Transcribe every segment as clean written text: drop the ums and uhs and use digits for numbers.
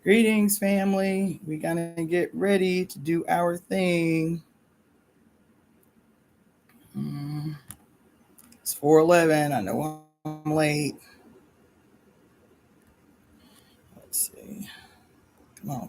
Greetings, family. We're gonna get ready to do our thing. It's 4:11. I know I'm late. Let's see. Come on.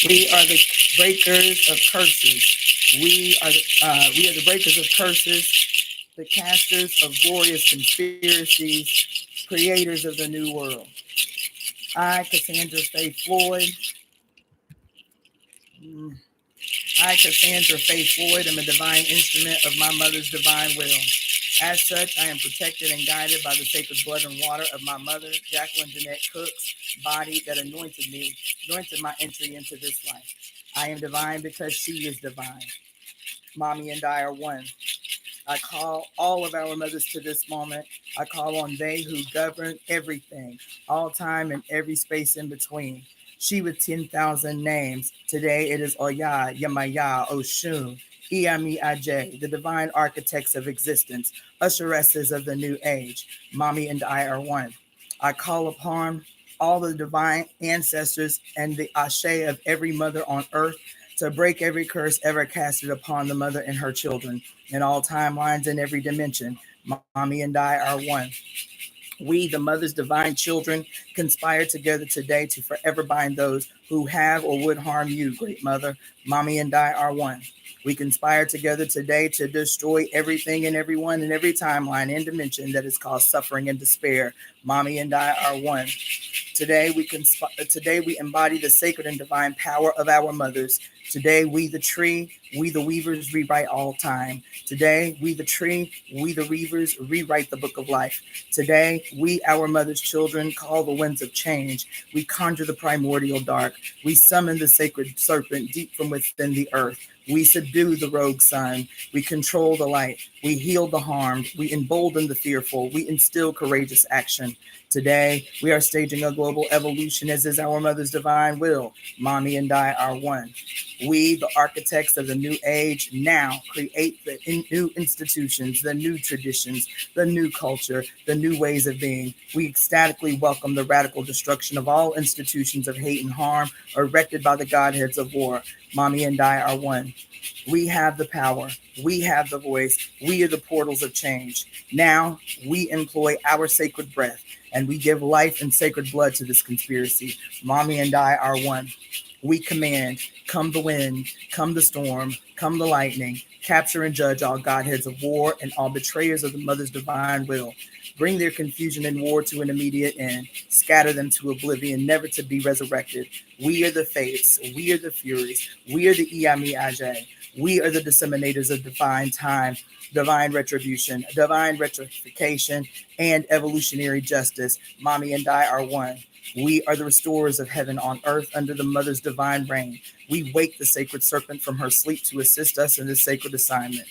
We are the breakers of curses. We are the breakers of curses, the casters of glorious conspiracies, creators of the new world. I, Cassandra Faith Floyd. Cassandra Faith Floyd, am a divine instrument of my mother's divine will. As such, I am protected and guided by the sacred blood and water of my mother, Jacqueline Jeanette Cook's body that anointed my entry into this life. I am divine because she is divine. Mommy and I are one. I call all of our mothers to this moment. I call on they who govern everything, all time and every space in between. She with 10,000 names. Today it is Oya, Yamaya, Oshun, Iami Aj, the divine architects of existence, usheresses of the new age. Mommy and I are one. I call upon all the divine ancestors and the Ashe of every mother on earth to break every curse ever casted upon the mother and her children in all timelines and every dimension. Mommy and I are one. We, the mother's divine children, conspire together today to forever bind those who have or would harm you, great mother. Mommy and I are one. We conspire together today to destroy everything and everyone in every timeline and dimension that is caused suffering and despair. Mommy and I are one. Today we embody the sacred and divine power of our mothers. Today, we the tree, we the weavers rewrite all time. Today, we the tree, we the weavers rewrite the book of life. Today, we, our mother's children, call the winds of change. We conjure the primordial dark. We summon the sacred serpent deep from within the earth. We subdue the rogue sun. We control the light. We heal the harmed. We embolden the fearful. We instill courageous action. Today, we are staging a global evolution as is our mother's divine will. Mommy and I are one. We, the architects of the new age, now create the new institutions, the new traditions, the new culture, the new ways of being. We ecstatically welcome the radical destruction of all institutions of hate and harm erected by the godheads of war. Mommy and I are one. We have the power. We have the voice. We are the portals of change. Now we employ our sacred breath and we give life and sacred blood to this conspiracy. Mommy and I are one. We command, come the wind, come the storm, come the lightning, capture and judge all godheads of war and all betrayers of the mother's divine will. Bring their confusion and war to an immediate end. Scatter them to oblivion, never to be resurrected. We are the fates. We are the furies. We are the Iami Aj. We are the disseminators of divine time, divine retribution, divine rectification, and evolutionary justice. Mommy and I are one. We are the restorers of heaven on earth under the mother's divine reign. We wake the sacred serpent from her sleep to assist us in this sacred assignment.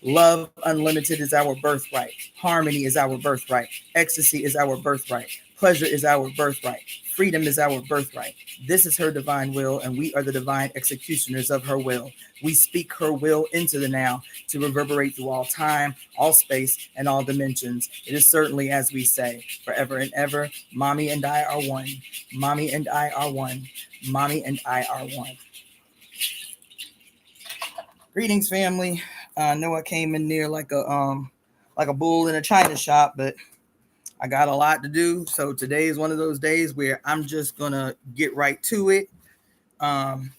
Love unlimited is our birthright. Harmony is our birthright. Ecstasy is our birthright. Pleasure is our birthright. Freedom is our birthright. This is her divine will, and we are the divine executioners of her will. We speak her will into the now to reverberate through all time, all space, and all dimensions. It is certainly as we say, forever and ever, Mommy and I are one. Mommy and I are one. Mommy and I are one. Greetings, family. I know I came in there like a bull in a china shop, but I got a lot to do. So today is one of those days where I'm just gonna get right to it, and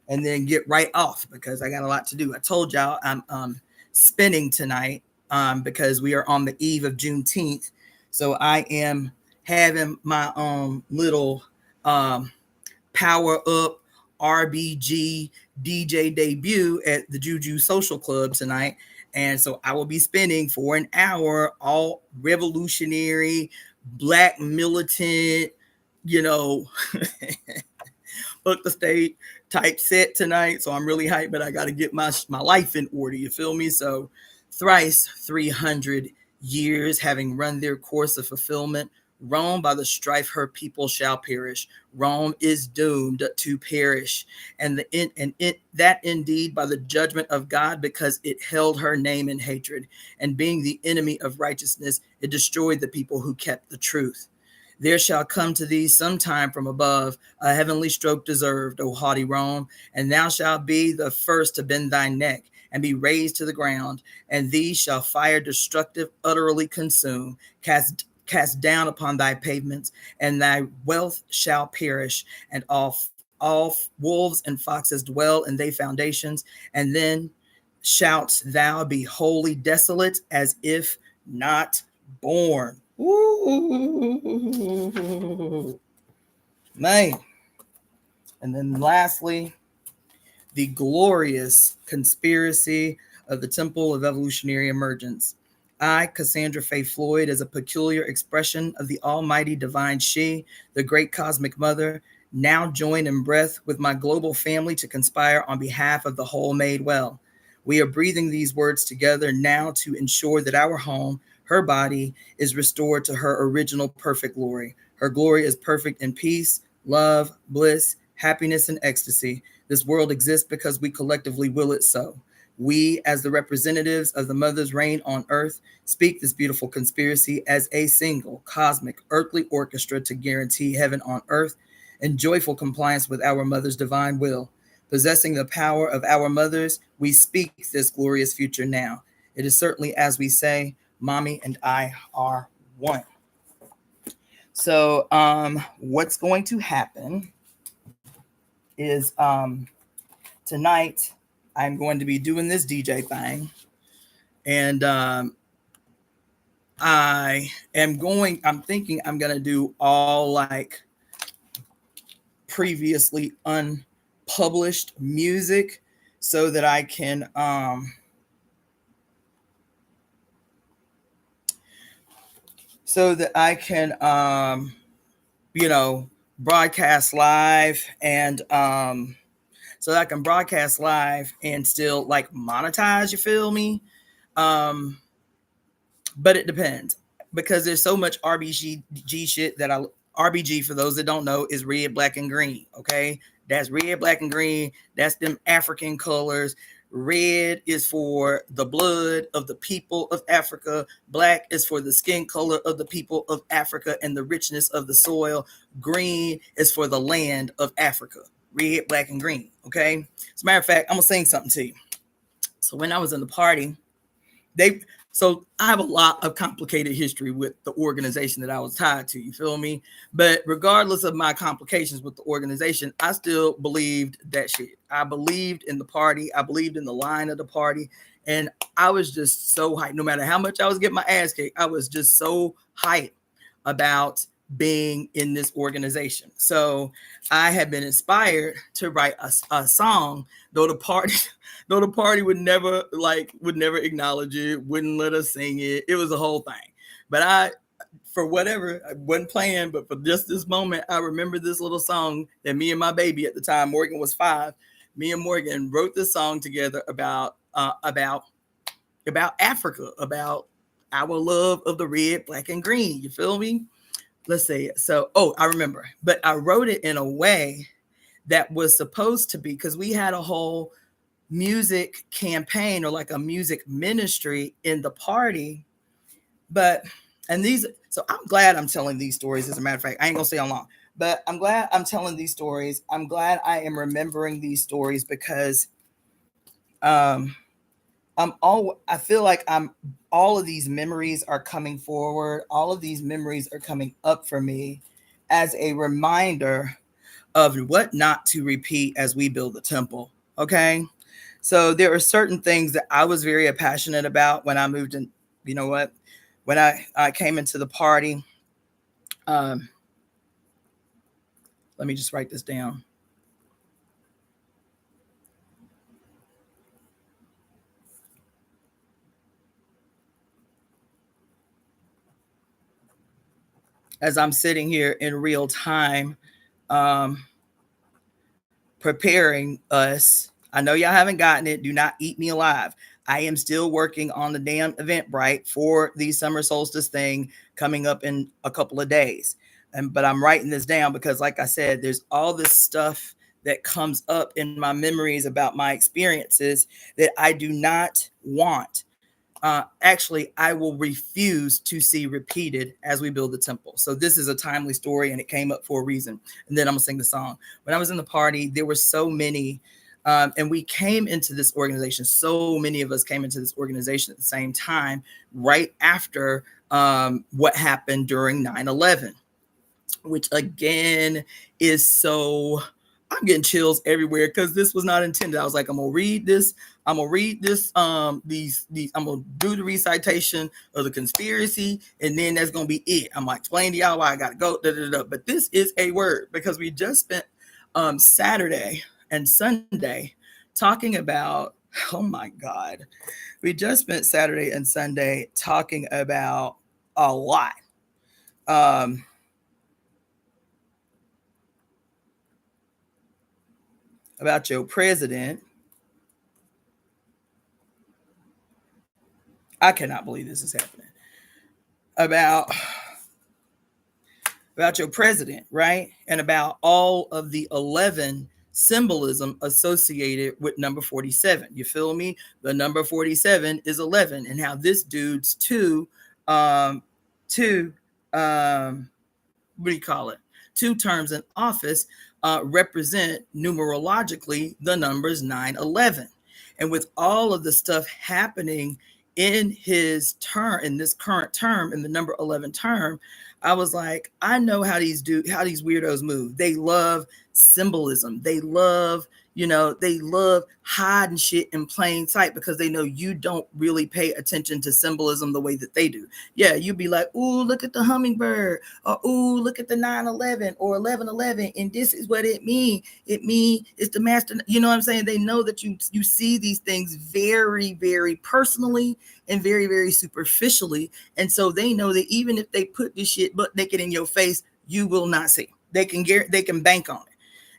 then get right off because I got a lot to do. I told y'all I'm spinning tonight because we are on the eve of Juneteenth. So I am having my little power up RBG DJ debut at the Juju Social Club tonight. And so I will be spending for an hour all revolutionary, black militant, book the state type set tonight. So I'm really hyped, but I got to get my life in order. You feel me? So thrice 300 years having run their course of fulfillment, Rome, by the strife her people shall perish. Rome is doomed to perish, that indeed by the judgment of God, because it held her name in hatred, and being the enemy of righteousness, it destroyed the people who kept the truth. There shall come to thee sometime from above a heavenly stroke deserved, O haughty Rome, and thou shalt be the first to bend thy neck and be razed to the ground, and thee shall fire destructive utterly consume, cast down upon thy pavements, and thy wealth shall perish, and all wolves and foxes dwell in thy foundations, and then shalt thou be wholly desolate as if not born. Ooh, man. And then lastly, the glorious conspiracy of the Temple of Evolutionary Emergence. I, Cassandra Faye Floyd, as a peculiar expression of the almighty divine she, the great cosmic mother, now join in breath with my global family to conspire on behalf of the whole made well. We are breathing these words together now to ensure that our home, her body, is restored to her original perfect glory. Her glory is perfect in peace, love, bliss, happiness, and ecstasy. This world exists because we collectively will it so. We, as the representatives of the mother's reign on earth, speak this beautiful conspiracy as a single cosmic earthly orchestra to guarantee heaven on earth in joyful compliance with our mother's divine will. Possessing the power of our mothers, we speak this glorious future now. It is certainly as we say, Mommy and I are one. So, what's going to happen is tonight I'm going to be doing this DJ thing, and I'm thinking I'm going to do all like previously unpublished music so that I can you know, broadcast live, and so that I can broadcast live and still like monetize, you feel me? But it depends, because there's so much RBG shit that RBG, for those that don't know, is red, black, and green. Okay, that's red, black, and green. That's them African colors. Red is for the blood of the people of Africa. Black is for the skin color of the people of Africa and the richness of the soil. Green is for the land of Africa. Red, black, and green. Okay. As a matter of fact, I'm gonna sing something to you. So when I was in the party, so I have a lot of complicated history with the organization that I was tied to, you feel me? But regardless of my complications with the organization, I still believed that shit. I believed in the party. I believed in the line of the party. And I was just so hyped. No matter how much I was getting my ass kicked, I was just so hyped about being in this organization. So I had been inspired to write a song, though the party would never acknowledge it, wouldn't let us sing it. It was a whole thing. But for whatever, I wasn't playing, but for just this moment, I remember this little song that me and my baby at the time, Morgan was 5. Me and Morgan wrote this song together about Africa, about our love of the red, black, and green. You feel me? Let's say it. So, I remember, but I wrote it in a way that was supposed to be, because we had a whole music campaign, or like a music ministry in the party. So I'm glad I'm telling these stories. As a matter of fact, I ain't gonna say how long, but I'm glad I'm telling these stories. I'm glad I am remembering these stories, because I feel like all of these memories are coming forward. All of these memories are coming up for me as a reminder of what not to repeat as we build the temple. Okay. So there are certain things that I was very passionate about when I moved in. You know what? When I came into the party, let me just write this down. As I'm sitting here in real time, preparing us. I know y'all haven't gotten it. Do not eat me alive. I am still working on the damn Eventbrite for the summer solstice thing coming up in a couple of days. But I'm writing this down because, like I said, there's all this stuff that comes up in my memories about my experiences that I do not want. Actually, I will refuse to see repeated as we build the temple. So this is a timely story, and it came up for a reason. And then I'm gonna sing the song. When I was in the party, there were so many, and we came into this organization. So many of us came into this organization at the same time, right after what happened during 9/11, which again is so, I'm getting chills everywhere because this was not intended. I was like, I'm gonna read this. These. I'm gonna do the recitation of the conspiracy, and then that's gonna be it. I'm gonna explain to y'all why I gotta go. But this is a word because we just spent Saturday and Sunday talking about. Oh my God, we just spent Saturday and Sunday talking about a lot. Um, about your president. I cannot believe this is happening. About your president, right? And about all of the 11 symbolism associated with number 47. You feel me? The number 47 is 11, and how this dude's um, two, what do you call it? 2 terms in office represent numerologically the numbers 9/11. And with all of the stuff happening in his term, in this current term, in the number 11 term, I was like, I know how these weirdos move. They love symbolism. They love hiding shit in plain sight because they know you don't really pay attention to symbolism the way that they do. Yeah, you'd be like, ooh, look at the hummingbird, or ooh, look at the 9/11 or 11/11, and this is what it means. It's the master. You know what I'm saying? They know that you see these things very, very personally and very, very superficially, and so they know that even if they put this shit butt naked in your face, you will not see. They can bank on it.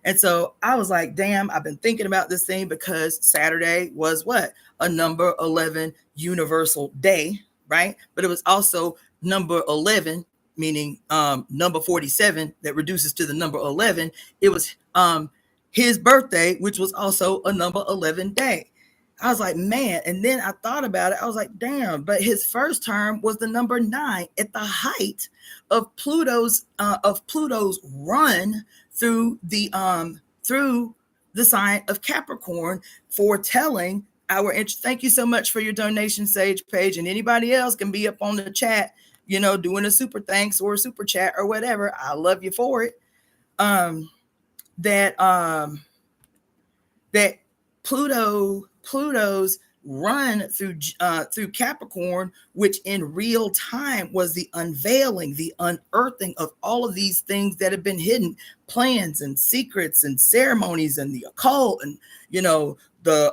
And so I was like, damn, I've been thinking about this thing because Saturday was what? A number 11 universal day, right? But it was also number 11, meaning number 47 that reduces to the number 11. It was his birthday, which was also a number 11 day. I was like, man. And then I thought about it. I was like, damn, but his first term was the number 9 at the height of Pluto's run through the sign of Capricorn, foretelling our interest. Thank you so much for your donation, Sage Page, and anybody else can be up on the chat, doing a super thanks or a super chat or whatever. I love you for it. That Pluto's run through Capricorn, which in real time was the unveiling, the unearthing of all of these things that have been hidden, plans and secrets and ceremonies and the occult, and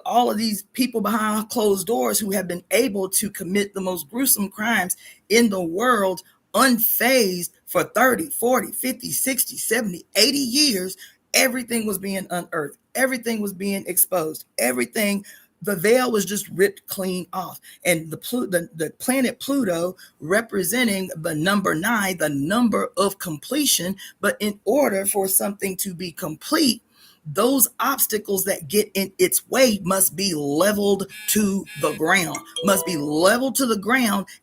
all of these people behind closed doors who have been able to commit the most gruesome crimes in the world unfazed for 30, 40, 50, 60, 70, 80 years. Everything was being unearthed. Everything was being exposed. Everything, the veil was just ripped clean off. And the planet Pluto representing the number 9, the number of completion. But in order for something to be complete, those obstacles that get in its way must be leveled to the ground,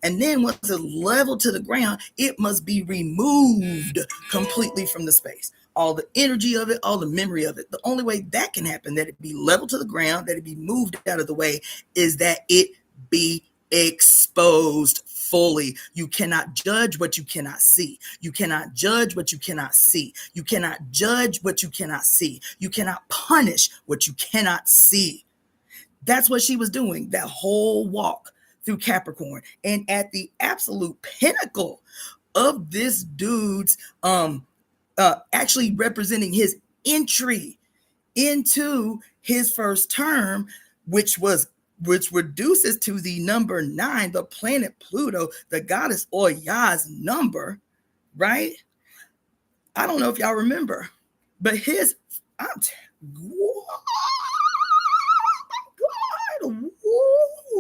And then once it's leveled to the ground, it must be removed completely from the space. All the energy of it, all the memory of it. The only way that can happen, that it be leveled to the ground, that it be moved out of the way, is that it be exposed fully. You cannot judge what you cannot see. You cannot judge what you cannot see. You cannot judge what you cannot see. You cannot punish what you cannot see. That's what she was doing that whole walk through Capricorn. And at the absolute pinnacle of this dude's actually representing his entry into his first term, which reduces to the number 9, the planet Pluto, the goddess Oya's number, right? I don't know if y'all remember, but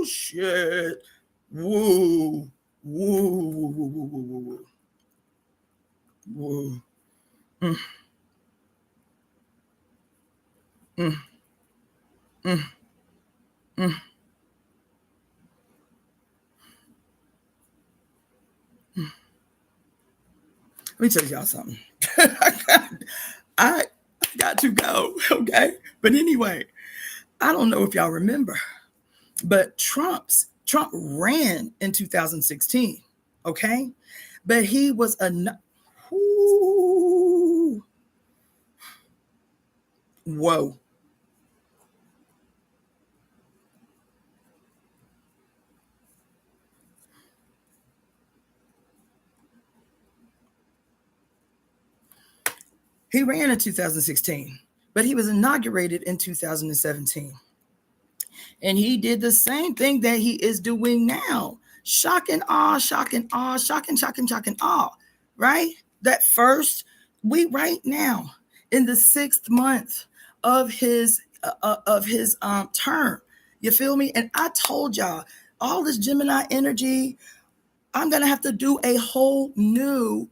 shit. Woo. Woo. Woo. Woo. Woo. Woo. Woo. Mm, mm, mm, mm. Let me tell y'all something. I got to go. Okay. But anyway, I don't know if y'all remember, but Trump ran in 2016. Okay. But he was Ooh, whoa. He ran in 2016, but he was inaugurated in 2017. And he did the same thing that he is doing now. Shock and awe, shock and awe, shock and awe. Right? That first, we right now in the 6th month of his term. You feel me? And I told y'all all this Gemini energy, I'm going to have to do a whole new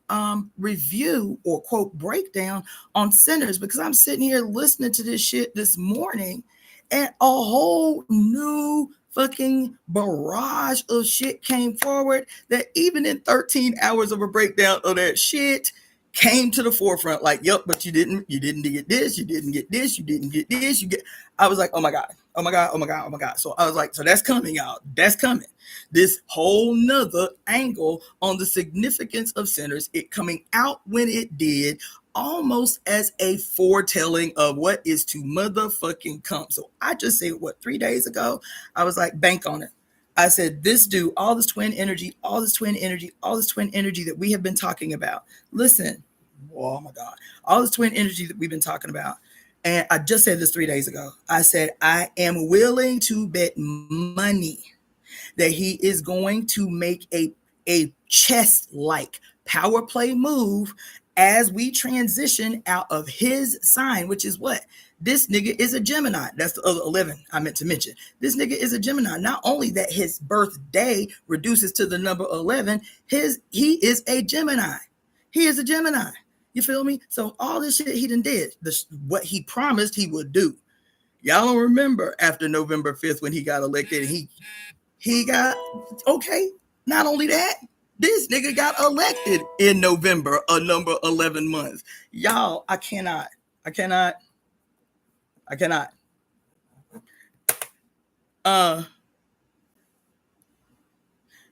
review or quote breakdown on sinners, because I'm sitting here listening to this shit this morning and a whole new fucking barrage of shit came forward that even in 13 hours of a breakdown of that shit came to the forefront. Like, yep, but you didn't get this, you didn't get this, you didn't get this, you get. I was like, oh my God, oh my God, oh my God, oh my God. So I was like, so that's coming, y'all. That's coming. This whole nother angle on the significance of sinners, it coming out when it did, almost as a foretelling of what is to motherfucking come. So I just said, what, 3 days ago? I was like, bank on it. I said, this dude, all this twin energy, all this twin energy, all this twin energy that we have been talking about. Listen, oh my God, all this twin energy that we've been talking about. And I just said this 3 days ago. I said, I am willing to bet money that he is going to make a chess like power play move as we transition out of his sign, which is what? This nigga is a Gemini. That's the other 11 I meant to mention. This nigga is a Gemini. Not only that his birthday reduces to the number 11, he is a Gemini. He is a Gemini. You feel me? So all this shit he done did, what he promised he would do. Y'all don't remember after November 5th when he got elected, he got, okay, not only that, this nigga got elected in November, a number 11 months. Y'all, I cannot, I cannot. Uh,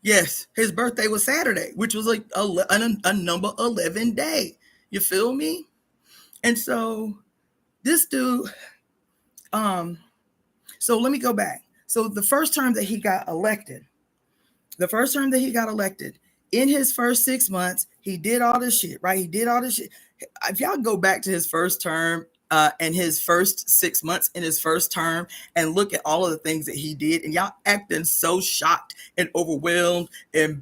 yes, his birthday was Saturday, which was like a number 11 day. You feel me? And so this dude, so let me go back. So the first time that he got elected, in his first 6 months, he did all this shit, right? He did all this shit. If y'all go back to his first term and his first 6 months in his first term and look at all of the things that he did, and y'all acting so shocked and overwhelmed and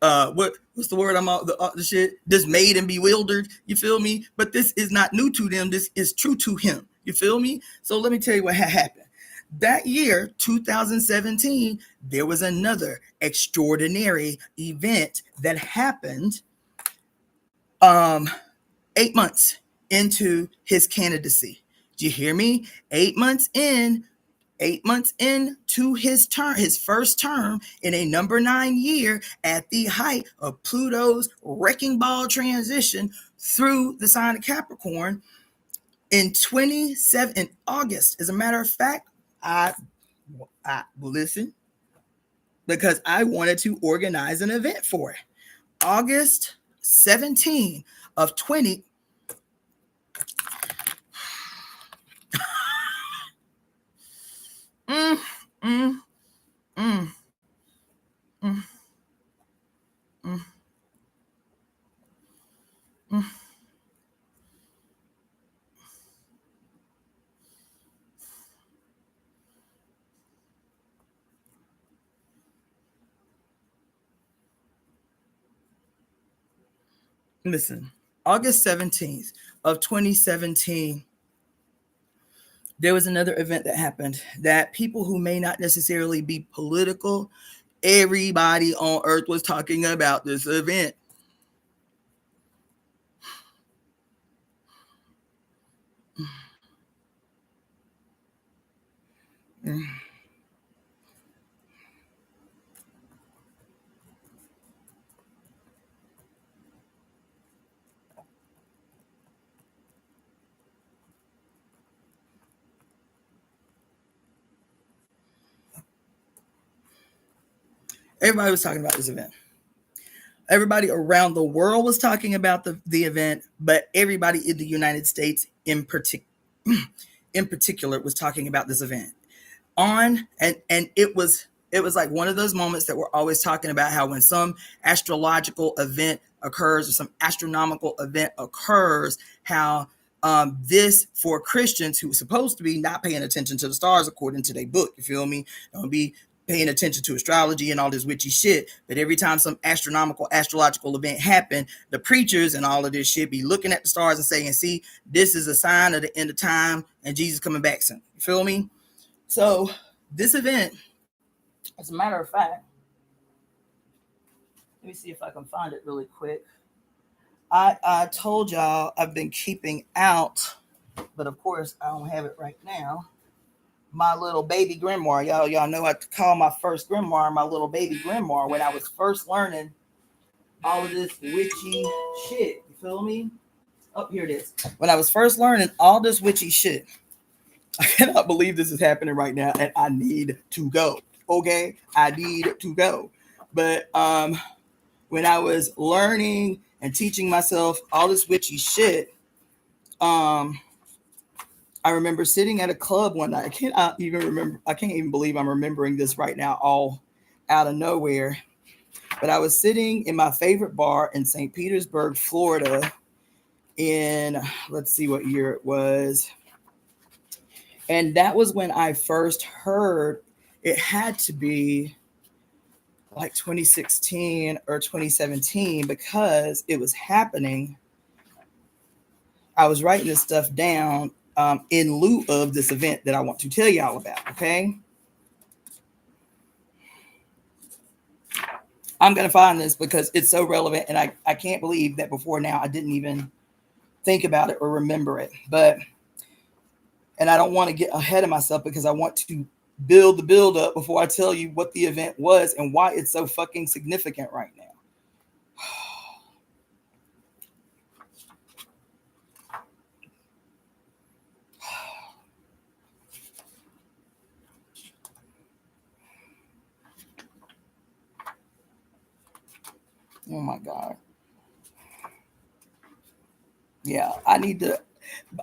what's the word I'm out the shit dismayed and bewildered. You feel me? But this is not new to them. This is true to him. You feel me? So let me tell you what happened. That year, 2017, there was another extraordinary event that happened 8 months into his candidacy. Do you hear me? 8 months into his term, his first term in a number 9 year, at the height of Pluto's wrecking ball transition through the sign of Capricorn in August. As a matter of fact, I listen, because I wanted to organize an event for it. August 17 of 20. Mm, mm, mm, mm, mm, mm. Listen, August 17th of 2017, There was another event that happened that people who may not necessarily be political, everybody on earth was talking about this event. Everybody was talking about this event. Everybody around the world was talking about the event, but everybody in the United States in particular was talking about this event. And it was like one of those moments that we're always talking about, how when some astrological event occurs or some astronomical event occurs, how this, for Christians who are supposed to be not paying attention to the stars according to their book, you feel me? Don't be paying attention to astrology and all this witchy shit. But every time some astrological event happen, the preachers and all of this shit be looking at the stars and saying, see, this is a sign of the end of time and Jesus coming back soon. You feel me? So this event, as a matter of fact, let me see if I can find it really quick. I told y'all I've been keeping out, but of course I don't have it right now, my little baby grimoire. Y'all know I call my first grimoire my little baby grimoire when I was first learning all of this witchy shit. You feel me? Oh, here it is. When I was first learning all this witchy shit, I cannot believe this is happening right now, and I need to go. Okay, I need to go. But when I was learning and teaching myself all this witchy shit, I remember sitting at a club one night. I can't even believe I'm remembering this right now, all out of nowhere. But I was sitting in my favorite bar in St. Petersburg, Florida, in, let's see what year it was. And that was when I first heard, it had to be like 2016 or 2017, because it was happening. I was writing this stuff down in lieu of this event that I want to tell y'all about, okay? I'm going to find this because it's so relevant, and I can't believe that before now I didn't even think about it or remember it. And I don't want to get ahead of myself because I want to build the build up before I tell you what the event was and why it's so fucking significant right now. Oh my God. Yeah, I need to,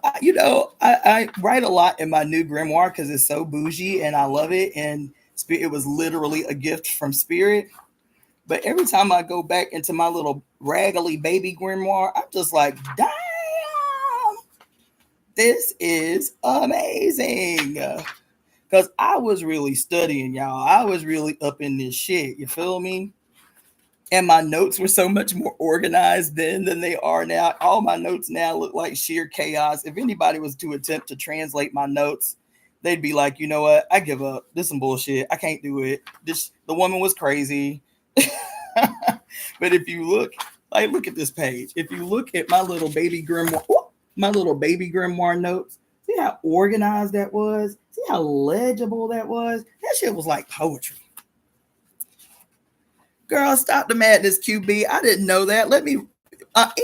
I write a lot in my new grimoire because it's so bougie and I love it. And it was literally a gift from spirit. But every time I go back into my little raggedy baby grimoire, I'm just like, damn, this is amazing. Because I was really studying, y'all. I was really up in this shit. You feel me? And my notes were so much more organized then than they are now. All my notes now look like sheer chaos. If anybody was to attempt to translate my notes, they'd be like, you know what? I give up. This is some bullshit. I can't do it. The woman was crazy. But if you look at this page. If you look at my little baby grimoire notes, see how organized that was? See how legible that was? That shit was like poetry. Girl, stop the madness, QB. I didn't know that. Let me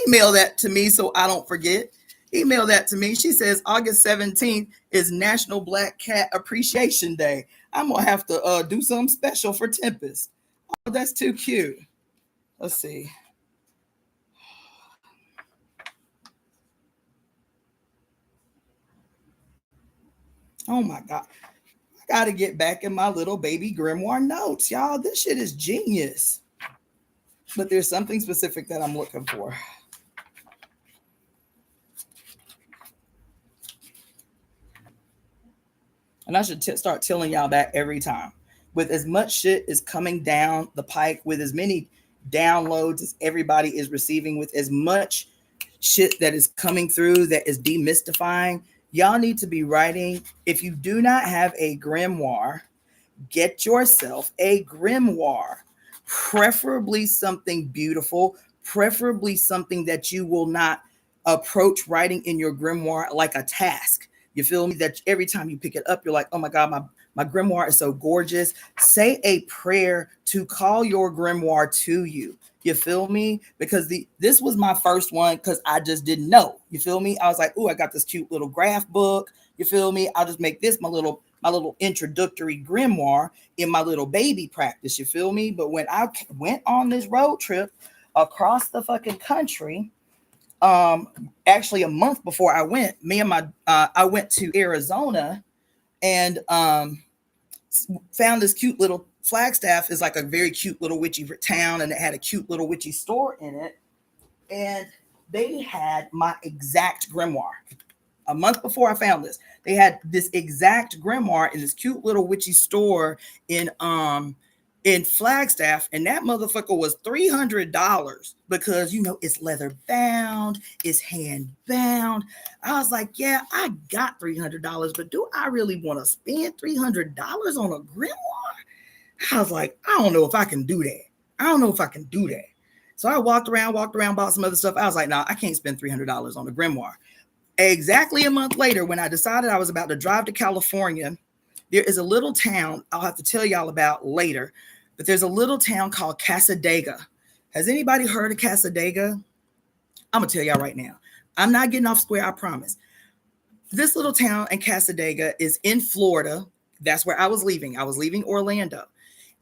email that to me so I don't forget. Email that to me. She says August 17th is National Black Cat Appreciation Day. I'm going to have to do something special for Tempest. Oh, that's too cute. Let's see. Oh my God. I got to get back in my little baby grimoire notes, y'all. This shit is genius. But there's something specific that I'm looking for. And I should start telling y'all that every time. With as much shit is coming down the pike, with as many downloads as everybody is receiving, with as much shit that is coming through that is demystifying, Y'all need to be writing. If you do not have a grimoire, get yourself a grimoire, preferably something beautiful, preferably something that you will not approach writing in your grimoire like a task. You feel me? That every time you pick it up, you're like, oh my God, my grimoire is so gorgeous. Say a prayer to call your grimoire to you. You feel me? Because this was my first one because I just didn't know. You feel me? I was like, oh, I got this cute little graph book. You feel me? I'll just make this my little introductory grimoire in my little baby practice. You feel me? But when I went on this road trip across the fucking country, um, actually a month before I went, me and my I went to Arizona and found this cute little Flagstaff is like a very cute little witchy town, and it had a cute little witchy store in it, and they had my exact grimoire a month before I found this. They had this exact grimoire in this cute little witchy store in Flagstaff, and that motherfucker was $300 because it's leather bound, it's hand bound. I was like, yeah, I got $300, but do I really want to spend $300 on a grimoire? I was like, I don't know if I can do that. I don't know if I can do that. So I walked around, bought some other stuff. I was like, nah, I can't spend $300 on a grimoire. Exactly a month later, when I decided I was about to drive to California, there is a little town I'll have to tell y'all about later, but there's a little town called Casadega. Has anybody heard of Casadega? I'm going to tell y'all right now. I'm not getting off square, I promise. This little town in Casadega is in Florida. That's where I was leaving. I was leaving Orlando.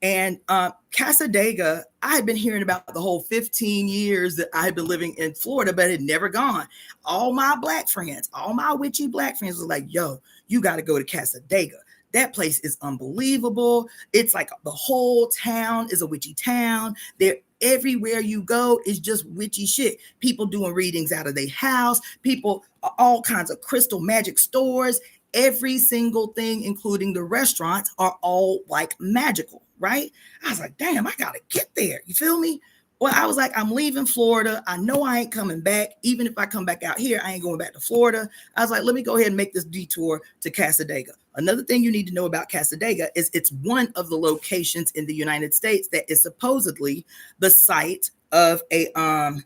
And Casadega, I had been hearing about the whole 15 years that I had been living in Florida, but had never gone. All my black friends, all my witchy black friends was like, yo, you got to go to Casadega. That place is unbelievable. It's like the whole town is a witchy town. There, everywhere you go is just witchy shit. People doing readings out of their house, people, all kinds of crystal magic stores. Every single thing, including the restaurants, are all like magical, right? I was like, damn, I gotta get there. You feel me? Well, I was like, I'm leaving Florida. I know I ain't coming back. Even if I come back out here, I ain't going back to Florida. I was like, let me go ahead and make this detour to Casadega. Another thing you need to know about Casadega is it's one of the locations in the United States that is supposedly the site of one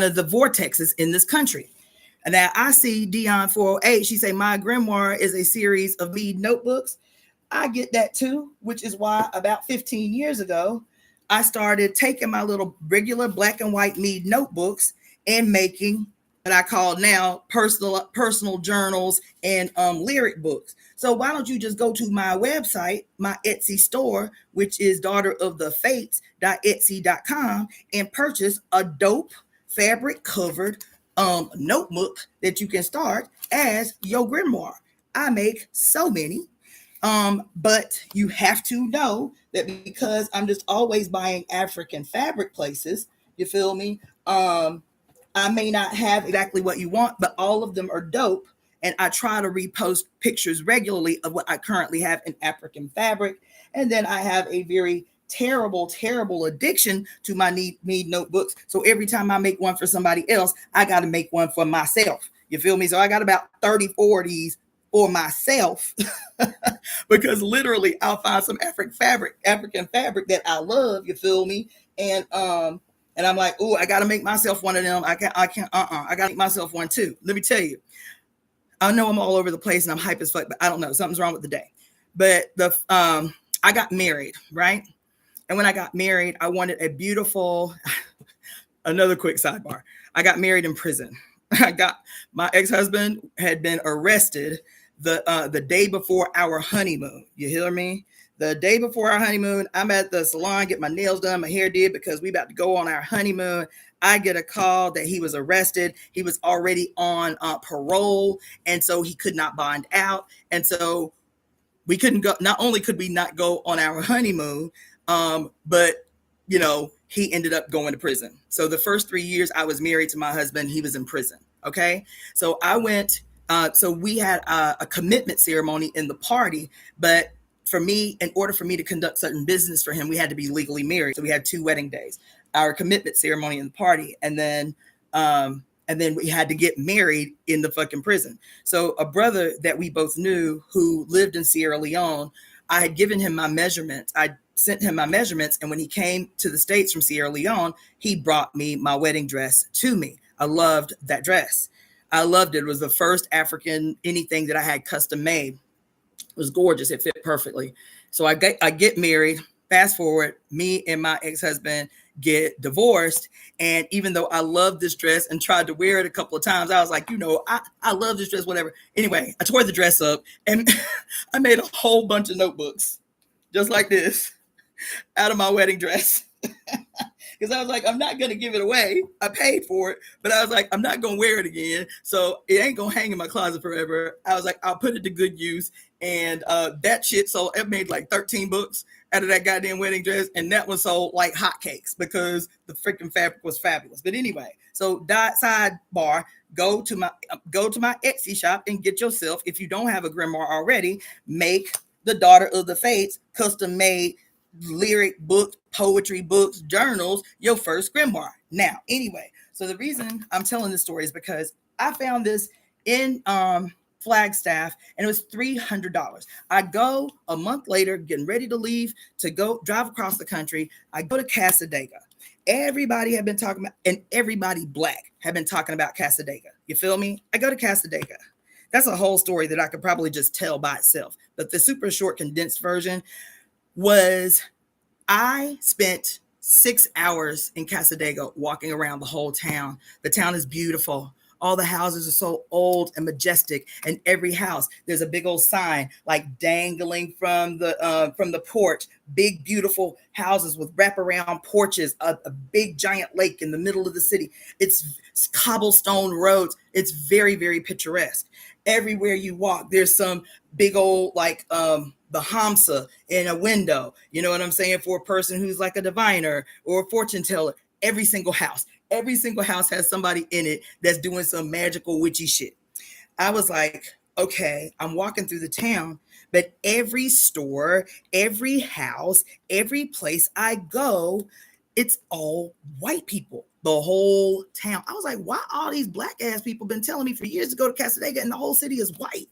of the vortexes in this country. And now I see Dion 408. She say my grimoire is a series of bead notebooks. I get that too, which is why about 15 years ago, I started taking my little regular black and white mead notebooks and making what I call now personal journals and lyric books. So why don't you just go to my website, my Etsy store, which is daughterofthefates.etsy.com, and purchase a dope fabric covered notebook that you can start as your grimoire. I make so many. But you have to know that because I'm just always buying African fabric places, you feel me? I may not have exactly what you want, but all of them are dope. And I try to repost pictures regularly of what I currently have in African fabric. And then I have a very terrible, terrible addiction to my need notebooks. So every time I make one for somebody else, I got to make one for myself. You feel me? So I got about 34 of these for myself because literally I'll find some African fabric that I love. You feel me? And I'm like, oh, I got to make myself one of them. I got to make myself one too. Let me tell you, I know I'm all over the place and I'm hype as fuck, but I don't know. Something's wrong with the day. But I got married, right? And when I got married, I wanted a beautiful, another quick sidebar. I got married in prison. My ex-husband had been arrested the day before our honeymoon. You hear me? The day before our honeymoon, I'm at the salon, get my nails done, my hair did, because we about to go on our honeymoon. I get a call that he was arrested. He was already on parole, and so he could not bond out. And so we couldn't go. Not only could we not go on our honeymoon, but he ended up going to prison. So the first 3 years I was married to my husband, he was in prison. Okay, so I went. So we had a commitment ceremony in the party, but for me, in order for me to conduct certain business for him, we had to be legally married. So we had 2 wedding days, our commitment ceremony and the party. And then And then we had to get married in the fucking prison. So a brother that we both knew who lived in Sierra Leone, I had given him my measurements. I sent him my measurements. And when he came to the States from Sierra Leone, he brought me my wedding dress to me. I loved that dress. I loved it. It was the first African anything that I had custom made. It was gorgeous. It fit perfectly. So I get married. Fast forward, me and my ex-husband get divorced. And even though I loved this dress and tried to wear it a couple of times, I was like, I love this dress, whatever. Anyway, I tore the dress up and I made a whole bunch of notebooks just like this out of my wedding dress. Because I was like, I'm not going to give it away. I paid for it, but I was like, I'm not going to wear it again. So it ain't going to hang in my closet forever. I was like, I'll put it to good use. And that shit sold. It made like 13 books out of that goddamn wedding dress. And that one sold like hotcakes because the freaking fabric was fabulous. But anyway, so sidebar, go to my Etsy shop and get yourself, if you don't have a grimoire already, make the Daughter of the Fates custom made lyric books, poetry books, journals, your first grimoire. Now, anyway, so the reason I'm telling this story is because I found this in Flagstaff and it was $300. I go a month later, getting ready to leave to go drive across the country. I go to Cassadaga. Everybody had been talking about, and everybody black had been talking about Cassadaga. You feel me? I go to Cassadaga. That's a whole story that I could probably just tell by itself. But the super short condensed version was I spent 6 hours in Cassadaga walking around the whole town. The town is beautiful. All the houses are so old and majestic, and every house there's a big old sign like dangling from the porch. Big beautiful houses with wraparound porches, a big giant lake in the middle of the city. It's cobblestone roads. It's very, very picturesque. Everywhere you walk, there's some big old like the Hamsa in a window. You know what I'm saying? For a person who's like a diviner or a fortune teller. Every single house has somebody in it that's doing some magical witchy shit. I was like, okay, I'm walking through the town, but every store, every house, every place I go, it's all white people. The whole town. I was like, why all these black ass people been telling me for years to go to Cassadaga and the whole city is white?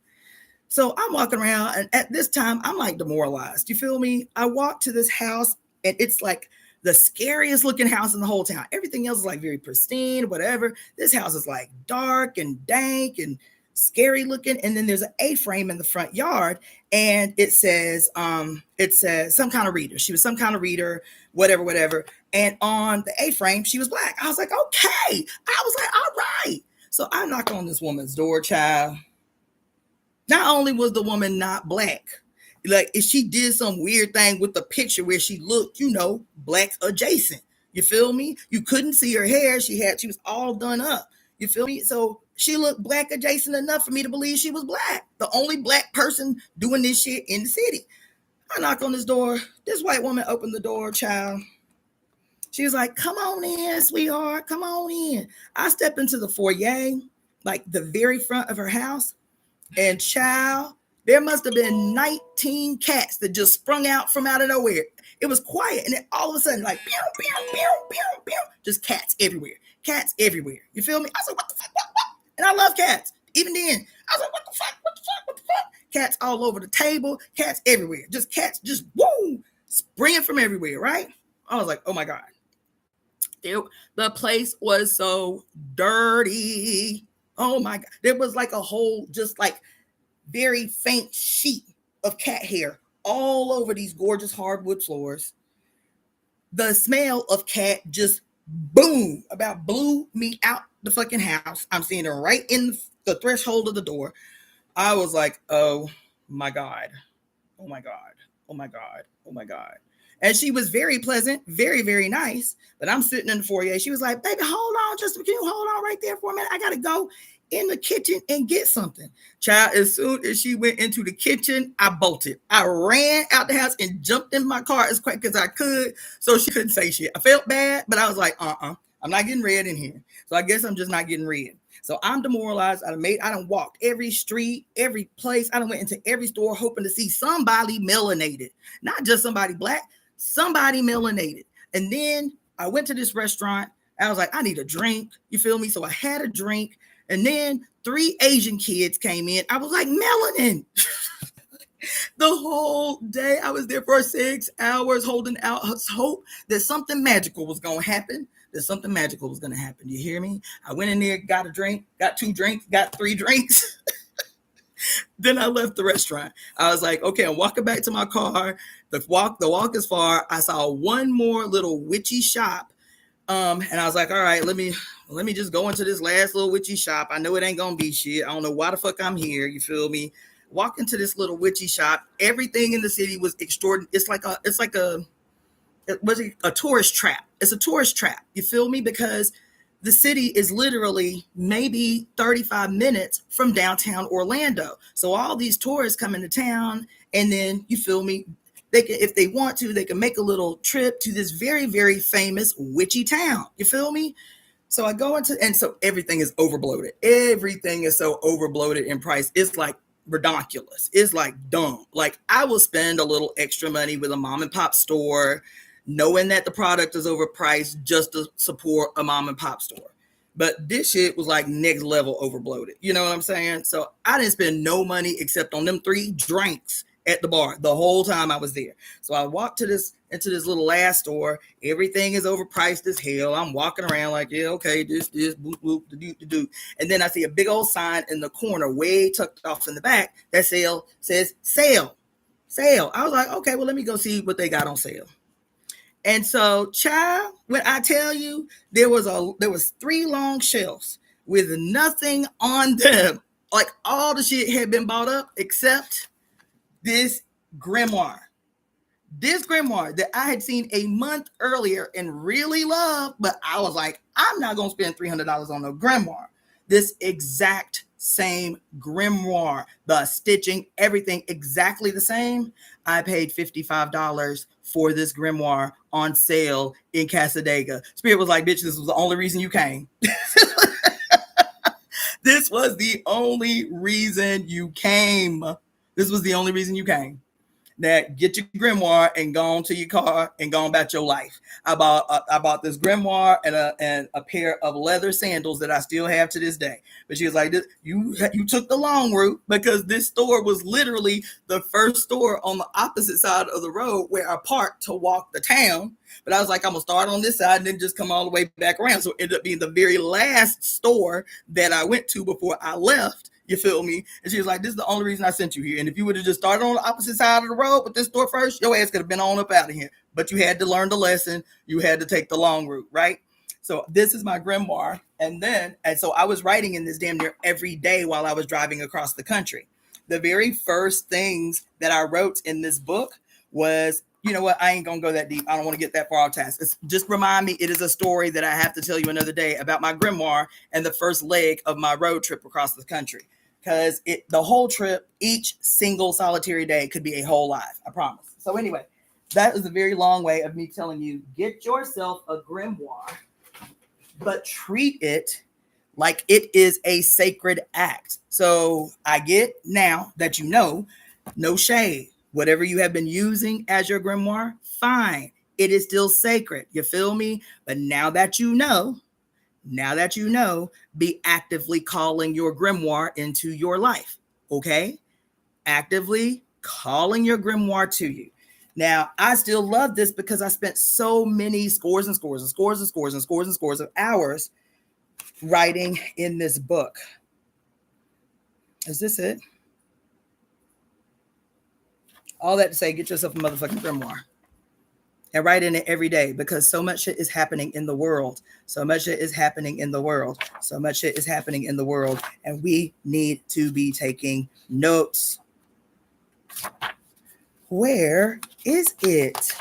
So I'm walking around and at this time I'm like demoralized. You feel me? I walk to this house and it's like the scariest looking house in the whole town. Everything else is like very pristine, whatever. This house is like dark and dank and scary looking. And then there's an A-frame in the front yard and it says some kind of reader. She was some kind of reader, whatever. And on the A-frame, she was black. I was like, okay. I was like, all right. So I knock on this woman's door, child. Not only was the woman not black, like if she did some weird thing with the picture where she looked, black adjacent. You feel me? You couldn't see her hair. She was all done up. You feel me? So she looked black adjacent enough for me to believe she was black. The only black person doing this shit in the city. I knock on this door. This white woman opened the door, child. She was like, come on in, sweetheart. Come on in. I stepped into the foyer, like the very front of her house. And child, there must have been 19 cats that just sprung out from out of nowhere. It was quiet. And then all of a sudden, like, pew, pew, pew, pew, pew, just cats everywhere. Cats everywhere. You feel me? I was like, what the fuck? What? And I love cats. Even then, I was like, what the fuck? What the fuck? What the fuck? Cats all over the table. Cats everywhere. Just cats just, woo, springing from everywhere, right? I was like, oh my God. The place was so dirty. Oh my God. There was like a whole, just like very faint sheet of cat hair all over these gorgeous hardwood floors. The smell of cat just boom, about blew me out the fucking house. I'm seeing her right in the threshold of the door. I was like, oh my God. Oh my God. Oh my God. Oh my God. And she was very pleasant, very, very nice. But I'm sitting in the foyer. She was like, baby, hold on. Can you hold on right there for a minute? I got to go in the kitchen and get something. Child, as soon as she went into the kitchen, I bolted. I ran out the house and jumped in my car as quick as I could so she couldn't say shit. I felt bad, but I was like, I'm not getting red in here. So I guess I'm just not getting red. So I'm demoralized. I done walked every street, every place. I done went into every store hoping to see somebody melanated. Not just somebody black, somebody melanated. And then I went to this restaurant I was like, I need a drink. You feel me? So I had a drink. And then 3 Asian kids came in. I was like, melanin. The whole day I was there for 6 hours holding out hope that something magical was going to happen. That something magical was going to happen. You hear me? I went in there, got a drink, got 2 drinks, got 3 drinks. Then I left the restaurant. I was like, okay, I'm walking back to my car. The walk is far. I saw one more little witchy shop. And I was like, all right, let me just go into this last little witchy shop. I know it ain't gonna be shit. I don't know why the fuck I'm here. You feel me? Walk into this little witchy shop. Everything in the city was extraordinary. It was a tourist trap. It's a tourist trap. You feel me? Because the city is literally maybe 35 minutes from downtown Orlando. So all these tourists come into town, and then you feel me? They can, if they want to, they can make a little trip to this very, very famous witchy town. You feel me? So I go into, and so everything is overbloated. Everything is so overbloated in price. It's like ridiculous. It's like dumb. Like I will spend a little extra money with a mom and pop store, knowing that the product is overpriced just to support a mom and pop store. But this shit was like next level overbloated. You know what I'm saying? So I didn't spend no money except on them 3 drinks at the bar the whole time I was there. So I walked into this little last store. Everything is overpriced as hell. I'm walking around like, yeah, okay, this, boop, boop, do. And then I see a big old sign in the corner, way tucked off in the back, that says sale. I was like, okay, well, let me go see what they got on sale. And so, child, when I tell you, there was 3 long shelves with nothing on them. Like all the shit had been bought up except this grimoire. This grimoire that I had seen a month earlier and really loved, but I was like, I'm not going to spend $300 on a grimoire. This exact same grimoire, the stitching, everything exactly the same. I paid $55 for this grimoire on sale in Casadega. Spirit was like, bitch, this was the only reason you came. This was the only reason you came. This was the only reason you came. That get your grimoire and go on to your car and go on about your life. I bought this grimoire and a pair of leather sandals that I still have to this day. But she was like, you took the long route, because this store was literally the first store on the opposite side of the road where I parked to walk the town. But I was like, I'm gonna start on this side and then just come all the way back around. So it ended up being the very last store that I went to before I left. You feel me? And she was like, this is the only reason I sent you here. And if you would have just started on the opposite side of the road with this store first, your ass could have been on up out of here. But you had to learn the lesson. You had to take the long route, right? So this is my grimoire. And so I was writing in this damn near every day while I was driving across the country. The very first things that I wrote in this book was, you know what? I ain't going to go that deep. I don't want to get that far off task. Just remind me, it is a story that I have to tell you another day about my grimoire and the first leg of my road trip across the country. Because the whole trip, each single solitary day could be a whole life. I promise. So anyway, that is a very long way of me telling you, get yourself a grimoire, but treat it like it is a sacred act. So I get now that you know, no shade. Whatever you have been using as your grimoire, fine. It is still sacred. You feel me? But now that you know, be actively calling your grimoire into your life. Okay? Actively calling your grimoire to you. Now, I still love this because I spent so many scores of hours writing in this book. Is this it? All that to say, get yourself a motherfucking grimoire. And write in it every day, because so much shit is happening in the world. And we need to be taking notes. Where is it?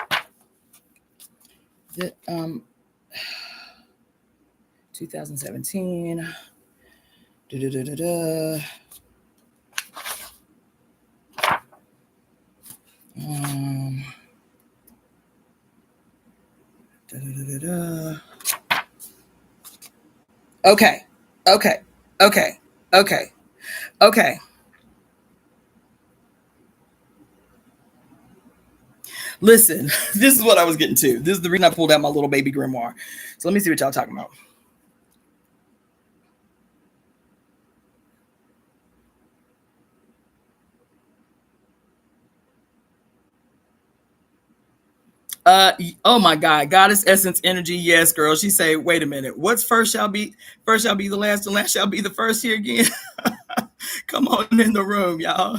2017. Okay. Listen, this is what I was getting to. This is the reason I pulled out my little baby grimoire. So let me see what y'all talking about. Oh my God, goddess essence energy. Yes, girl. She say, wait a minute. What's first shall be the last, and last shall be the first here again. Come on in the room, y'all.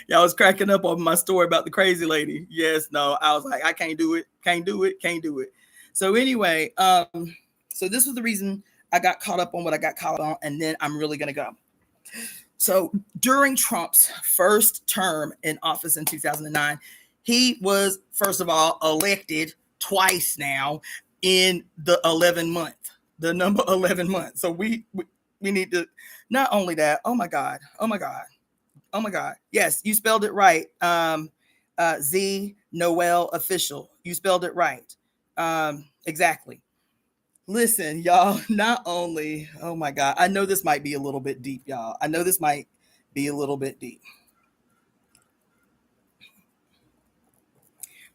Y'all was cracking up on my story about the crazy lady. Yes, no. I was like, I can't do it, can't do it, can't do it. So anyway, so this was the reason I got caught up on what I got caught on, and then I'm really gonna go. So during Trump's first term in office in 2009, he was, first of all, elected twice now in the 11 month, the number 11 month. So we need to, not only that, oh my God, oh my God, oh my God. Yes, you spelled it right. Z Noel official. You spelled it right. Exactly. Listen, y'all, not only, oh my God, I know this might be a little bit deep, y'all. I know this might be a little bit deep.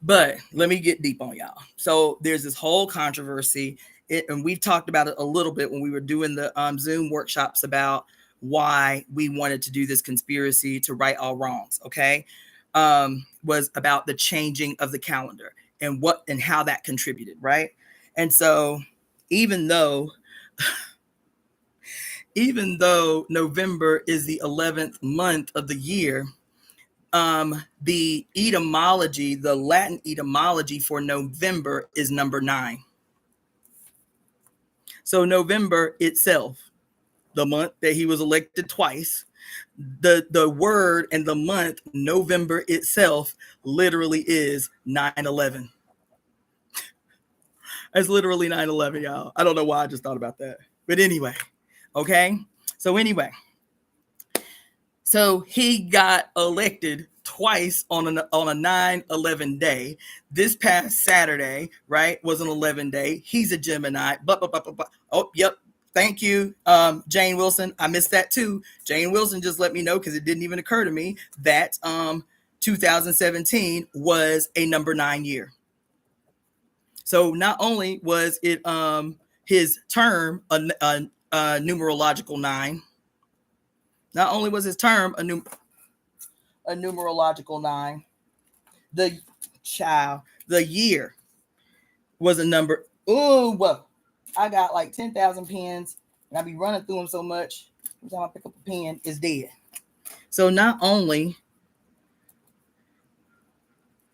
But let me get deep on y'all. So there's this whole controversy, and we've talked about it a little bit when we were doing the Zoom workshops about why we wanted to do this conspiracy to right all wrongs. Okay, was about the changing of the calendar and what and how that contributed, right? And so, even though even though November is the 11th month of the year, the etymology, the Latin etymology for November is number 9. So November itself, the month that he was elected twice, the word and the month November itself literally is 9/11. It's literally 9/11, y'all. I don't know why I just thought about that. But anyway, okay? So anyway, so he got elected twice on a 9/11 day. This past Saturday, right, was an 11 day. He's a Gemini. Oh, yep. Thank you, Jane Wilson. I missed that too. Jane Wilson just let me know because it didn't even occur to me that 2017 was a number 9 year. So not only was it his term a numerological 9, not only was his term a numerological 9, the the year was a number. Oh, whoa. I got like 10,000 pens and I be running through them so much. Every time I pick up a pen, it's dead. So not only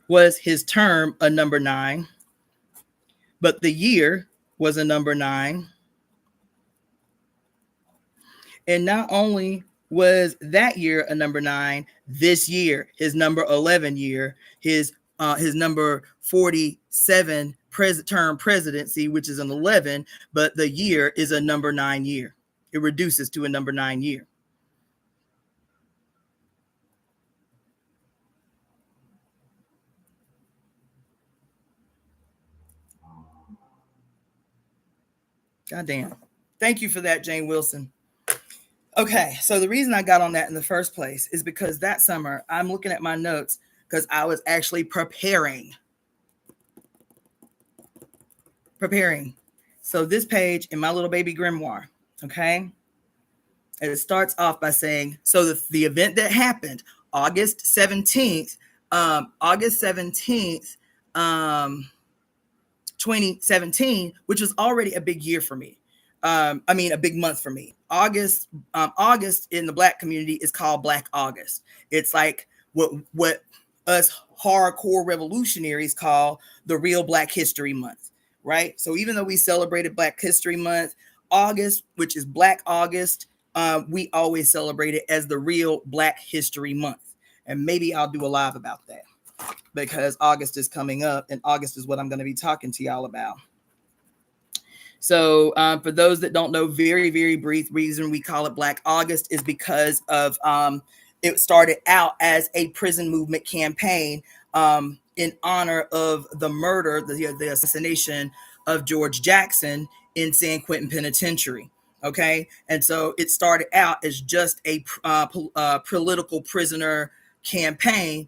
was his term a number 9, but the year was a number 9. And not only was that year a number 9, this year, his number 11 year, his number 47 term presidency, which is an 11, but the year is a number 9 year. It reduces to a number 9 year. Goddamn. Thank you for that, Jane Wilson. Okay, so the reason I got on that in the first place is because that summer I'm looking at my notes because I was actually preparing. So this page in my little baby grimoire, okay, and it starts off by saying, so the event that happened August 17th, August 17th, 2017, which was already a big year for me. I mean, a big month for me. August in the Black community is called Black August. It's like what us hardcore revolutionaries call the real Black History Month, right? So even though we celebrated Black History Month, August, which is Black August, we always celebrate it as the real Black History Month. And maybe I'll do a live about that because August is coming up, and August is what I'm going to be talking to y'all about. So for those that don't know, very, very brief reason we call it Black August is because of it started out as a prison movement campaign in honor of the murder, the assassination of George Jackson in San Quentin Penitentiary. Okay, and so it started out as just a political prisoner campaign,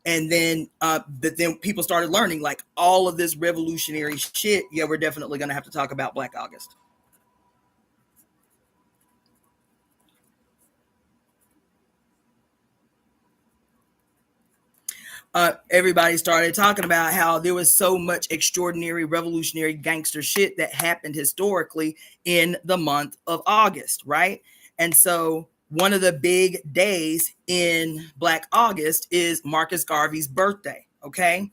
And then, but then people started learning like all of this revolutionary shit. Yeah, we're definitely going to have to talk about Black August. Everybody started talking about how there was so much extraordinary revolutionary gangster shit that happened historically in the month of August, right? And so one of the big days in Black August is Marcus Garvey's birthday, okay?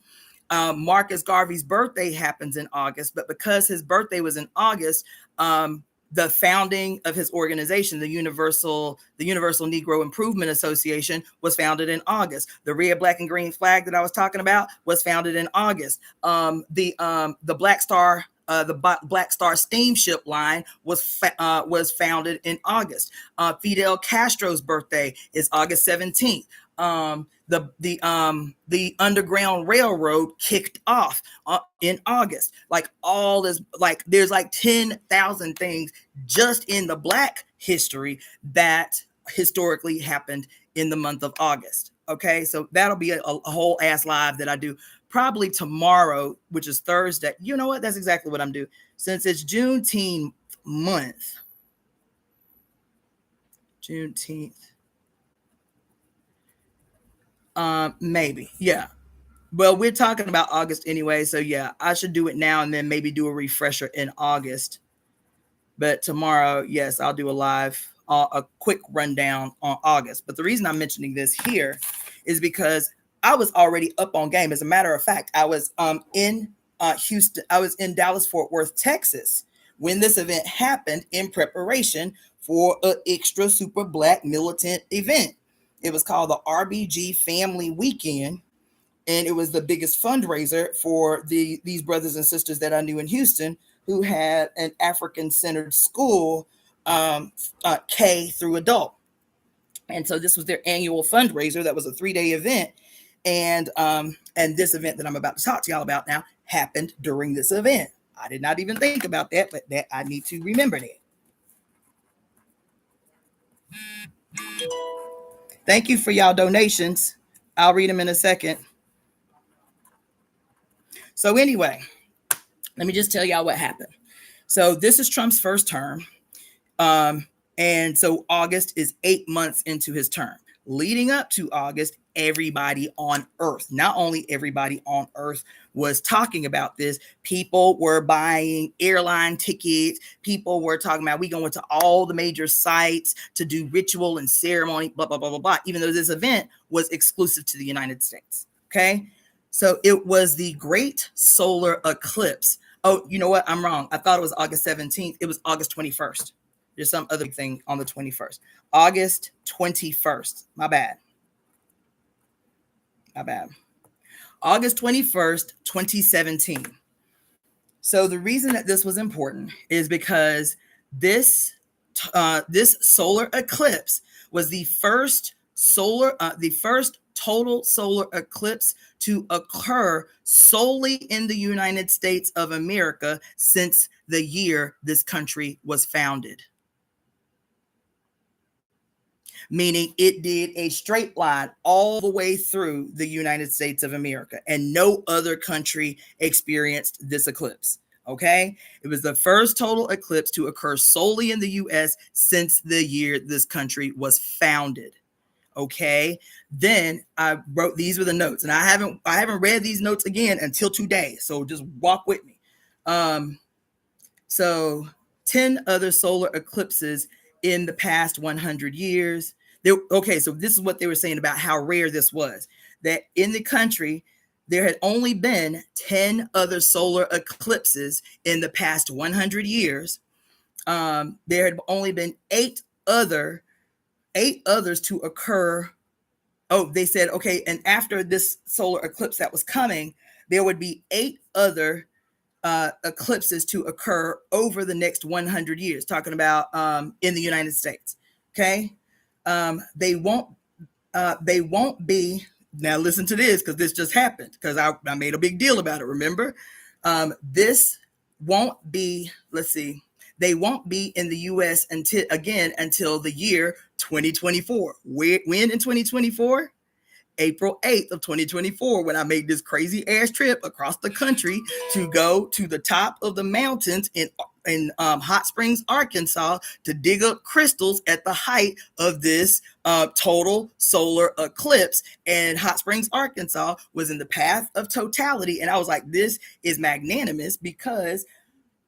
Marcus Garvey's birthday happens in August, but because his birthday was in August, the founding of his organization, the Universal Negro Improvement Association, was founded in August. The red, black, and green flag that I was talking about was founded in August. The Black Star Black Star steamship line was founded in August. Fidel Castro's birthday is August 17th. The Underground Railroad kicked off in August. Like all this, like there's like 10,000 things just in the Black history that historically happened in the month of August. Okay, so that'll be a whole ass live that I do probably tomorrow, which is Thursday. You know what? That's exactly what I'm doing. Since it's Juneteenth month. Juneteenth. Maybe. Yeah. Well, we're talking about August anyway. So yeah, I should do it now and then maybe do a refresher in August. But tomorrow, yes, I'll do a quick rundown on August. But the reason I'm mentioning this here is because I was already up on game. As a matter of fact, I was in Houston. I was in Dallas, Fort Worth, Texas, when this event happened in preparation for an extra super Black militant event. It was called the RBG Family Weekend, and it was the biggest fundraiser for these brothers and sisters that I knew in Houston who had an African-centered school, K through adult. And so this was their annual fundraiser. That was a 3-day event. And this event that I'm about to talk to y'all about now happened during this event. I did not even think about that, but that I need to remember that. Thank you for y'all donations. I'll read them in a second. So anyway, let me just tell y'all what happened. So this is Trump's first term. And so August is 8 months into his term. Leading up to August, everybody on Earth, not only everybody on Earth was talking about this, people were buying airline tickets. People were talking about, we going to all the major sites to do ritual and ceremony, blah, blah, blah, blah, blah, even though this event was exclusive to the United States. Okay. So it was the Great Solar Eclipse. Oh, you know what? I'm wrong. I thought it was August 17th. It was August 21st. There's some other thing on the 21st. August 21st. My bad. August 21st, 2017. So the reason that this was important is because this solar eclipse was the first total solar eclipse to occur solely in the United States of America since the year this country was founded. Meaning it did a straight line all the way through the United States of America, and no other country experienced this eclipse. Okay, it was the first total eclipse to occur solely in the US since the year this country was founded. Okay, then I wrote, these were the notes, and I haven't read these notes again until today, so just walk with me. So 10 other solar eclipses in the past 100 years. Okay, so this is what they were saying about how rare this was. That in the country, there had only been 10 other solar eclipses in the past 100 years. There had only been 8 others to occur. Oh, they said, okay, and after this solar eclipse that was coming, there would be 8 other eclipses to occur over the next 100 years, talking about in the United States. Okay, they won't be. Now listen to this, because this just happened, because I made a big deal about it. Remember, this won't be. Let's see. They won't be in the U.S. until the year 2024. When in 2024? April 8th of 2024, when I made this crazy ass trip across the country to go to the top of the mountains in Hot Springs, Arkansas, to dig up crystals at the height of this total solar eclipse. And Hot Springs, Arkansas was in the path of totality. And I was like, this is magnanimous, because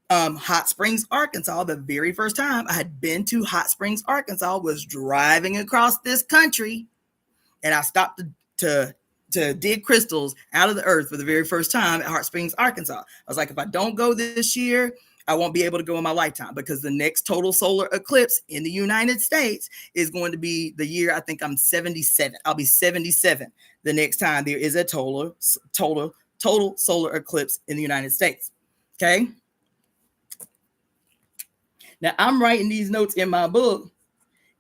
Hot Springs, Arkansas, the very first time I had been to Hot Springs, Arkansas, was driving across this country, and I stopped to dig crystals out of the earth for the very first time at Hot Springs, Arkansas. I was like, if I don't go this year, I won't be able to go in my lifetime, because the next total solar eclipse in the United States is going to be the year, I think I'm 77. I'll be 77 the next time there is a total solar eclipse in the United States. Okay. Now I'm writing these notes in my book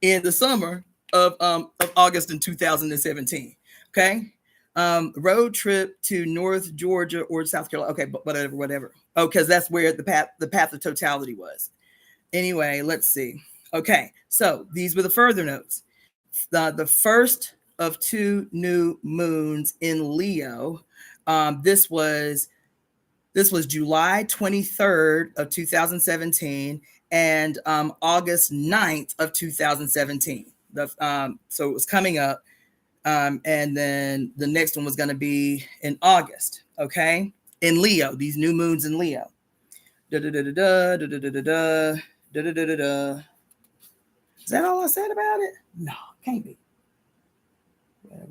in the summer of August in 2017. Okay. Road trip to North Georgia or South Carolina. Okay, but whatever. Oh, because that's where the path of totality was. Anyway, let's see. Okay, so these were the further notes. The first of two new moons in Leo. This was July 23rd of 2017 and August 9th of 2017. So it was coming up. And then the next one was going to be in August, okay? In Leo, these new moons in Leo. Is that all I said about it? No, can't be.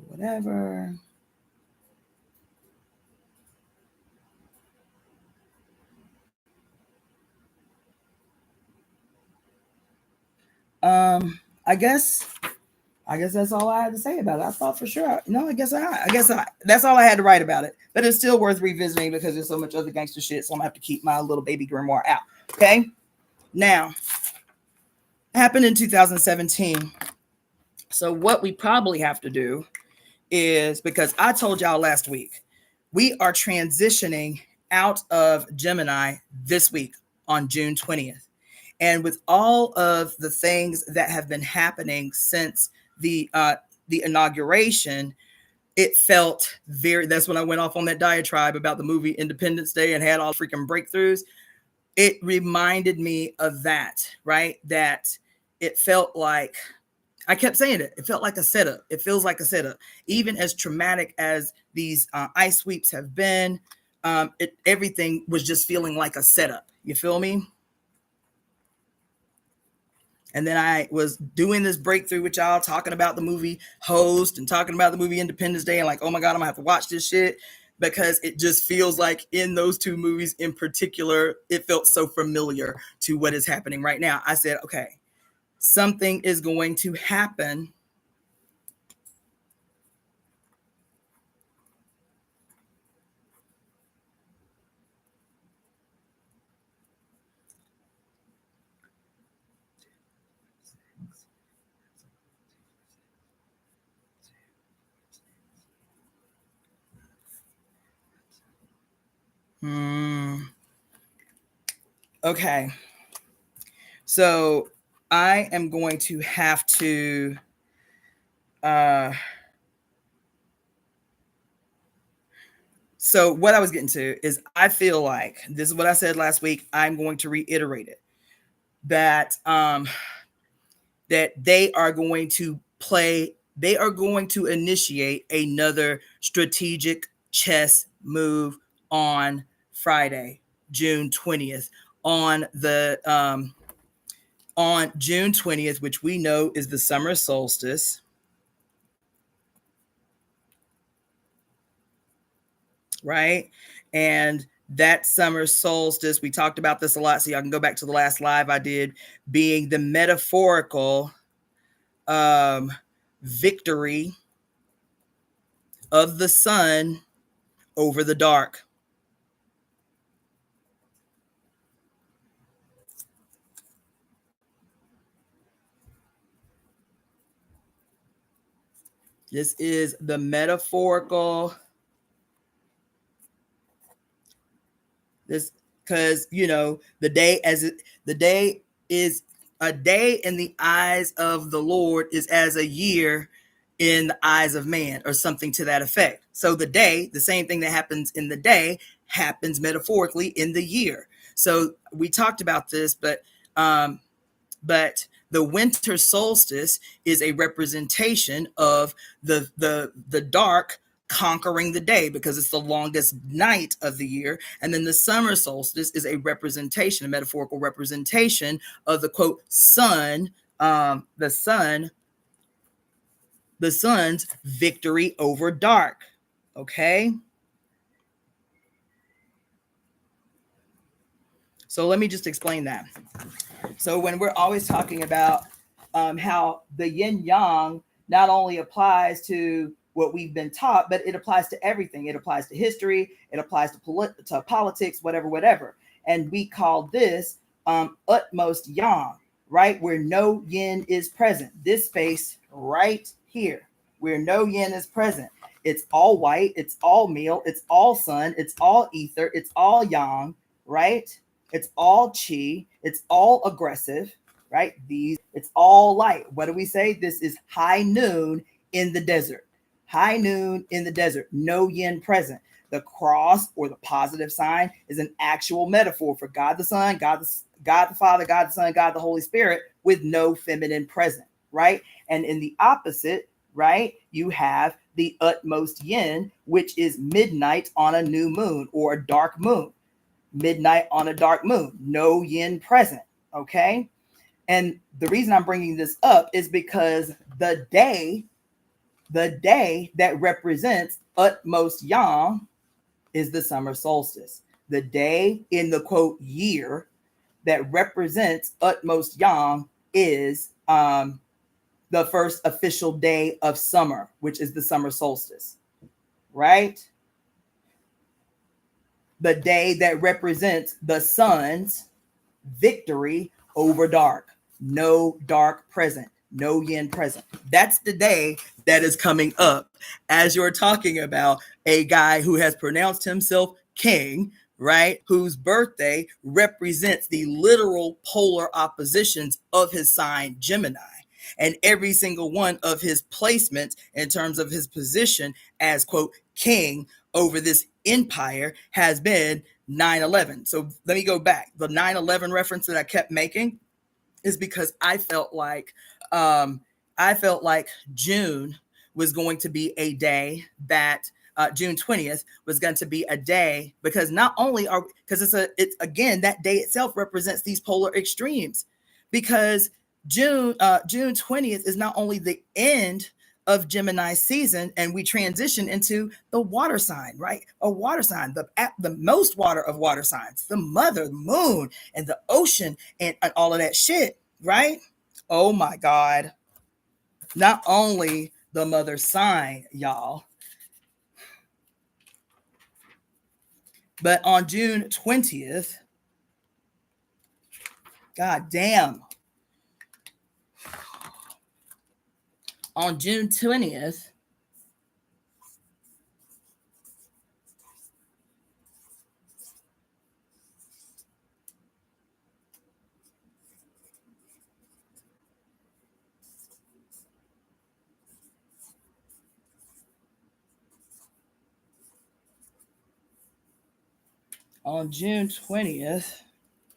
Whatever. I guess that's all I had to say about it. I thought for sure. No, I guess that's all I had to write about it. But it's still worth revisiting because there's so much other gangster shit. So I'm gonna have to keep my little baby grimoire out. Okay. Now, happened in 2017. So what we probably have to do is, because I told y'all last week, we are transitioning out of Gemini this week on June 20th. And with all of the things that have been happening since the inauguration, it felt that's when I went off on that diatribe about the movie Independence Day and had all freaking breakthroughs. It reminded me of that, right? That it felt like, I kept saying it felt like a setup. It feels like a setup. Even as traumatic as these ice sweeps have been, everything was just feeling like a setup. You feel me? And then I was doing this breakthrough with y'all, talking about the movie Host and talking about the movie Independence Day, and like, oh my God, I'm gonna have to watch this shit, because it just feels like in those two movies in particular, it felt so familiar to what is happening right now. I said, okay, something is going to happen. Okay. So I am going to have to so what I was getting to is, I feel like this is what I said last week. I'm going to reiterate it, that that they are going to initiate another strategic chess move on Friday, June 20th, on June 20th, which we know is the summer solstice. Right? And that summer solstice, we talked about this a lot, so y'all can go back to the last live I did, being the metaphorical victory of the sun over the dark. This is the metaphorical. This, because the day is a day in the eyes of the Lord is as a year in the eyes of man, or something to that effect. So the day, the same thing that happens in the day, happens metaphorically in the year. So we talked about this, but the winter solstice is a representation of the dark conquering the day, because it's the longest night of the year. And then the summer solstice is a representation, a metaphorical representation of the quote sun, the sun's victory over dark. Okay. So let me just explain that. So when we're always talking about how the yin yang not only applies to what we've been taught, but it applies to everything. It applies to history. It applies to politics, whatever. And we call this utmost yang, right? Where no yin is present. This space right here, where no yin is present. It's all white. It's all meal. It's all sun. It's all ether. It's all yang, right? It's all chi. It's all aggressive, right? It's all light. What do we say? This is high noon in the desert. High noon in the desert. No yin present. The cross, or the positive sign, is an actual metaphor for God the Son, God the Father, God the Son, God the Holy Spirit, with no feminine present, right? And in the opposite, right, you have the utmost yin, which is midnight on a new moon, or a dark moon. Midnight on a dark moon, no yin present. Okay. And the reason I'm bringing this up is because the day that represents utmost yang is the summer solstice. The day in the quote year that represents utmost yang is the first official day of summer, which is the summer solstice, right? The day that represents the sun's victory over dark. No dark present, no yin present. That's the day that is coming up as you're talking about a guy who has pronounced himself king, right? Whose birthday represents the literal polar oppositions of his sign, Gemini. And every single one of his placements in terms of his position as, quote, king over this empire has been 9/11. So let me go back. The 9/11 reference that I kept making is because I felt like June was going to be a day that June 20th was going to be a day, because not only because it's again, that day itself represents these polar extremes, because June 20th is not only the end of Gemini season, and we transition into the water sign, right? A water sign, the most water of water signs, the mother, the moon, and the ocean, and all of that shit, right? Oh my God. Not only the mother sign, y'all, but on June 20th, God damn, on June 20th,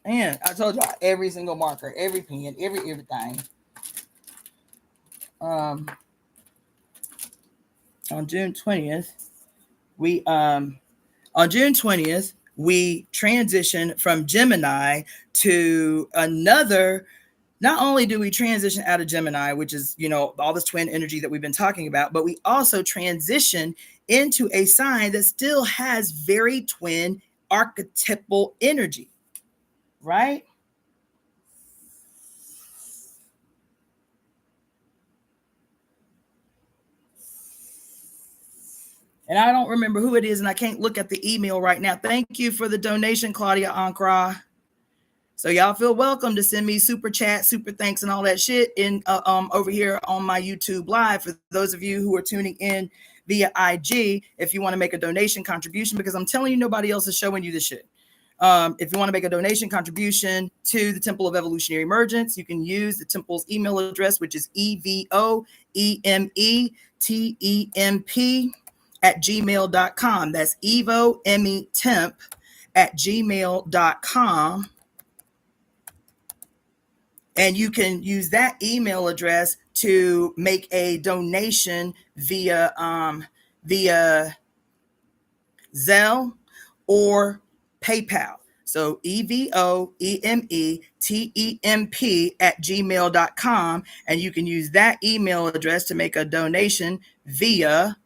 and I told y'all every single marker, every pen, everything. On June 20th, we transition from Gemini to another. Not only do we transition out of Gemini, which is, all this twin energy that we've been talking about, but we also transition into a sign that still has very twin archetypal energy, right? And I don't remember who it is, and I can't look at the email right now. Thank you for the donation, Claudia Ankara. So y'all feel welcome to send me super chat, super thanks, and all that shit in over here on my YouTube live. For those of you who are tuning in via IG, if you want to make a donation contribution, because I'm telling you, nobody else is showing you this shit. If you want to make a donation contribution to the Temple of Evolutionary Emergence, you can use the temple's email address, which is EVOEME evometemp@gmail.com. That's evometemp@gmail.com. And you can use that email address to make a donation via Zelle or PayPal. So evometemp@gmail.com. And you can use that email address to make a donation via,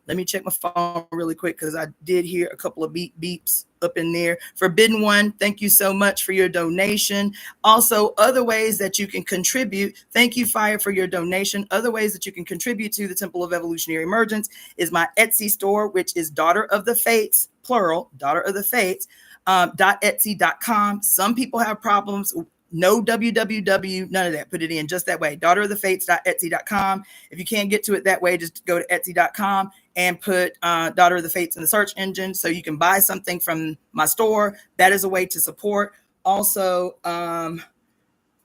let me check my phone really quick because I did hear a couple of beeps up in there. Forbidden One, thank you so much for your donation. Also, other ways that you can contribute. Thank you, Fire, for your donation. Other ways that you can contribute to the Temple of Evolutionary Emergence is my Etsy store, which is Daughter of the Fates, plural, Daughter of the Fates, .etsy.com. Some people have problems. No www, none of that. Put it in just that way. Daughterofthefates.etsy.com. If you can't get to it that way, just go to etsy.com and put Daughter of the Fates in the search engine so you can buy something from my store. That is a way to support. Also,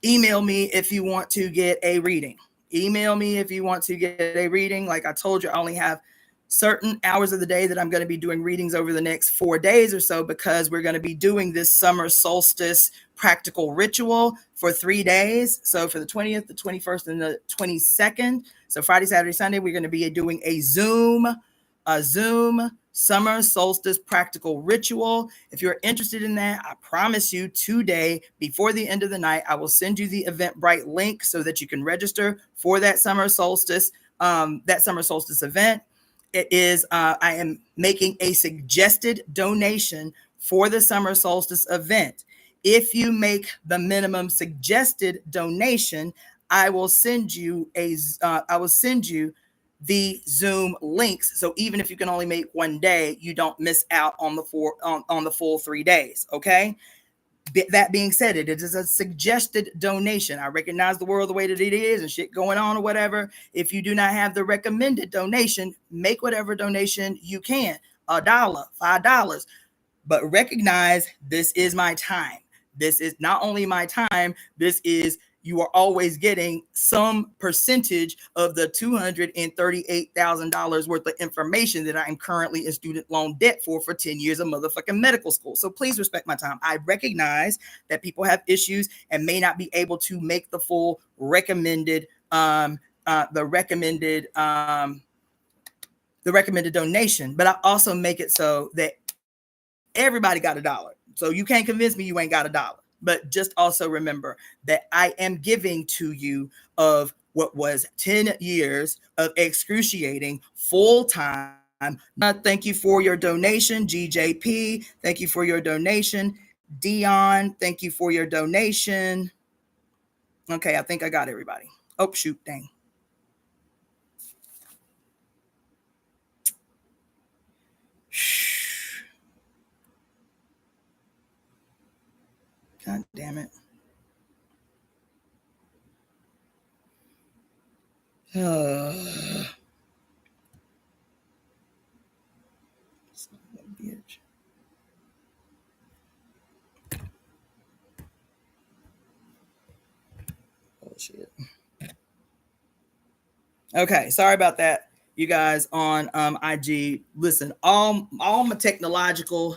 email me if you want to get a reading. Email me if you want to get a reading. Like I told you, I only have certain hours of the day that I'm going to be doing readings over the next 4 days or so, because we're going to be doing this summer solstice practical ritual for 3 days. So for the 20th, the 21st, and the 22nd. So Friday, Saturday, Sunday, we're going to be doing a Zoom summer solstice practical ritual. If you're interested in that, I promise you today, before the end of the night, I will send you the Eventbrite link so that you can register for that summer solstice event. It is, I am making a suggested donation for the summer solstice event. If you make the minimum suggested donation, I will send you the Zoom links. So even if you can only make 1 day, you don't miss out on the full 3 days. Okay. That being said, it is a suggested donation. I recognize the world the way that it is and shit going on or whatever. If you do not have the recommended donation, make whatever donation you can, $1, $5, but recognize this is my time. This is not only my time, you are always getting some percentage of the $238,000 worth of information that I am currently in student loan debt for 10 years of motherfucking medical school. So please respect my time. I recognize that people have issues and may not be able to make the full recommended donation, but I also make it so that everybody got $1. So you can't convince me you ain't got $1. But just also remember that I am giving to you of what was 10 years of excruciating full-time. Thank you for your donation. GJP, thank you for your donation. Dion, thank you for your donation. Okay, I think I got everybody. Oh, shoot, dang. God damn it. Bitch. Oh shit. Okay, sorry about that, you guys on IG. Listen, all my technological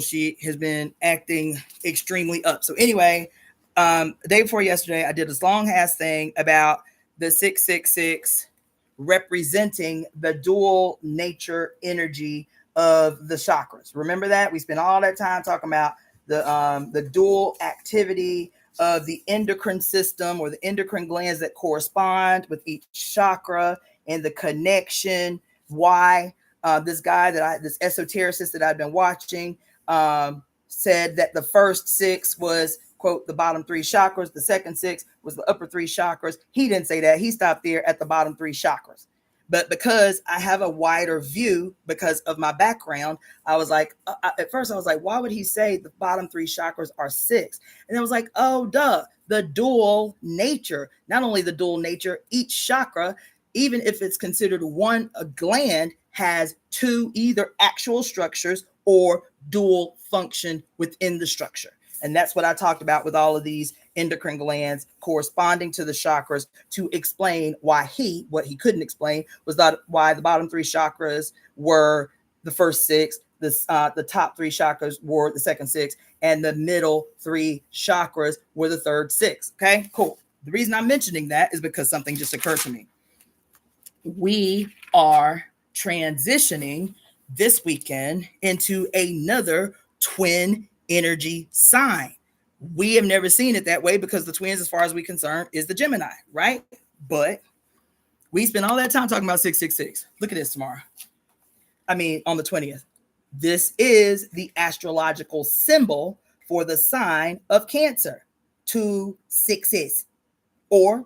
shit has been acting extremely up. So anyway, the day before yesterday, I did this long ass thing about the 666 representing the dual nature energy of the chakras. Remember that? We spent all that time talking about the dual activity of the endocrine system, or the endocrine glands that correspond with each chakra, and the connection. Why this esotericist that I've been watching said that the first 6 was, quote, the bottom 3 chakras. The second 6 was the upper 3 chakras. He didn't say that. He stopped there at the bottom 3 chakras. But because I have a wider view because of my background, I was like, at first I was like, why would he say the bottom 3 chakras are 6? And I was like, oh, duh, the dual nature. Not only the dual nature, each chakra, even if it's considered a gland, has 2 either actual structures or dual function within the structure. And that's what I talked about with all of these endocrine glands corresponding to the chakras to explain why what he couldn't explain was that why the bottom three chakras were the first six, the top three chakras were the second six, and the middle three chakras were the third six. Okay, cool. The reason I'm mentioning that is because something just occurred to me. We are transitioning this weekend into another twin energy sign. We have never seen it that way because the twins, as far as we're concerned, is the Gemini, right? But we spent all that time talking about 666. Look at this tomorrow. On the 20th. This is the astrological symbol for the sign of Cancer. 2 6s. Or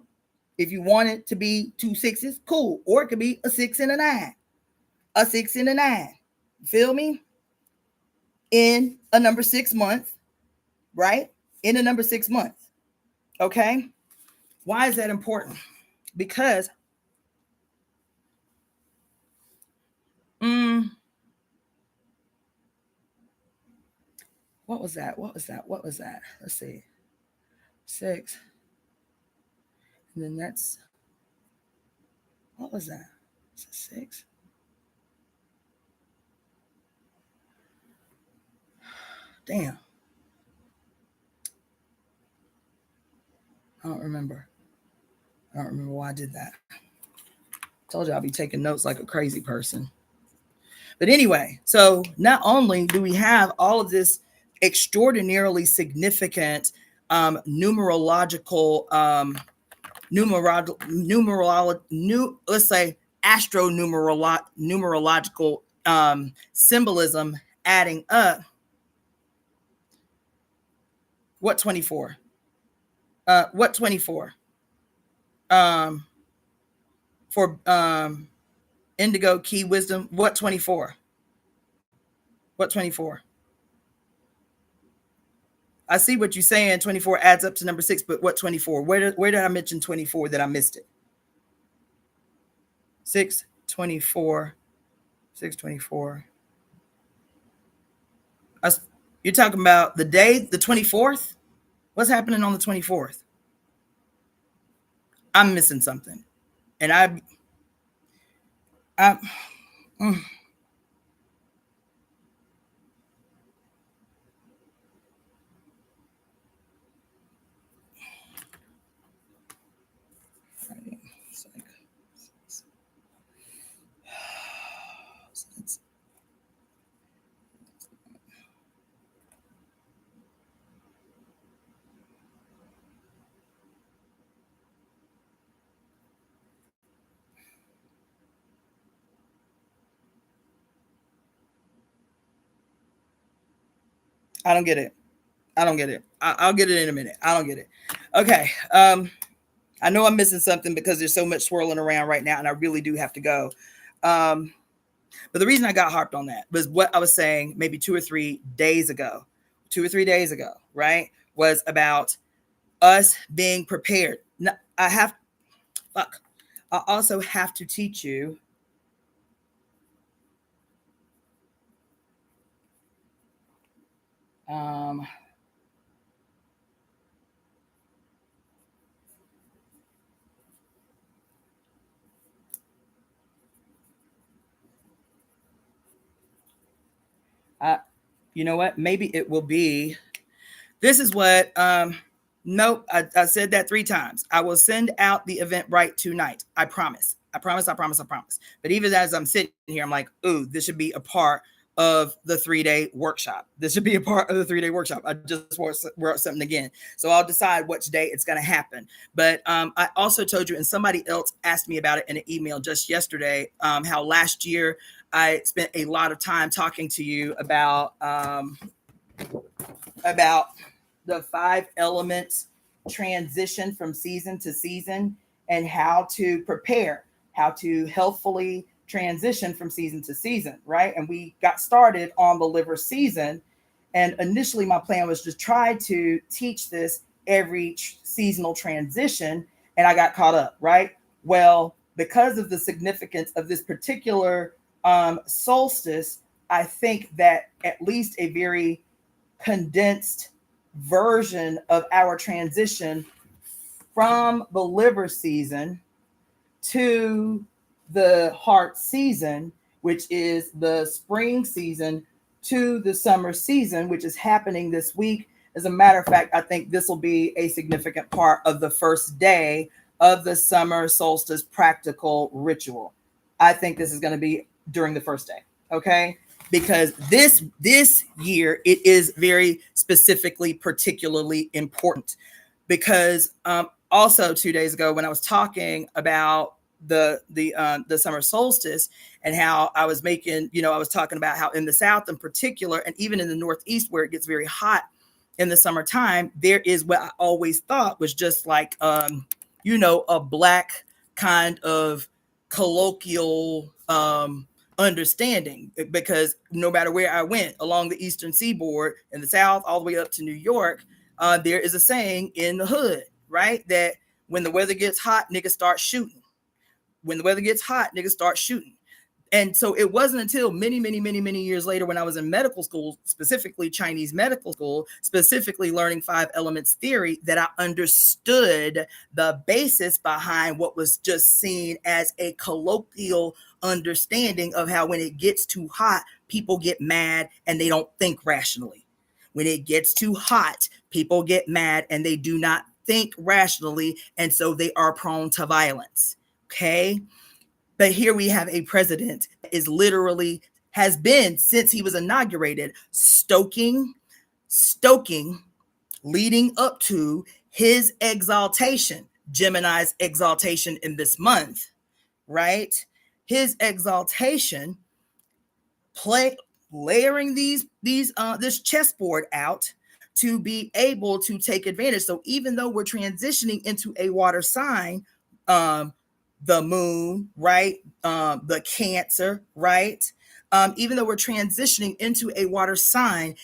if you want it to be 2 6s, cool. Or it could be a 6 and a 9. A 6 and a 9. Feel me? In a number 6 month, right? In a number 6 month. Okay? Why is that important? Because what was that? Let's see. 6. And then that's, what was that? Is it 6? Damn. I don't remember why I did that. Told you I'll be taking notes like a crazy person. But anyway, so not only do we have all of this extraordinarily significant numerological, let's say numerological symbolism adding up. What 24? What 24? For indigo key wisdom, what 24? What 24? I see what you're saying. 24 adds up to number 6, but what 24? Where did I mention 24 that I missed it? 624. 624. You're talking about the day, the 24th? What's happening on the 24th? I'm missing something. And I don't get it. I'll get it in a minute. I don't get it. Okay. I know I'm missing something because there's so much swirling around right now and I really do have to go. But the reason I got harped on that was what I was saying maybe 2 or 3 days ago, right? Was about us being prepared. Now, I also have to teach you you know what? Maybe it will be. This is what. Nope. I said that 3 times. I will send out the Eventbrite tonight. I promise. But even as I'm sitting here, I'm like, ooh, this should be a part of the 3-day workshop. I just wrote something again. So I'll decide which day it's going to happen. But I also told you, and somebody else asked me about it in an email just yesterday, how last year I spent a lot of time talking to you about the 5 elements transition from season to season and how to prepare, how to healthfully transition from season to season, right? And we got started on the liver season. And initially my plan was to try to teach this every seasonal transition. And I got caught up, right? Well, because of the significance of this particular solstice, I think that at least a very condensed version of our transition from the liver season to the heart season, which is the spring season, to the summer season, which is happening this week. As a matter of fact, I think this will be a significant part of the first day of the summer solstice practical ritual. I think this is going to be during the first day. Okay. Because this year it is very specifically, particularly important. Because also 2 days ago, when I was talking about the summer solstice and how I was making, I was talking about how in the South in particular, and even in the Northeast where it gets very hot in the summertime, there is what I always thought was just like a black kind of colloquial understanding, because no matter where I went along the Eastern Seaboard in the South, all the way up to New York, there is a saying in the hood, right? That when the weather gets hot, niggas start shooting. When the weather gets hot, niggas start shooting. And so it wasn't until many, many, many, many years later when I was in medical school, specifically Chinese medical school, specifically learning 5 elements theory, that I understood the basis behind what was just seen as a colloquial understanding of how when it gets too hot, people get mad and they don't think rationally. When it gets too hot, people get mad and they do not think rationally, and so they are prone to violence. Okay? But here we have a president that is literally, has been since he was inaugurated, stoking, leading up to his exaltation, Gemini's exaltation in this month, right? His exaltation, layering this chessboard out to be able to take advantage. So even though we're transitioning into a water sign, the moon, right? The Cancer, right? Even though we're transitioning into a water sign,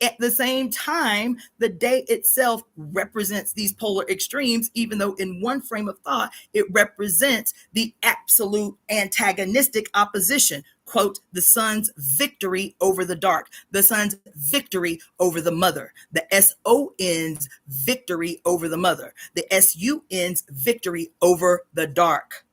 at the same time, the day itself represents these polar extremes, even though in one frame of thought, it represents the absolute antagonistic opposition. Quote, the sun's victory over the dark, the sun's victory over the mother, the SON's victory over the mother, the SUN's victory over the dark.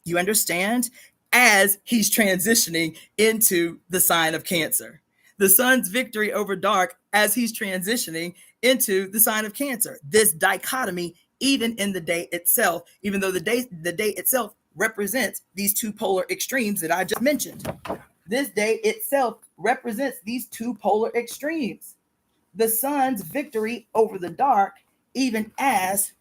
You understand? As he's transitioning into the sign of Cancer. The sun's victory over dark as he's transitioning into the sign of Cancer. This dichotomy, even in the day itself, even though the day itself represents these two polar extremes that I just mentioned. This day itself represents these two polar extremes. The sun's victory over the dark, even as,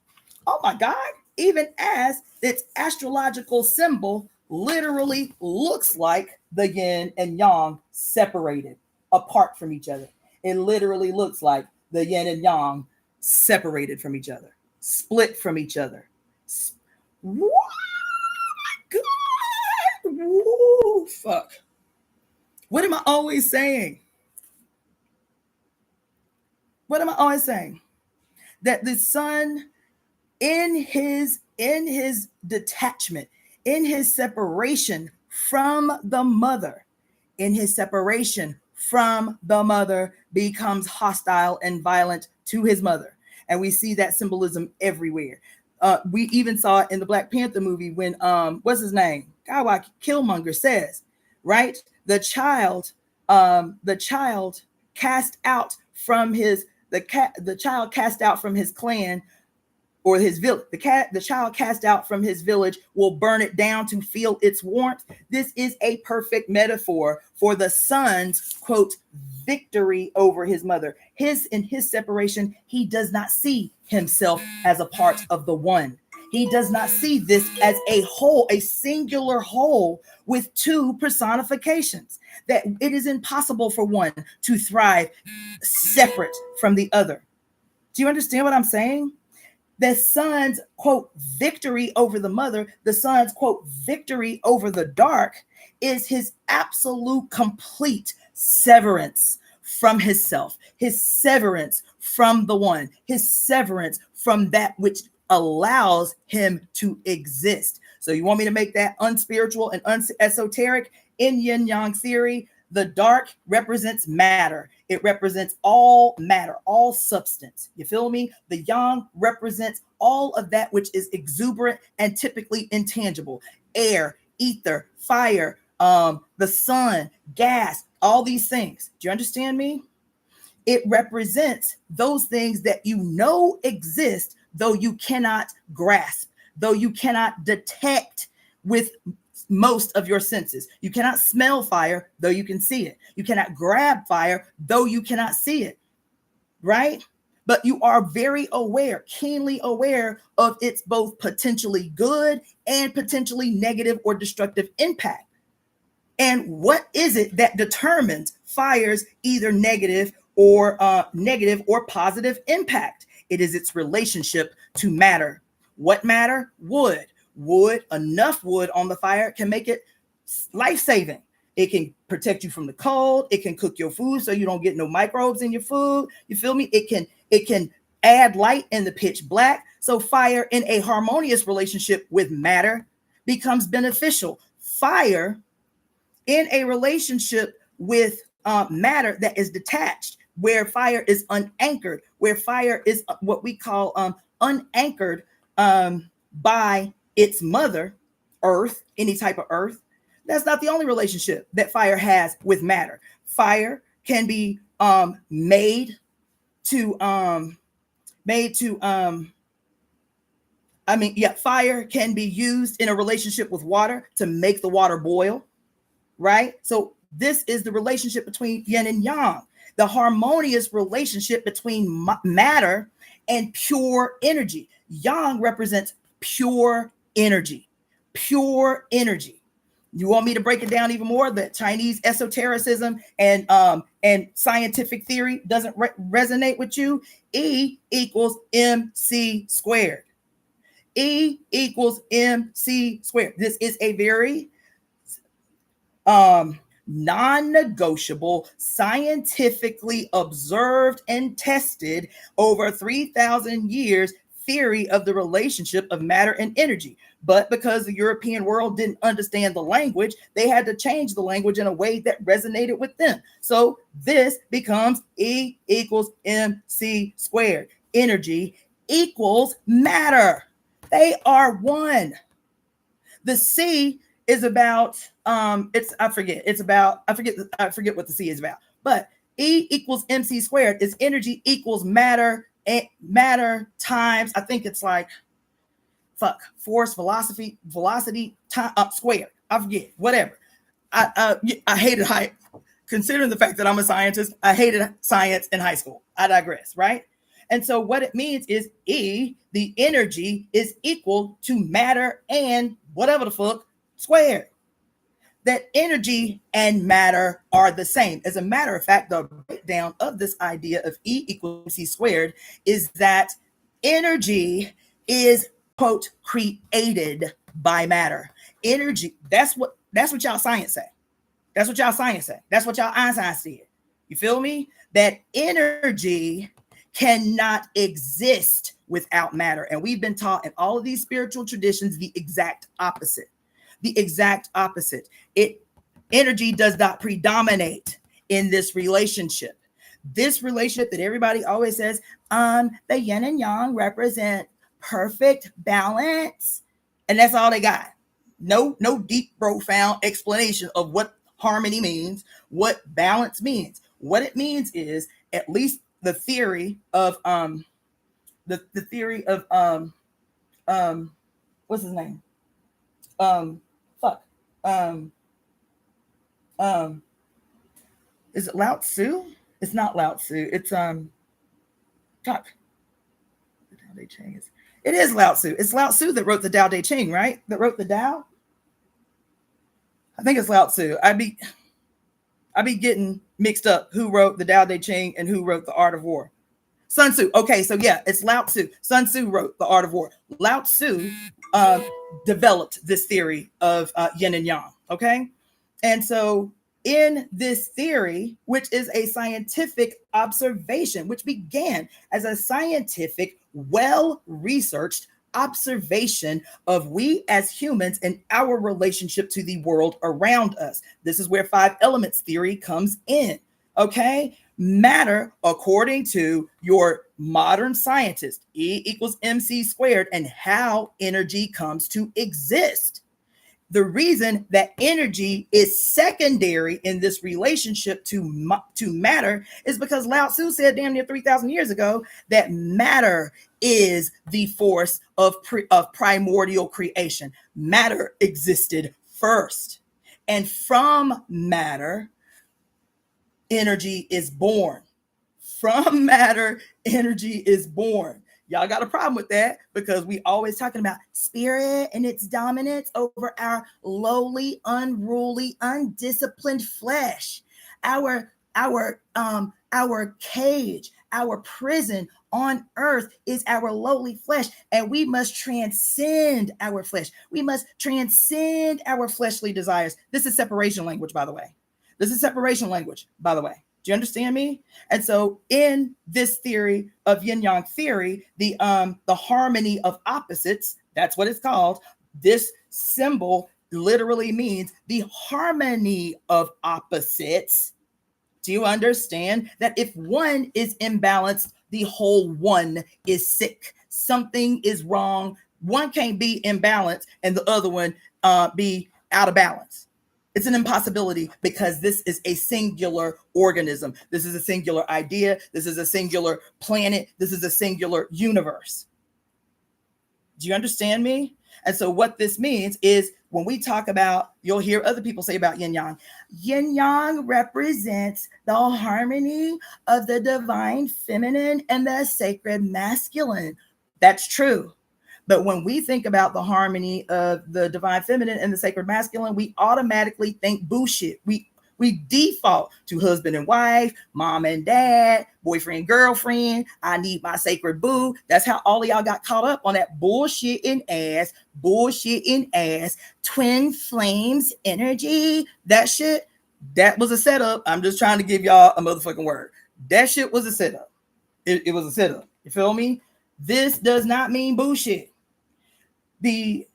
oh my God, even as its astrological symbol literally looks like the yin and yang separated, apart from each other. It literally looks like the yin and yang separated from each other, split from each other. Oh my God. Woo, fuck. What am I always saying? What am I always saying? That the sun, in his detachment, in his separation from the mother, becomes hostile and violent to his mother. And we see that symbolism everywhere. We even saw it in the Black Panther movie when what's his name? God, Killmonger says, right? The child cast out from his clan or his village. The child cast out from his village will burn it down to feel its warmth. This is a perfect metaphor for the son's, quote, victory over his mother. In his separation, he does not see himself as a part of the one. He does not see this as a whole, a singular whole with two personifications, that it is impossible for one to thrive separate from the other. Do you understand what I'm saying? The son's, quote, victory over the mother, the son's, quote, victory over the dark is his absolute complete severance from his self, his severance from the one, his severance from that which allows him to exist. So you want me to make that unspiritual and esoteric? In yin yang theory, The dark represents matter. It represents all matter, all substance. You feel me? The yang represents all of that which is exuberant and typically intangible. Air, ether, fire, the sun, gas, all these things. Do you understand me? It represents those things that you know exist, though you cannot grasp, though you cannot detect with most of your senses. You cannot smell fire, though you can see it. You cannot grab fire, though you cannot see it, right? But you are very aware, keenly aware of its both potentially good and potentially negative or destructive impact. And what is it that determines fire's either negative or positive impact? It is its relationship to matter. What matter? Wood. Wood, enough wood on the fire can make it life-saving. It can protect you from the cold. It can cook your food so you don't get no microbes in your food. You feel me? It can add light in the pitch black. So fire in a harmonious relationship with matter becomes beneficial. Fire in a relationship with matter that is detached, where fire is unanchored, where fire is what we call unanchored by its mother, earth, any type of earth. That's not the only relationship that fire has with matter. Fire can be made to fire can be used in a relationship with water to make the water boil, right? So this is the relationship between yin and yang, the harmonious relationship between matter and pure energy. Yang represents pure energy, pure energy. You want me to break it down even more? The Chinese esotericism and scientific theory doesn't resonate with you? E equals MC squared. E equals MC squared. This is a very non-negotiable, scientifically observed and tested over 3,000 years theory of the relationship of matter and energy. But because the European world didn't understand the language, they had to change the language in a way that resonated with them. So this becomes E equals MC squared. Energy equals matter. They are one. The C is about I forget what the C is about. But E equals MC squared is energy equals matter, and matter times, I think it's like force, velocity time squared. I forget, whatever. I hated high, considering the fact that I'm a scientist, I hated science in high school. I digress, right? And so what it means is E, the energy, is equal to matter and whatever the fuck squared. That energy and matter are the same. As a matter of fact, the breakdown of this idea of E equals MC squared is that energy is, quote, created by matter. Energy, that's what y'all science say. That's what y'all science say. That's what y'all Einstein said. You feel me? That energy cannot exist without matter. And we've been taught in all of these spiritual traditions the exact opposite. The exact opposite. Energy does not predominate in this relationship. This relationship that everybody always says, the yin and yang represent perfect balance. And that's all they got. No deep, profound explanation of what harmony means, what balance means. What it means is, at least the theory of the theory of what's his name? Is it Lao Tzu? It's not Lao Tzu. It's it is Lao Tzu. It's Lao Tzu that wrote the Tao Te Ching, right? That wrote the Tao. I think it's Lao Tzu. I'd be getting mixed up who wrote the Tao Te Ching and who wrote the Art of War. Sun Tzu. Okay, so yeah, it's Lao Tzu. Sun Tzu wrote the Art of War. Lao Tzu developed this theory of yin and yang. Okay, and so in this theory, which is a scientific observation, which began as a scientific, well-researched observation of we as humans and our relationship to the world around us. This is where five elements theory comes in. Okay. Matter, according to your modern scientist, E equals mc squared, and how energy comes to exist. The reason that energy is secondary in this relationship to matter is because Lao Tzu said damn near 3,000 years ago that matter is the force of primordial creation. Matter existed first. And from matter, energy is born. From matter, energy is born. Y'all got a problem with that because we always talking about spirit and its dominance over our lowly, unruly, undisciplined flesh. Our cage, our prison on earth is our lowly flesh, and we must transcend our flesh. We must transcend our fleshly desires. This is separation language, by the way. This is separation language, by the way. Do you understand me? And so in this theory of yin yang theory, the harmony of opposites, that's what it's called. This symbol literally means the harmony of opposites. Do you understand that if one is imbalanced, the whole one is sick? Something is wrong. One can't be imbalanced and the other one be out of balance. It's an impossibility because this is a singular organism. This is a singular idea. This is a singular planet. This is a singular universe. Do you understand me? And so what this means is when we talk about, you'll hear other people say about yin yang. Yin yang represents the harmony of the divine feminine and the sacred masculine. That's true. But when we think about the harmony of the divine feminine and the sacred masculine, we automatically think bullshit. We default to husband and wife, mom and dad, boyfriend, girlfriend. I need my sacred boo. That's how all of y'all got caught up on that bullshit in ass, twin flames energy. That shit, that was a setup. I'm just trying to give y'all a motherfucking word. That shit was a setup. It was a setup. You feel me? This does not mean bullshit. The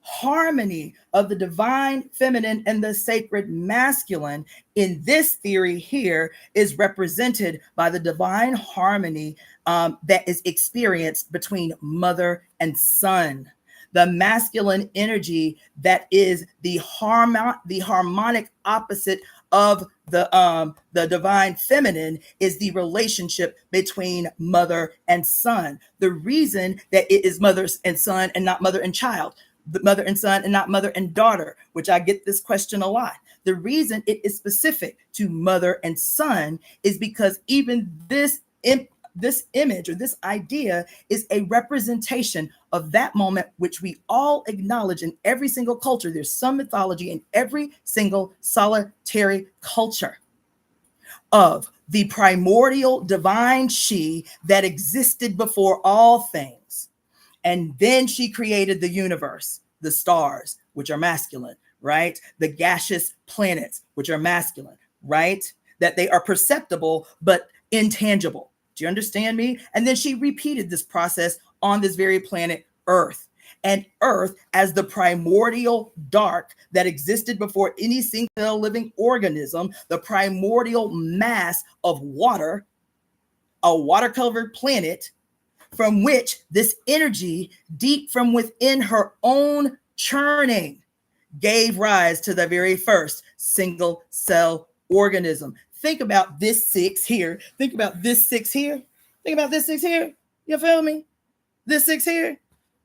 harmony of the divine feminine and the sacred masculine in this theory here is represented by the divine harmony that is experienced between mother and son. The masculine energy that is the harmonic opposite of the divine feminine is the relationship between mother and son. The reason that it is mother and son and not mother and child, mother and son and not mother and daughter, which I get this question a lot. The reason it is specific to mother and son is because even this image or this idea is a representation of that moment, which we all acknowledge in every single culture. There's some mythology in every single solitary culture of the primordial divine she that existed before all things. And then she created the universe, the stars, which are masculine, right? The gaseous planets, which are masculine, right? That they are perceptible, but intangible. Do you understand me? And then she repeated this process on this very planet Earth. And Earth, as the primordial dark that existed before any single living organism, the primordial mass of water, a water-covered planet, from which this energy, deep from within her own churning, gave rise to the very first single cell organism. Think about this six here. Think about this six here. Think about this six here. You feel me? This six here.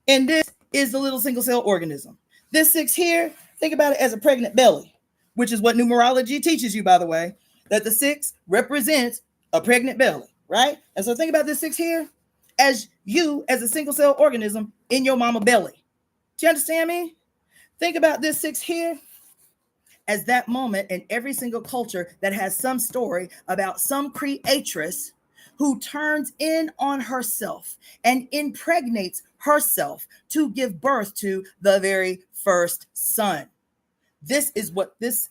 And this is the little single cell organism. This six here, think about it as a pregnant belly, which is what numerology teaches you, by the way, that the six represents a pregnant belly, right? And so think about this six here as you as a single cell organism in your mama belly. Do you understand me? Think about this six here as that moment in every single culture that has some story about some creatress who turns in on herself and impregnates herself to give birth to the very first son. This is what this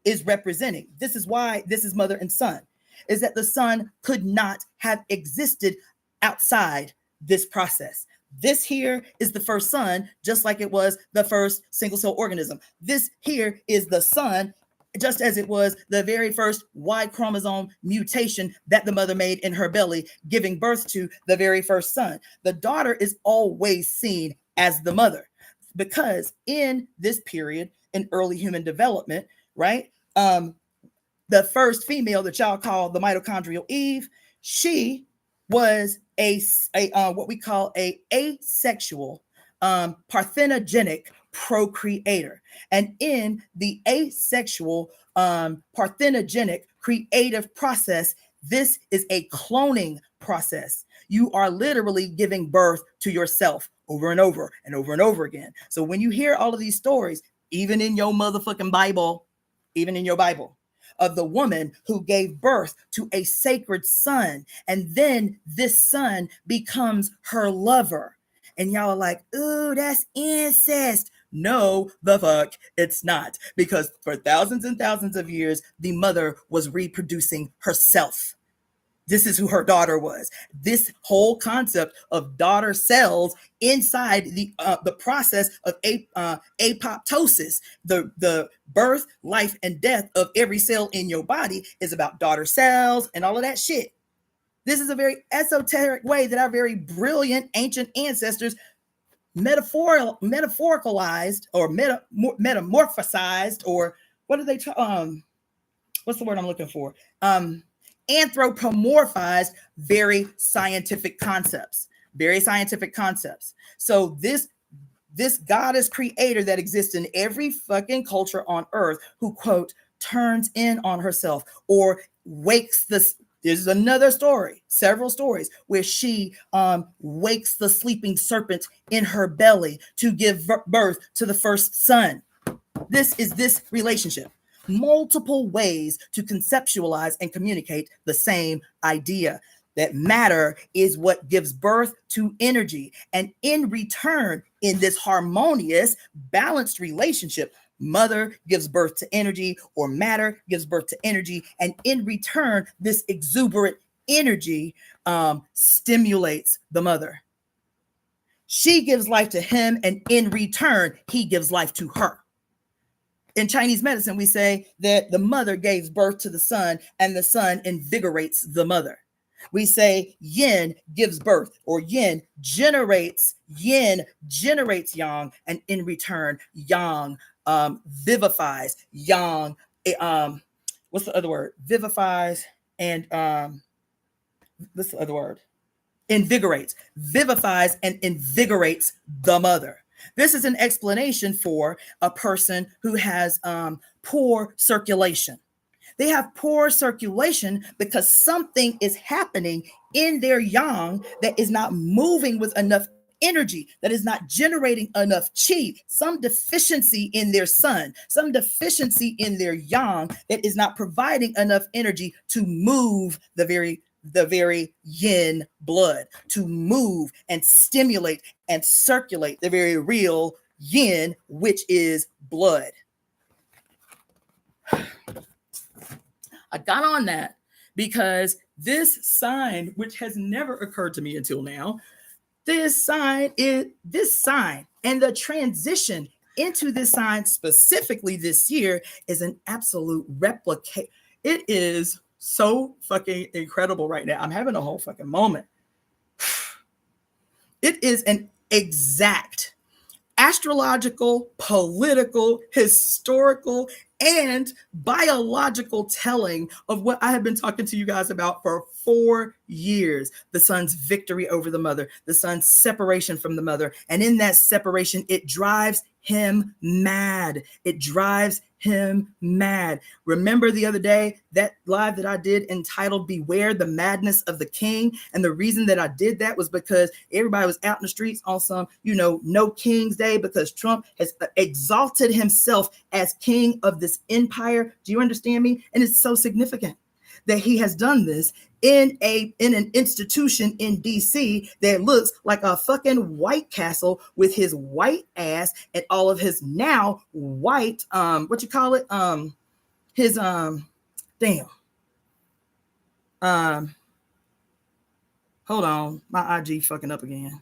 is representing. This is why this is mother and son, is that the son could not have existed outside this process. This here is the first sun, just like it was the first single cell organism. This here is the sun, just as it was the very first Y chromosome mutation that the mother made in her belly, giving birth to the very first son. The daughter is always seen as the mother because in this period in early human development, right? The first female that y'all call the mitochondrial Eve, she was a what we call a asexual parthenogenic procreator. And in the asexual parthenogenic creative process, this is a cloning process. You are literally giving birth to yourself over and over and over and over again. So when you hear all of these stories, even in your motherfucking Bible, even in your Bible, of the woman who gave birth to a sacred son, and then this son becomes her lover. And y'all are like, ooh, that's incest. No, the fuck, it's not. Because for thousands and thousands of years, the mother was reproducing herself. This is who her daughter was. This whole concept of daughter cells inside the process of apoptosis, the birth, life, and death of every cell in your body is about daughter cells and all of that shit. This is a very esoteric way that our very brilliant ancient ancestors metaphoricalized or metamorphosized, or what do they what's the word I'm looking for? Anthropomorphized very scientific concepts. So this goddess creator that exists in every fucking culture on earth, who, quote, turns in on herself or wakes this. There's another story, several stories, where she wakes the sleeping serpent in her belly to give birth to the first son. This is this relationship. Multiple ways to conceptualize and communicate the same idea, that matter is what gives birth to energy. And in return, in this harmonious, balanced relationship, mother gives birth to energy, or matter gives birth to energy. And in return, this exuberant energy stimulates the mother. She gives life to him, and in return, he gives life to her. In Chinese medicine, we say that the mother gave birth to the son, and the son invigorates the mother. We say yin gives birth, or yin generates yang, and in return, yang vivifies. Yang, what's the other word? Vivifies, and what's the other word? Invigorates, vivifies, and invigorates the mother. This is an explanation for a person who has poor circulation. They have poor circulation because something is happening in their yang that is not moving with enough energy, that is not generating enough chi, some deficiency in their sun, some deficiency in their yang that is not providing enough energy to move the very yin blood, to move and stimulate and circulate the very real yin, which is blood. I got on that because this sign, which has never occurred to me until now, this sign and the transition into this sign specifically this year is an absolute replica. It is so fucking incredible right now. I'm having a whole fucking moment. It is an exact astrological, political, historical, and biological telling of what I have been talking to you guys about for 4 years. The son's victory over the mother, the son's separation from the mother. And in that separation, it drives him mad. It drives him mad. Remember the other day, that live that I did entitled Beware the Madness of the King? And the reason that I did that was because everybody was out in the streets on some, no King's Day, because Trump has exalted himself as king of this empire. Do you understand me? And it's so significant that he has done this in an institution in DC that looks like a fucking White Castle, with his white ass and all of his now white his hold on, my IG fucking up again.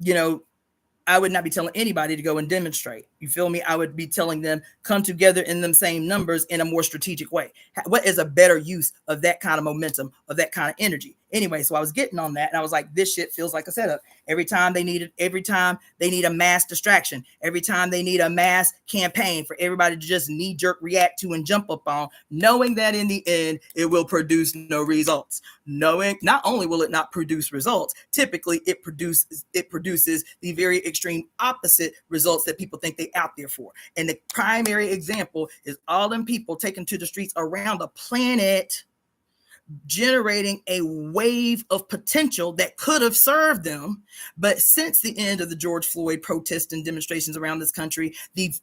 you know, I would not be telling anybody to go and demonstrate. You feel me? I would be telling them, come together in them same numbers in a more strategic way. What is a better use of that kind of momentum, of that kind of energy? Anyway, so I was getting on that, and I was like, this shit feels like a setup. Every time they need a mass distraction, every time they need a mass campaign for everybody to just knee-jerk react to and jump up on, knowing that in the end it will produce no results. Knowing not only will it not produce results, typically it produces the very extreme opposite results that people think they out there for. And the primary example is all them people taken to the streets around the planet, generating a wave of potential that could have served them. But since the end of the George Floyd protests and demonstrations around this country, the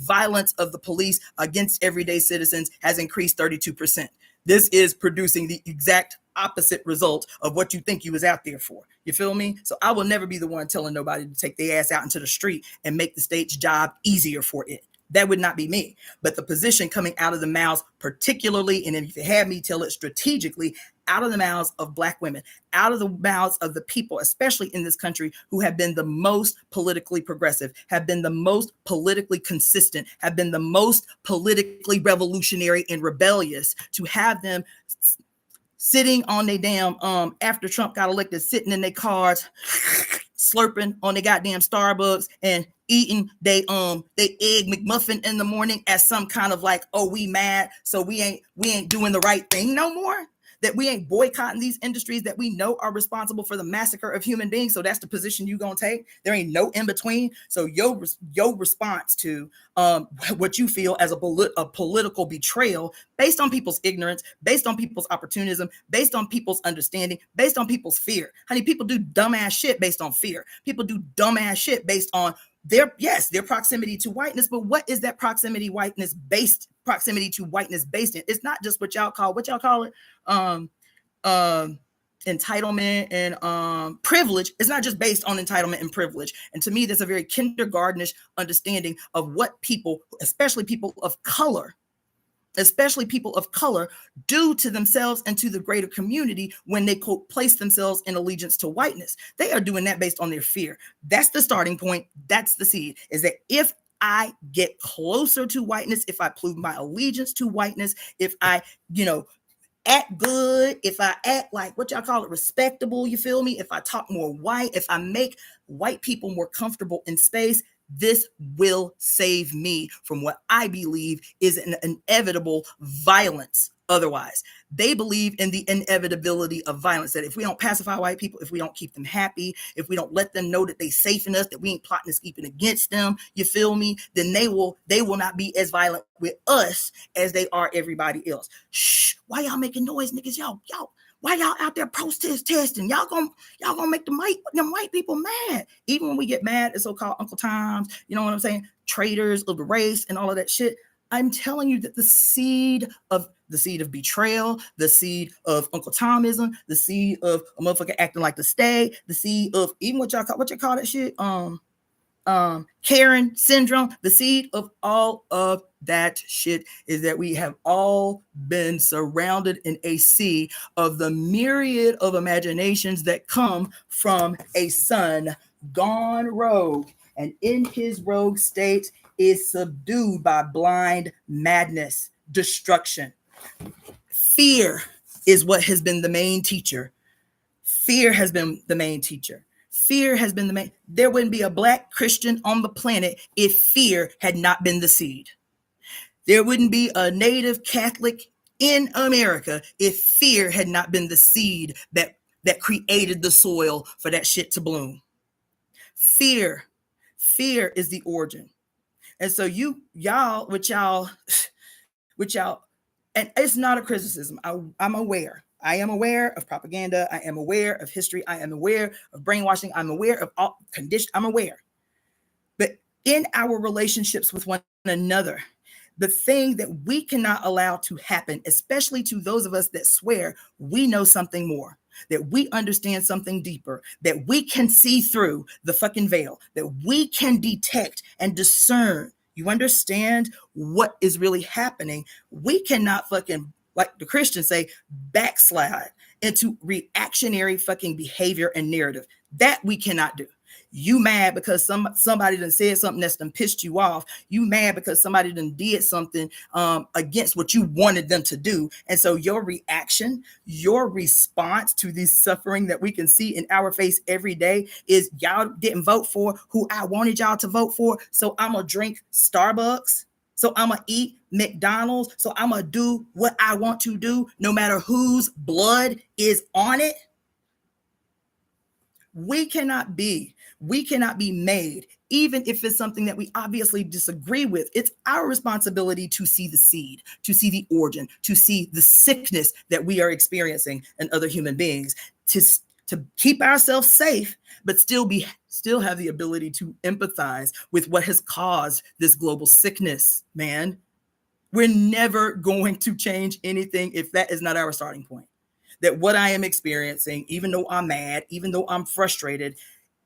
violence of the police against everyday citizens has increased 32%. This is producing the exact opposite result of what you think you was out there for. You feel me? So I will never be the one telling nobody to take their ass out into the street and make the state's job easier for it. That would not be me. But the position coming out of the mouths, particularly, and if you have me tell it strategically, out of the mouths of Black women, out of the mouths of the people, especially in this country, who have been the most politically progressive, have been the most politically consistent, have been the most politically revolutionary and rebellious, to have them sitting on their damn, after Trump got elected, sitting in their cars, slurping on their goddamn Starbucks and eating they egg McMuffin in the morning as some kind of like, oh, we mad, so we ain't doing the right thing no more. That we ain't boycotting these industries that we know are responsible for the massacre of human beings. So that's the position you gonna take. There ain't no in between. So your response to what you feel as a political betrayal based on people's ignorance, based on people's opportunism, based on people's understanding, based on people's fear. Honey, people do dumbass shit based on fear. People do dumbass shit based on their proximity to whiteness. But what is that proximity to whiteness based in? It's not just what y'all call it entitlement and privilege. It's not just based on entitlement and privilege. And to me, that's a very kindergartenish understanding of what people, especially people of color, do to themselves and to the greater community when they, quote, place themselves in allegiance to whiteness. They are doing that based on their fear. That's the starting point. That's the seed, is that if I get closer to whiteness, if I prove my allegiance to whiteness, if I, act good, if I act like, what y'all call it, respectable, you feel me? If I talk more white, if I make white people more comfortable in space, this will save me from what I believe is an inevitable violence. Otherwise, they believe in the inevitability of violence, that if we don't pacify white people, if we don't keep them happy, if we don't let them know that they safe in us, that we ain't plotting and scheming against them, you feel me? Then they will not be as violent with us as they are everybody else. Shh, why y'all making noise, niggas? Y'all, why y'all out there protesting? Y'all gonna make them white people mad. Even when we get mad at so-called Uncle Toms, you know what I'm saying? Traitors of the race and all of that shit. I'm telling you that the seed of betrayal, the seed of Uncle Tomism, the seed of a motherfucker acting like the state, the seed of even what you call that shit, Karen syndrome, the seed of all of that shit is that we have all been surrounded in a sea of the myriad of imaginations that come from a son gone rogue, and in his rogue state is subdued by blind madness, destruction. Fear is what has been the main teacher. Fear has been the main teacher. There wouldn't be a Black Christian on the planet if fear had not been the seed. There wouldn't be a Native Catholic in America if fear had not been the seed that created the soil for that shit to bloom. Fear is the origin. And so y'all, and it's not a criticism. I'm aware. I am aware of propaganda. I am aware of history. I am aware of brainwashing. I'm aware of all conditions. I'm aware. But in our relationships with one another, the thing that we cannot allow to happen, especially to those of us that swear we know something more, that we understand something deeper, that we can see through the fucking veil, that we can detect and discern. You understand what is really happening? We cannot fucking, like the Christians say, backslide into reactionary fucking behavior and narrative. That we cannot do. You mad because somebody done said something that's done pissed you off. You mad because somebody done did something against what you wanted them to do. And so your reaction, your response to this suffering that we can see in our face every day is, y'all didn't vote for who I wanted y'all to vote for. So I'm going to drink Starbucks. So I'm going to eat McDonald's. So I'm going to do what I want to do, no matter whose blood is on it. We cannot be made, even if it's something that we obviously disagree with. It's our responsibility to see the seed, to see the origin, to see the sickness that we are experiencing in other human beings, to keep ourselves safe, but still have the ability to empathize with what has caused this global sickness, man. We're never going to change anything if that is not our starting point. That what I am experiencing, even though I'm mad, even though I'm frustrated,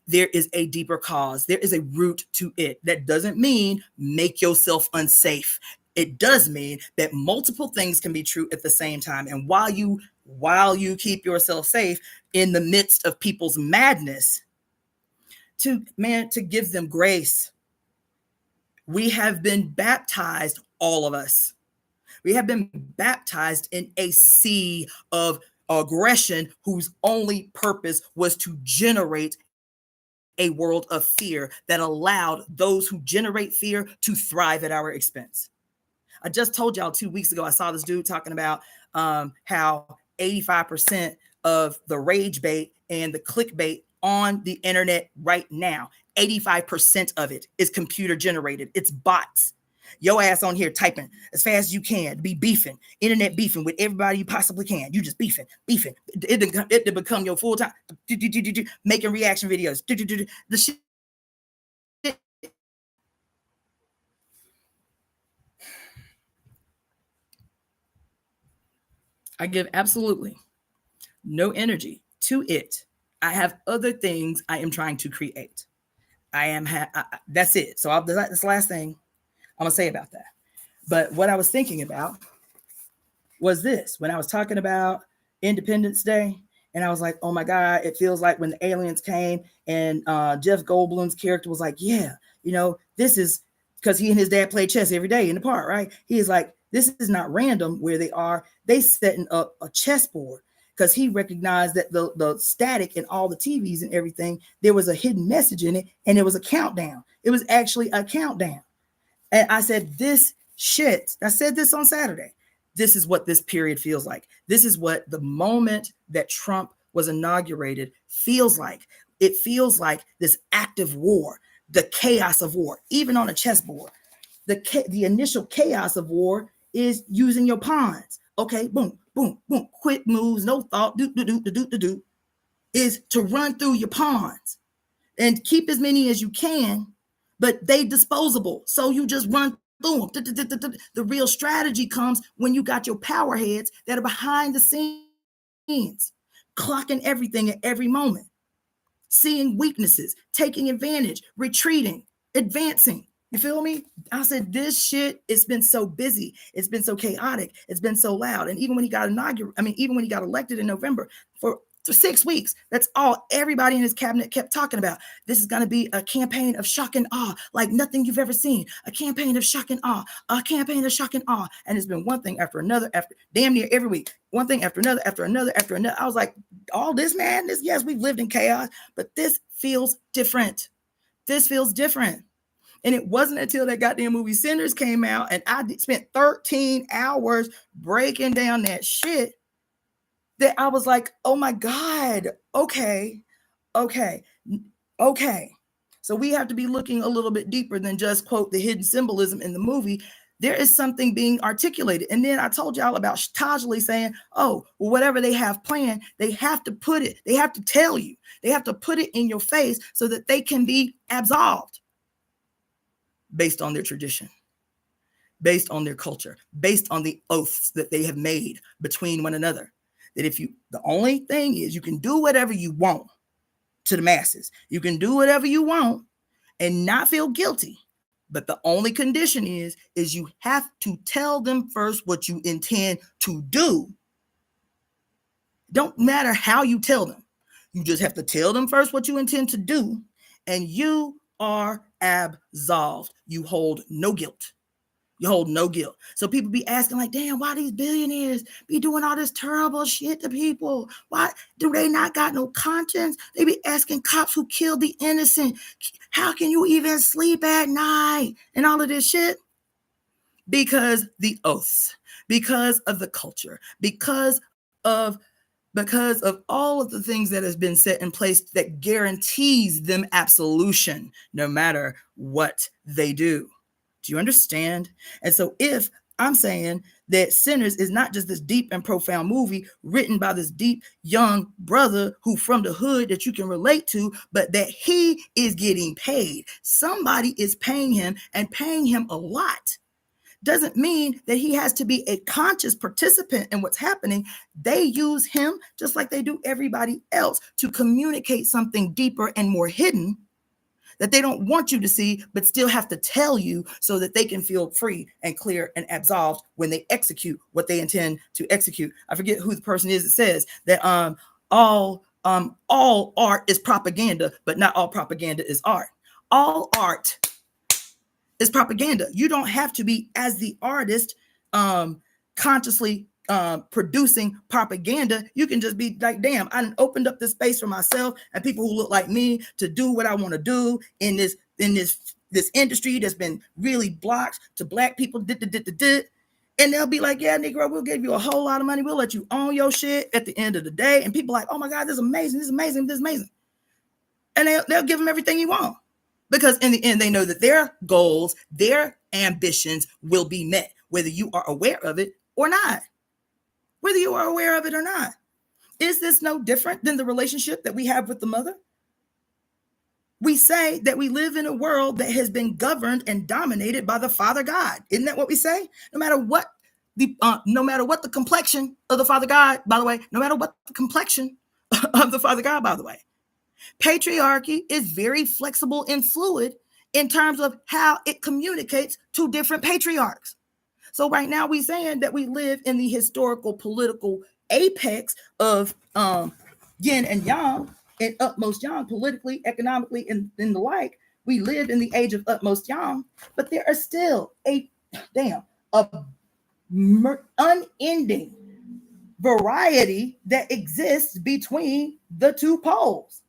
there is a deeper cause. There is a root to it. That doesn't mean make yourself unsafe. It does mean that multiple things can be true at the same time. And while you keep yourself safe in the midst of people's madness, to give them grace. We have been baptized, all of us. We have been baptized in a sea of aggression whose only purpose was to generate a world of fear that allowed those who generate fear to thrive at our expense. I just told y'all 2 weeks ago, I saw this dude talking about how 85% of the rage bait and the clickbait on the internet right now, 85% of it is computer generated. It's bots. Your ass on here typing as fast as you can, be beefing, internet beefing with everybody you possibly can. You just beefing. It become your full time, making reaction videos. The shit. I give absolutely no energy to it. I have other things I am trying to create. That's it. So that's the last thing I'm gonna say about that. But what I was thinking about was this: when I was talking about Independence Day, and I was like, oh my God, it feels like when the aliens came and Jeff Goldblum's character was like, yeah, this is because he and his dad play chess every day in the park, right? He is like, this is not random where they are. They setting up a chessboard because he recognized that the static and all the TVs and everything, there was a hidden message in it, and it was a countdown. It was actually a countdown. And I said, I said this on Saturday. This is what this period feels like. This is what the moment that Trump was inaugurated feels like. It feels like this active war, the chaos of war, even on a chessboard. The initial chaos of war is using your pawns. Okay, boom, boom, boom, quick moves, no thought, is to run through your pawns and keep as many as you can, but they disposable. So you just run through them. The real strategy comes when you got your power heads that are behind the scenes, clocking everything at every moment, seeing weaknesses, taking advantage, retreating, advancing. You feel me? I said, this shit, it's been so busy. It's been so chaotic. It's been so loud. And even when he got elected in November, for 6 weeks, that's all everybody in his cabinet kept talking about. This is going to be a campaign of shock and awe, like nothing you've ever seen. A campaign of shock and awe, a campaign of shock and awe. And it's been one thing after another, after damn near every week, one thing after another, after another, after another. I was like, all this madness, yes, we've lived in chaos, but this feels different. This feels different. And it wasn't until that goddamn movie Sinners came out and I spent 13 hours breaking down that shit that I was like, oh my God, okay. So we have to be looking a little bit deeper than just, quote, the hidden symbolism in the movie. There is something being articulated. And then I told y'all about Tajali saying, oh, well, whatever they have planned, they have to put it, they have to tell you, they have to put it in your face so that they can be absolved. Based on their tradition, based on their culture, based on the oaths that they have made between one another. That the only thing is you can do whatever you want to the masses. You can do whatever you want and not feel guilty. But the only condition is you have to tell them first what you intend to do. Don't matter how you tell them. You just have to tell them first what you intend to do. and you are absolved. You hold no guilt. You hold no guilt. So people be asking like, damn, why these billionaires be doing all this terrible shit to people? Why do they not got no conscience? They be asking cops who killed the innocent, how can you even sleep at night? And all of this shit. Because the oaths, because of the culture, of because of all of the things that has been set in place that guarantees them absolution no matter what they do. Do you understand? And so if I'm saying that Sinners is not just this deep and profound movie written by this deep young brother who from the hood that you can relate to, but that he is getting paid. Somebody is paying him and paying him a lot. Doesn't mean that he has to be a conscious participant in what's happening. They use him just like they do everybody else to communicate something deeper and more hidden that they don't want you to see, but still have to tell you so that they can feel free and clear and absolved when they execute what they intend to execute. I forget who the person is that says that all art is propaganda, but not all propaganda is art. All art is propaganda. You don't have to be, as the artist, consciously producing propaganda. You can just be like, damn, I opened up this space for myself and people who look like me to do what I want to do in this industry that's been really blocked to black people. And they'll be like, yeah, Negro, we'll give you a whole lot of money. We'll let you own your shit at the end of the day. And people are like, oh my God, this is amazing. This is amazing. This is amazing. And they'll give them everything you want. Because in the end, they know that their goals, their ambitions will be met, whether you are aware of it or not. Whether you are aware of it or not. Is this no different than the relationship that we have with the mother? We say that we live in a world that has been governed and dominated by the Father God. Isn't that what we say? No matter what the complexion of the Father God, by the way, no matter what the complexion of the Father God, by the way. Patriarchy is very flexible and fluid in terms of how it communicates to different patriarchs. So right now we're saying that we live in the historical political apex of yin and yang and utmost yang, politically, economically, and the like. We live in the age of utmost yang, but there are still unending variety that exists between the two poles.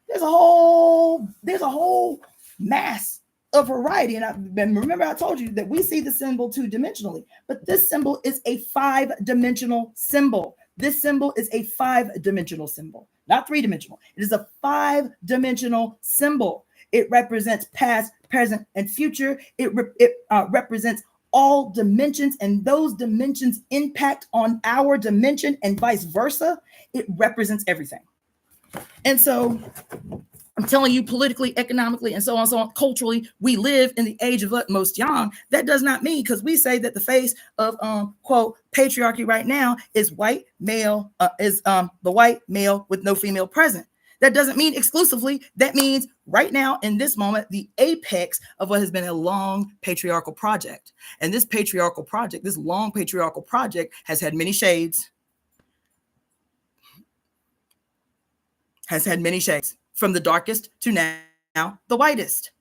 There's a whole mass of variety. And remember I told you that we see the symbol two-dimensionally, but this symbol is a 5-dimensional symbol. This symbol is a 5-dimensional symbol, not 3-dimensional. It is a 5-dimensional symbol. It represents past, present, and future. It represents all dimensions, and those dimensions impact on our dimension and vice versa. It represents everything. And so I'm telling you, politically, economically, and so on, culturally, we live in the age of utmost yang. That does not mean, because we say that the face of quote patriarchy right now is white male, the white male with no female present. That doesn't mean exclusively. That means right now, in this moment, the apex of what has been a long patriarchal project. And this patriarchal project, this long patriarchal project, has had many shades. From the darkest to now the whitest.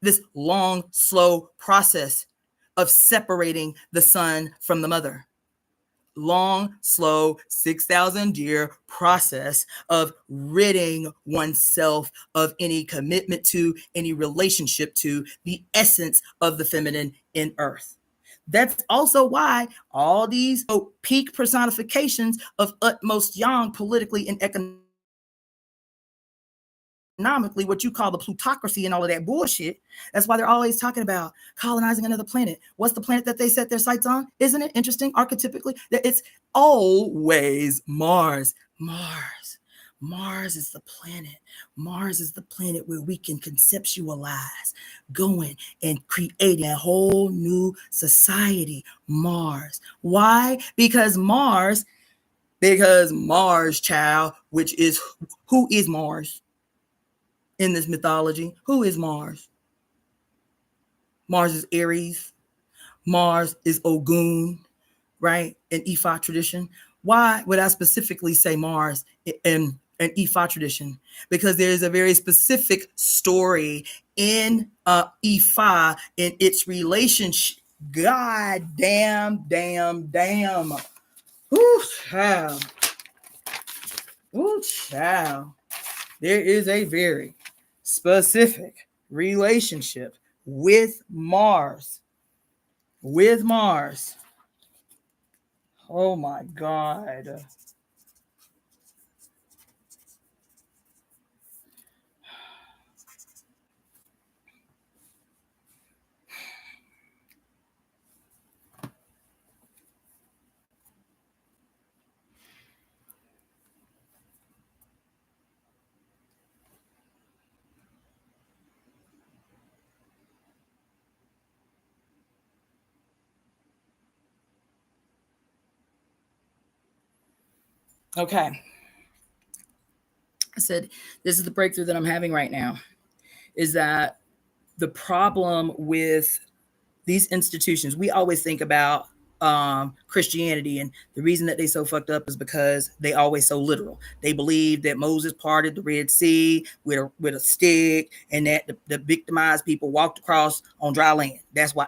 This long, slow process of separating the son from the mother. Long, slow, 6,000-year process of ridding oneself of any commitment to, any relationship to the essence of the feminine in earth. That's also why all these peak personifications of utmost yang politically and economically, what you call the plutocracy and all of that bullshit. That's why they're always talking about colonizing another planet. What's the planet that they set their sights on? Isn't it interesting archetypically that it's always Mars? Mars is the planet. Mars is the planet where we can conceptualize going and creating a whole new society. Mars. Why? Because Mars, child, which is, who is Mars? In this mythology, who is Mars? Mars is Aries. Mars is Ogun, right? In Ifa tradition. Why would I specifically say Mars in an Ifa tradition, because there's a very specific story in Ifa in its relationship. God damn. Woo, child. Woo, child. There is a very specific relationship with Mars. With Mars. Oh my God. Okay. I said, this is the breakthrough that I'm having right now, is that the problem with these institutions, we always think about Christianity, and the reason that they so fucked up is because they always so literal. They believe that Moses parted the Red Sea with a stick, and that the victimized people walked across on dry land. That's why.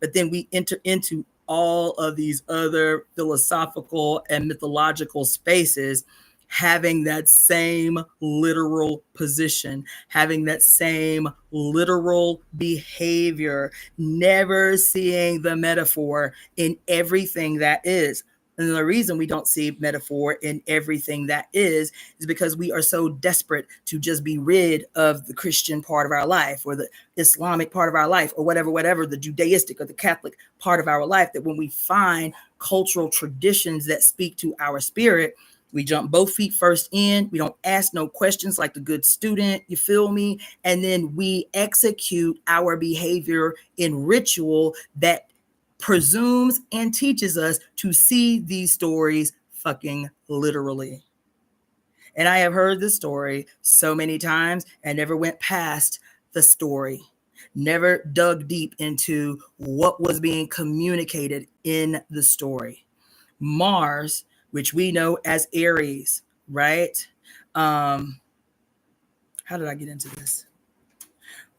But then we enter into all of these other philosophical and mythological spaces, having that same literal position, having that same literal behavior, never seeing the metaphor in everything that is. And the reason we don't see metaphor in everything that is because we are so desperate to just be rid of the Christian part of our life, or the Islamic part of our life, or whatever, the Judaistic or the Catholic part of our life, that when we find cultural traditions that speak to our spirit, we jump both feet first in. We don't ask no questions like the good student, you feel me? And then we execute our behavior in ritual that presumes and teaches us to see these stories fucking literally. And I have heard this story so many times and never went past the story, never dug deep into what was being communicated in the story. Mars, which we know as Aries, right? How did I get into this?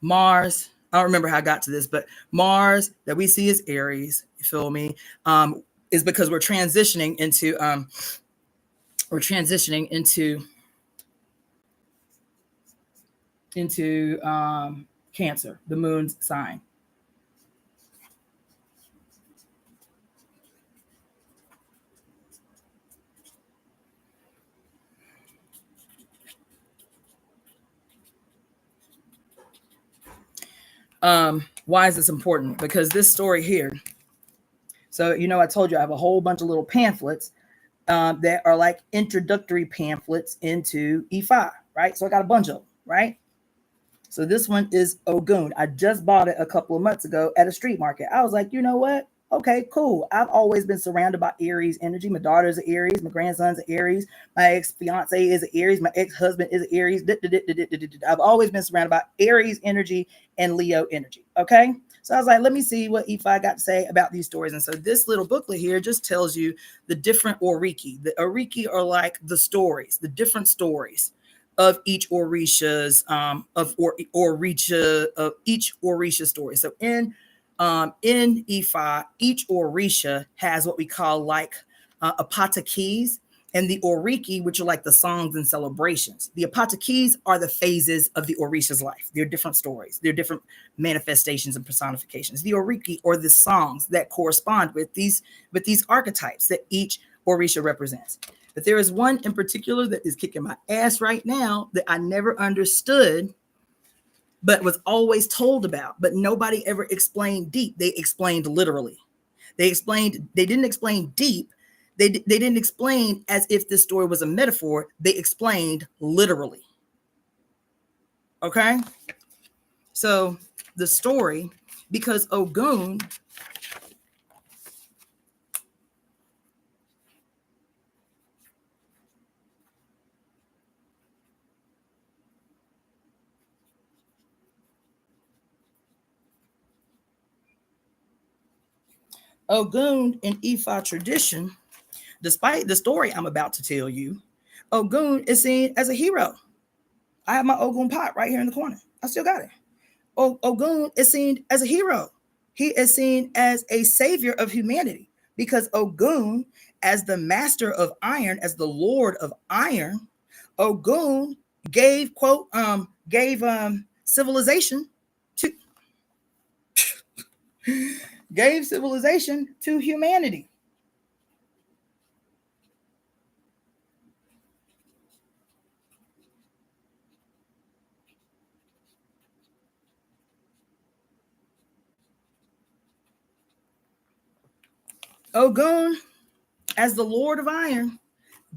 Mars, I don't remember how I got to this, but Mars that we see as Aries, you feel me? Is because we're transitioning into Cancer, the moon's sign. Why is this important? Because this story here, so I told you I have a whole bunch of little pamphlets that are like introductory pamphlets into E5, right? So I got a bunch of them, right? So this one is Ogun. I just bought it a couple of months ago at a street market. I was like, you know what? Okay, cool. I've always been surrounded by Aries energy. My daughter's an Aries. My grandson's an Aries. My ex-fiance is an Aries. My ex-husband is an Aries. I've always been surrounded by Aries energy and Leo energy. Okay. So I was like, let me see what Ifa got to say about these stories. And so this little booklet here just tells you the different Oriki. The Oriki are like the stories, the different stories of each Orisha's each Orisha story. So in Ifa, each Orisha has what we call like apatakis, and the Oriki, which are like the songs and celebrations. The apatakis are the phases of the Orisha's life. They're different stories. They're different manifestations and personifications. The Oriki are the songs that correspond with these archetypes that each Orisha represents. But there is one in particular that is kicking my ass right now that I never understood, but was always told about, but nobody ever explained deep. They explained literally. They didn't explain deep. They didn't explain as if this story was a metaphor. They explained literally. Okay? So the story, because Ogun in Ifa tradition, despite the story I'm about to tell you, Ogun is seen as a hero. I have my Ogun pot right here in the corner. I still got it. Ogun is seen as a hero. He is seen as a savior of humanity because Ogun, as the master of iron, as the lord of iron, Ogun gave civilization to gave civilization to humanity. Ogun, as the lord of iron,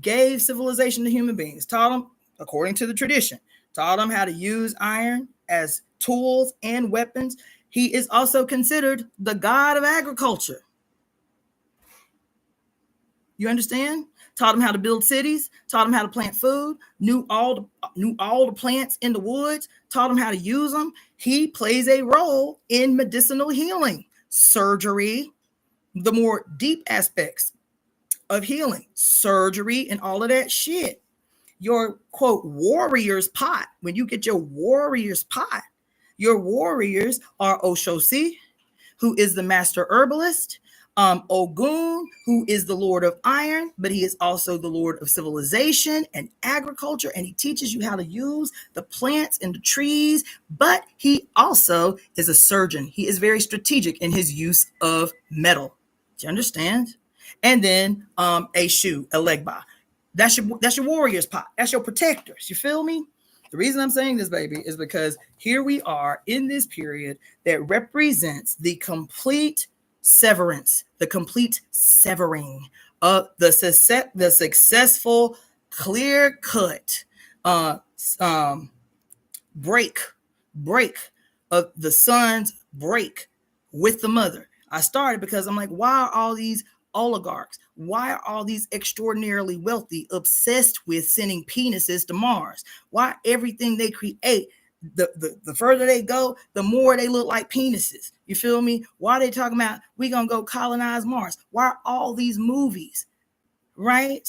gave civilization to human beings, taught them, according to the tradition, taught them how to use iron as tools and weapons. He is also considered the god of agriculture. You understand? Taught them how to build cities, taught them how to plant food, knew all the plants in the woods, taught them how to use them. He plays a role in medicinal healing, surgery, the more deep aspects of healing, surgery, and all of that shit. Your quote warrior's pot, when you get your warrior's pot, your warriors are Oshosi, who is the master herbalist, Ogun, who is the lord of iron, but he is also the lord of civilization and agriculture, and he teaches you how to use the plants and the trees, but he also is a surgeon. He is very strategic in his use of metal. Do you understand? And then a shoe, a legba. That's your warrior's pot. That's your protectors. You feel me? The reason I'm saying this, baby, is because here we are in this period that represents the complete severance, the complete severing of the successful, clear-cut break of the son's break with the mother. I started because I'm like, why are all these oligarchs, why are all these extraordinarily wealthy obsessed with sending penises to Mars? Why everything they create, the further they go, the more they look like penises? You feel me? Why are they talking about we gonna go colonize Mars? Why are all these movies, right?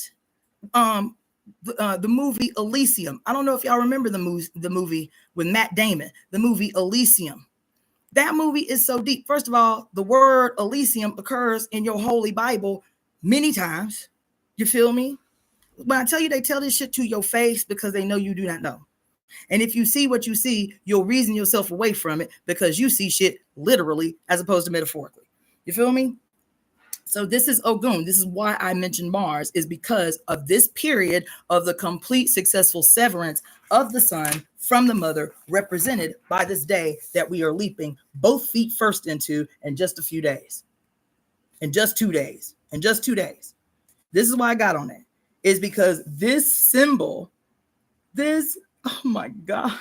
The movie Elysium. I don't know if y'all remember the movie with Matt Damon, the movie Elysium. That movie is so deep. First of all, the word Elysium occurs in your holy Bible many times. You feel me? When I tell you, they tell this shit to your face because they know you do not know. And if you see what you see, you'll reason yourself away from it because you see shit literally as opposed to metaphorically. You feel me? So this is Ogun. This is why I mentioned Mars, is because of this period of the complete successful severance of the son from the mother, represented by this day that we are leaping both feet first into in just a few days. In just 2 days. In just 2 days. This is why I got on that. Is because this symbol, this, oh my God.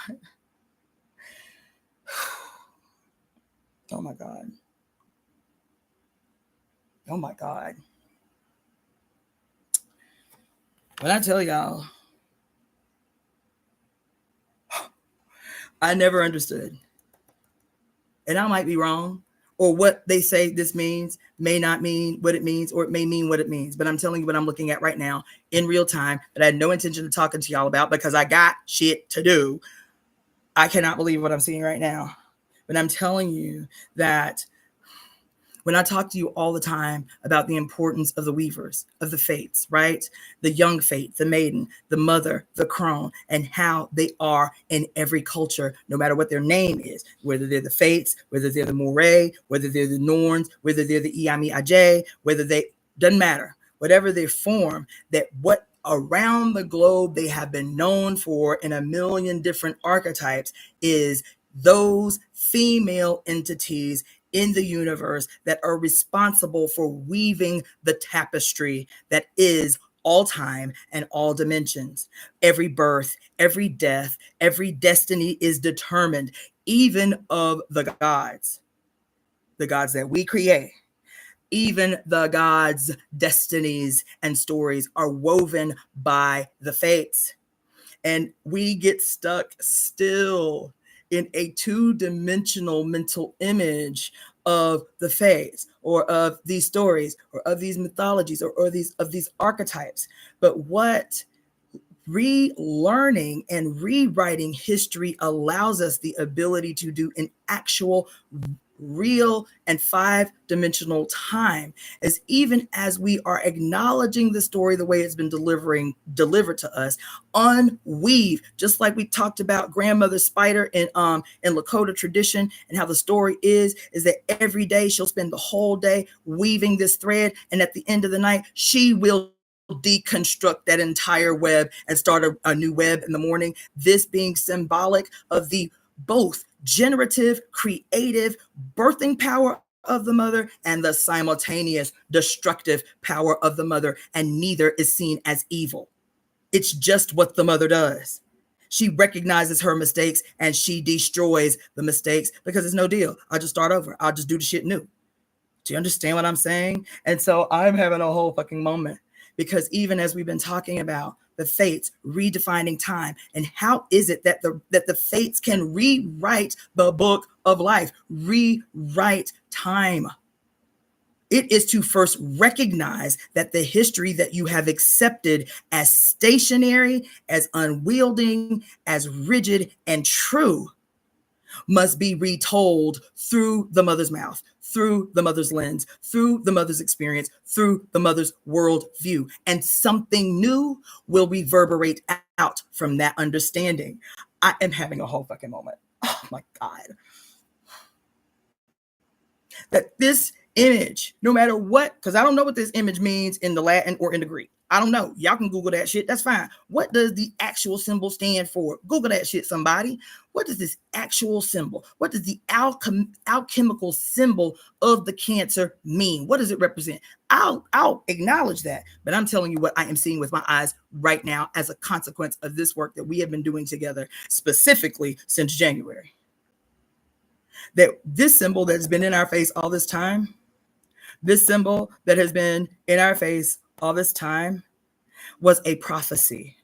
Oh my God. Oh my God. When I tell y'all, I never understood. And I might be wrong, or what they say this means may not mean what it means, or it may mean what it means. But I'm telling you what I'm looking at right now in real time that I had no intention of talking to y'all about because I got shit to do. I cannot believe what I'm seeing right now. But I'm telling you that when I talk to you all the time about the importance of the weavers, of the fates, right? The young fate, the maiden, the mother, the crone, and how they are in every culture, no matter what their name is, whether they're the fates, whether they're the moray, whether they're the norns, whether they're the iami ajay, whether they, doesn't matter, whatever their form, that what around the globe they have been known for in a million different archetypes is those female entities in the universe that are responsible for weaving the tapestry that is all time and all dimensions. Every birth, every death, every destiny is determined, even of the gods that we create. Even the gods' destinies and stories are woven by the fates. And we get stuck still in a two-dimensional mental image of the fates, or of these stories, or of these mythologies, or of these archetypes. But what Relearning and rewriting history allows us the ability to do an actual real and five-dimensional time, as even as we are acknowledging the story the way it's been delivered to us, unweave, just like we talked about grandmother spider in Lakota tradition, and how the story is that every day she'll spend the whole day weaving this thread, and at the end of the night she will deconstruct that entire web and start a new web in the morning. This being symbolic of the both generative, creative, birthing power of the mother and the simultaneous destructive power of the mother. And neither is seen as evil. It's just what the mother does. She recognizes her mistakes and she destroys the mistakes because it's no deal. I'll just start over. I'll just do the shit new. Do you understand what I'm saying? And so I'm having a whole fucking moment, because even as we've been talking about the fates redefining time, and how is it that the fates can rewrite the book of life, rewrite time? It is to first recognize that the history that you have accepted as stationary, as unwielding, as rigid and true must be retold through the mother's mouth, through the mother's lens, through the mother's experience, through the mother's worldview. And something new will reverberate out from that understanding. I am having a whole fucking moment. Oh my God. That this image, no matter what, because I don't know what this image means in the Latin or in the Greek. I don't know. Y'all can Google that shit. That's fine. What does the actual symbol stand for? Google that shit, somebody. What does this actual symbol? What does the alchemical symbol of the Cancer mean? What does it represent? I'll acknowledge that, but I'm telling you what I am seeing with my eyes right now as a consequence of this work that we have been doing together, specifically since January. That this symbol that's been in our face all this time, this symbol that has been in our face all this time, was a prophecy.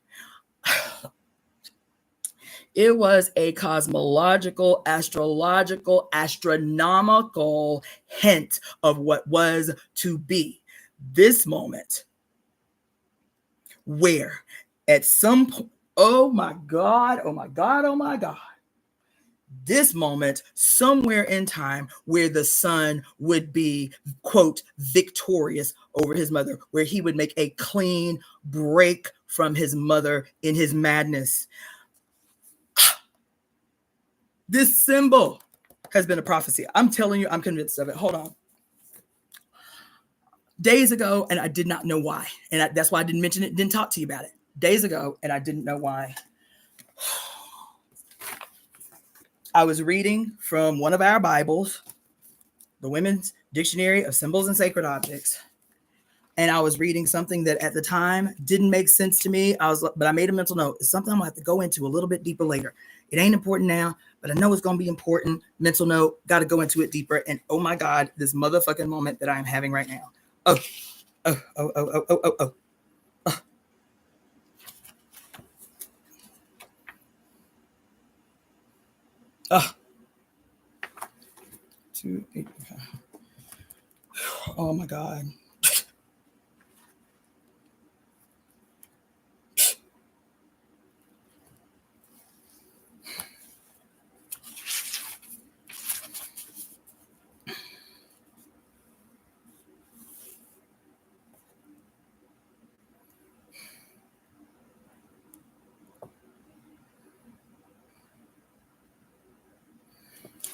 It was a cosmological, astrological, astronomical hint of what was to be. This moment where at some point, oh my God, oh my God, oh my God, this moment somewhere in time where the son would be, quote, victorious over his mother, where he would make a clean break from his mother in his madness. This symbol has been a prophecy. I'm telling you, I'm convinced of it. Hold on. Days ago, and I did not know why. And that's why I didn't mention it, didn't talk to you about it. Days ago, and I didn't know why. I was reading from one of our Bibles, the Women's Dictionary of Symbols and Sacred Objects. And I was reading something that at the time didn't make sense to me. But I made a mental note. It's something I'm gonna have to go into a little bit deeper later. It ain't important now, but I know it's gonna be important. Mental note, gotta go into it deeper. And oh my God, this motherfucking moment that I'm having right now. Oh. Oh my God.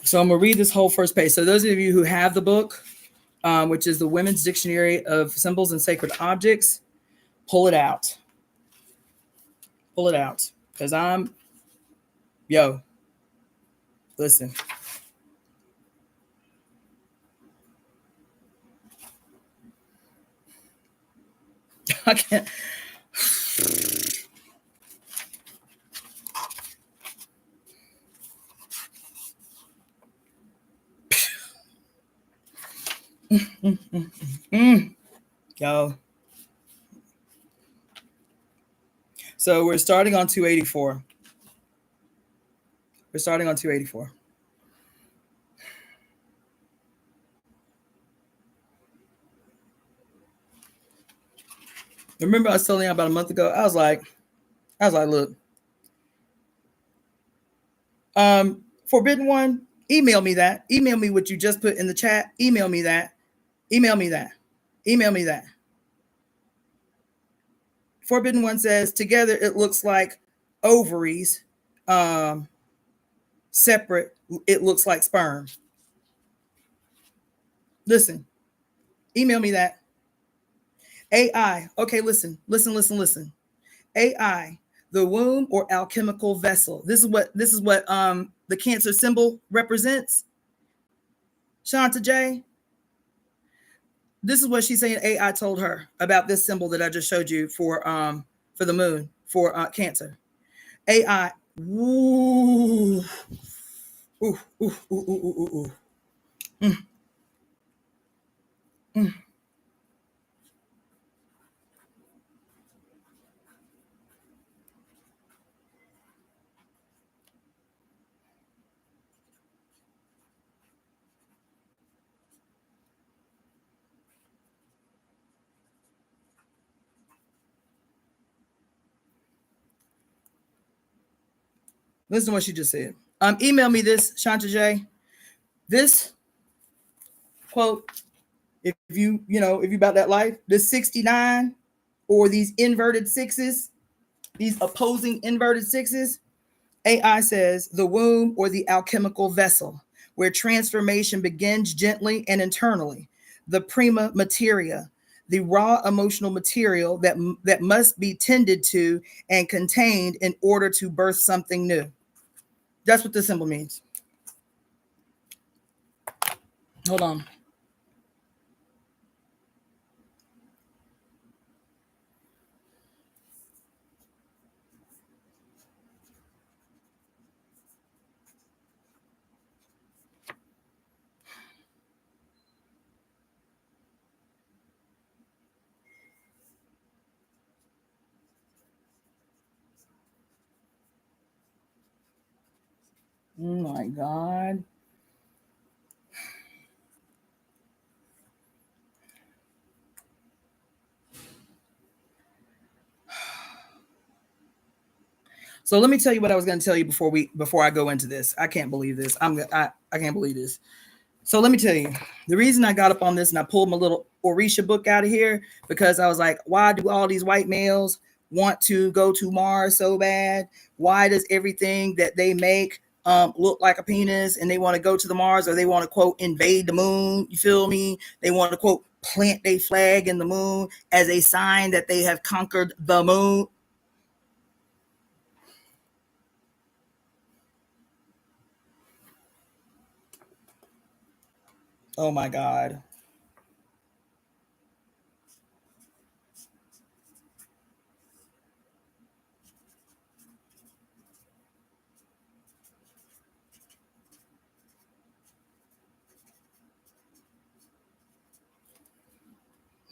So I'm gonna read this whole first page. So those of you who have the book, which is the Women's Dictionary of Symbols and Sacred Objects, pull it out. Pull it out. Because listen. I can't. Yo. So we're starting on 284. We're starting on 284. Remember I was telling you about a month ago, I was like, I was like, look, Forbidden One, email me that. Email me what you just put in the chat. Email me that. Email me that. Email me that. Forbidden One says, together it looks like ovaries. Separate, it looks like sperm. Listen, email me that. AI. Okay, listen. AI, the womb or alchemical vessel. This is what the Cancer symbol represents. Shanta J. This is what she's saying. AI told her about this symbol that I just showed you for the moon for Cancer. AI. Ooh. Ooh, ooh, ooh, ooh, ooh, ooh. Mm, mm. Listen to what she just said. Email me this, Shanta J. This quote, if you about that life, this 69 or these inverted sixes, these opposing inverted sixes, AI says the womb or the alchemical vessel, where transformation begins gently and internally, the prima materia, the raw emotional material that must be tended to and contained in order to birth something new. That's what this symbol means. Hold on. Oh my God. So let me tell you what I was going to tell you before I go into this. I can't believe this. I can't believe this. So let me tell you, the reason I got up on this and I pulled my little Orisha book out of here because I was like, why do all these white males want to go to Mars so bad? Why does everything that they make look like a penis and they want to go to the Mars, or they want to quote invade the moon? You feel me? They want to quote plant a flag in the moon as a sign that they have conquered the moon. Oh my God.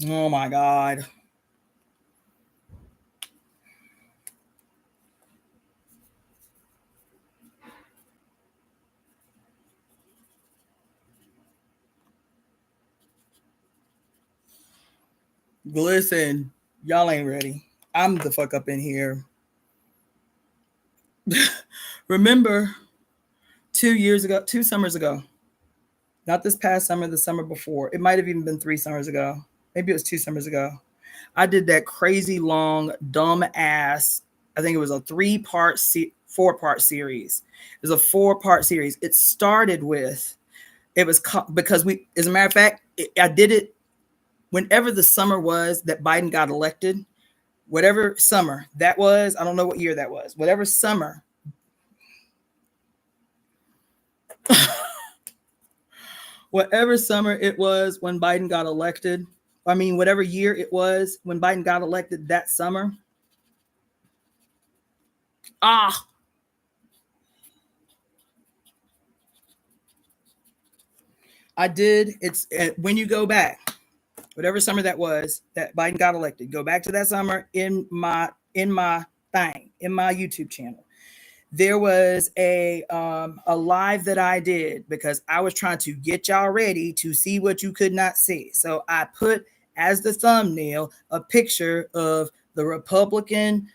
Oh my God. Listen, y'all ain't ready. I'm the fuck up in here. Remember 2 years ago, 2 summers ago, not this past summer, the summer before, it might have even been 3 summers ago. Maybe it was 2 summers ago. I did that crazy long, dumb ass, I think it was a 4-part series. It was a 4-part series. It started with, it was because as a matter of fact, I did it whenever the summer was that Biden got elected, whatever summer that was, I don't know what year that was, whatever summer, whatever summer it was when Biden got elected, I mean, whatever year it was when Biden got elected that summer. Ah, I did. It's when you go back, whatever summer that was that Biden got elected, go back to that summer in my thing, in my YouTube channel. There was a live that I did because I was trying to get y'all ready to see what you could not see. So I put as the thumbnail a picture of the Republican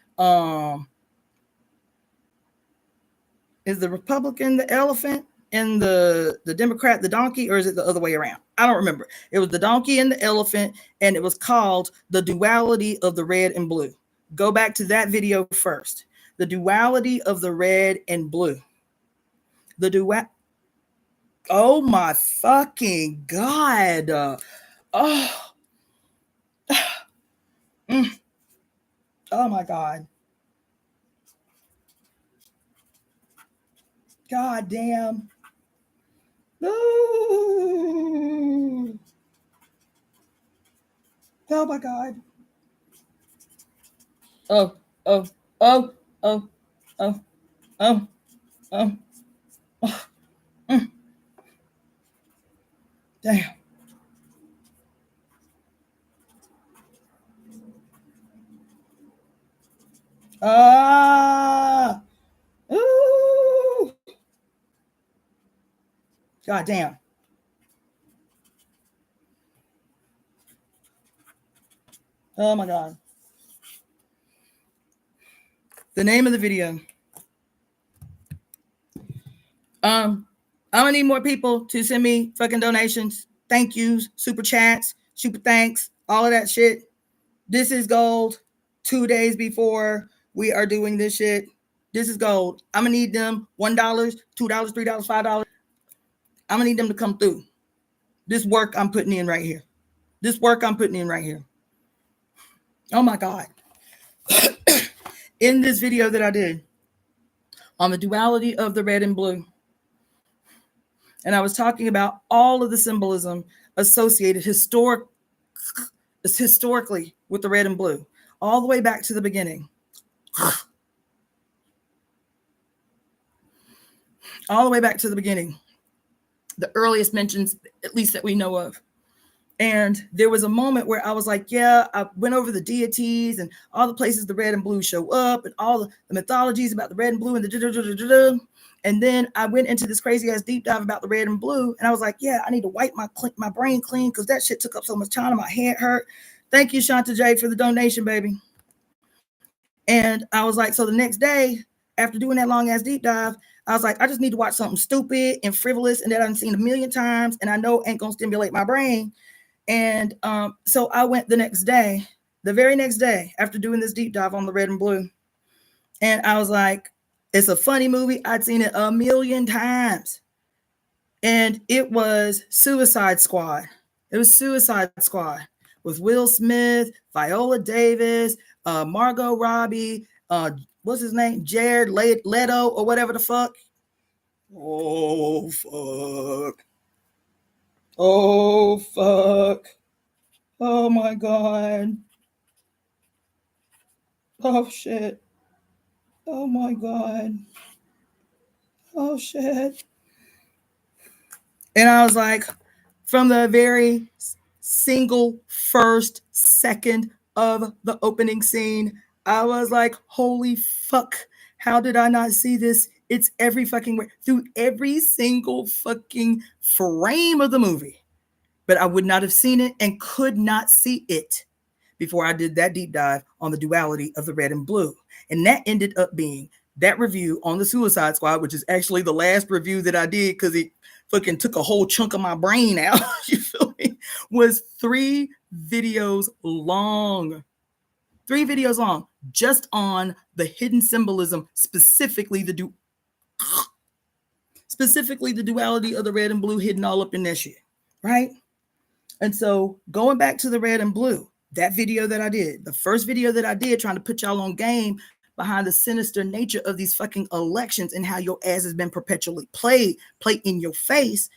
Is the Republican the elephant and the Democrat the donkey, or is it the other way around? I don't remember. It was the donkey and the elephant, and it was called The Duality of the Red and Blue. Go back to that video first. The duality of the red and blue. The dual. Oh my fucking God. Oh. Oh my God. God damn. Ooh. Oh my God. Oh, oh, oh, oh, oh, oh, oh, oh. Damn. Ah. Ooh. God damn. Oh my God. The name of the video. I'm gonna need more people to send me fucking donations, thank yous, super chats, super thanks, all of that shit. This is gold. 2 days before we are doing this shit. This is gold. I'm gonna need them $1, $2, $3, $5. I'm gonna need them to come through. This work I'm putting in right here. This work I'm putting in right here. Oh my God. In this video that I did on the duality of the red and blue, and I was talking about all of the symbolism associated historically with the red and blue, all the way back to the beginning. All the way back to the beginning. The earliest mentions, at least that we know of. And there was a moment where I was like, yeah, I went over the deities and all the places the red and blue show up and all the mythologies about the red and blue and the and then I went into this crazy ass deep dive about the red and blue. And I was like, yeah, I need to wipe my brain clean because that shit took up so much time and my head hurt. Thank you, Shanta J, for the donation, baby. And I was like, so the next day, after doing that long ass deep dive, I was like, I just need to watch something stupid and frivolous and that I've seen a million times and I know ain't gonna stimulate my brain. And so I went the next day, the very next day, after doing this deep dive on the red and blue. And I was like, it's a funny movie. I'd seen it a million times. And it was Suicide Squad. It was Suicide Squad with Will Smith, Viola Davis, Margot Robbie, what's his name? Jared Leto or whatever the fuck. Oh, fuck. Oh, fuck. Oh, my God. Oh, shit. Oh, my God. Oh, shit. And I was like, from the very single first second of the opening scene, I was like, holy fuck. How did I not see this? It's every fucking way, through every single fucking frame of the movie. But I would not have seen it and could not see it before I did that deep dive on the duality of the red and blue. And that ended up being that review on the Suicide Squad, which is actually the last review that I did because it fucking took a whole chunk of my brain out. You feel me? Was 3 videos long. 3 videos long, just on the hidden symbolism, specifically the duality of the red and blue hidden all up in that shit, right? And so going back to the red and blue, that video that I did, the first video that I did trying to put y'all on game behind the sinister nature of these fucking elections and how your ass has been perpetually played in your face.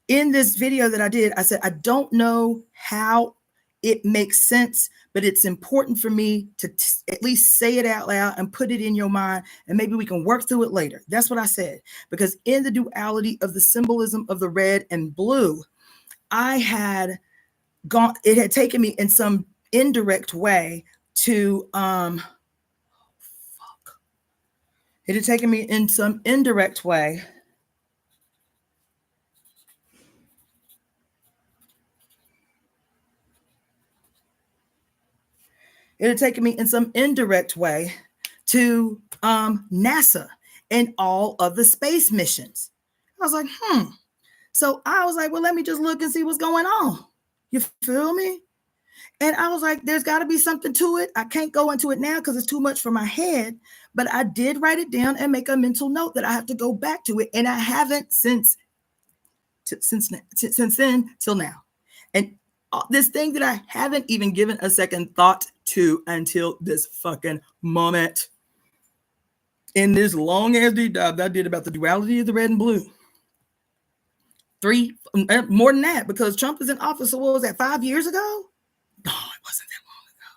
In this video that I did, I said, I don't know how it makes sense, but it's important for me to at least say it out loud and put it in your mind, and maybe we can work through it later. That's what I said, because in the duality of the symbolism of the red and blue, it had taken me in some indirect way to, it had taken me in some indirect way to NASA. in all of the space missions. I was like, So I was like, well, let me just look and see what's going on. You feel me? And I was like, there's got to be something to it. I can't go into it now because it's too much for my head. But I did write it down and make a mental note that I have to go back to it. And I haven't since then till now. And this thing that I haven't even given a second thought to until this fucking moment. In this long ass deep dive that I did about the duality of the red and blue. More than that, because Trump is in office. So what was that, 5 years ago? No, it wasn't that long ago.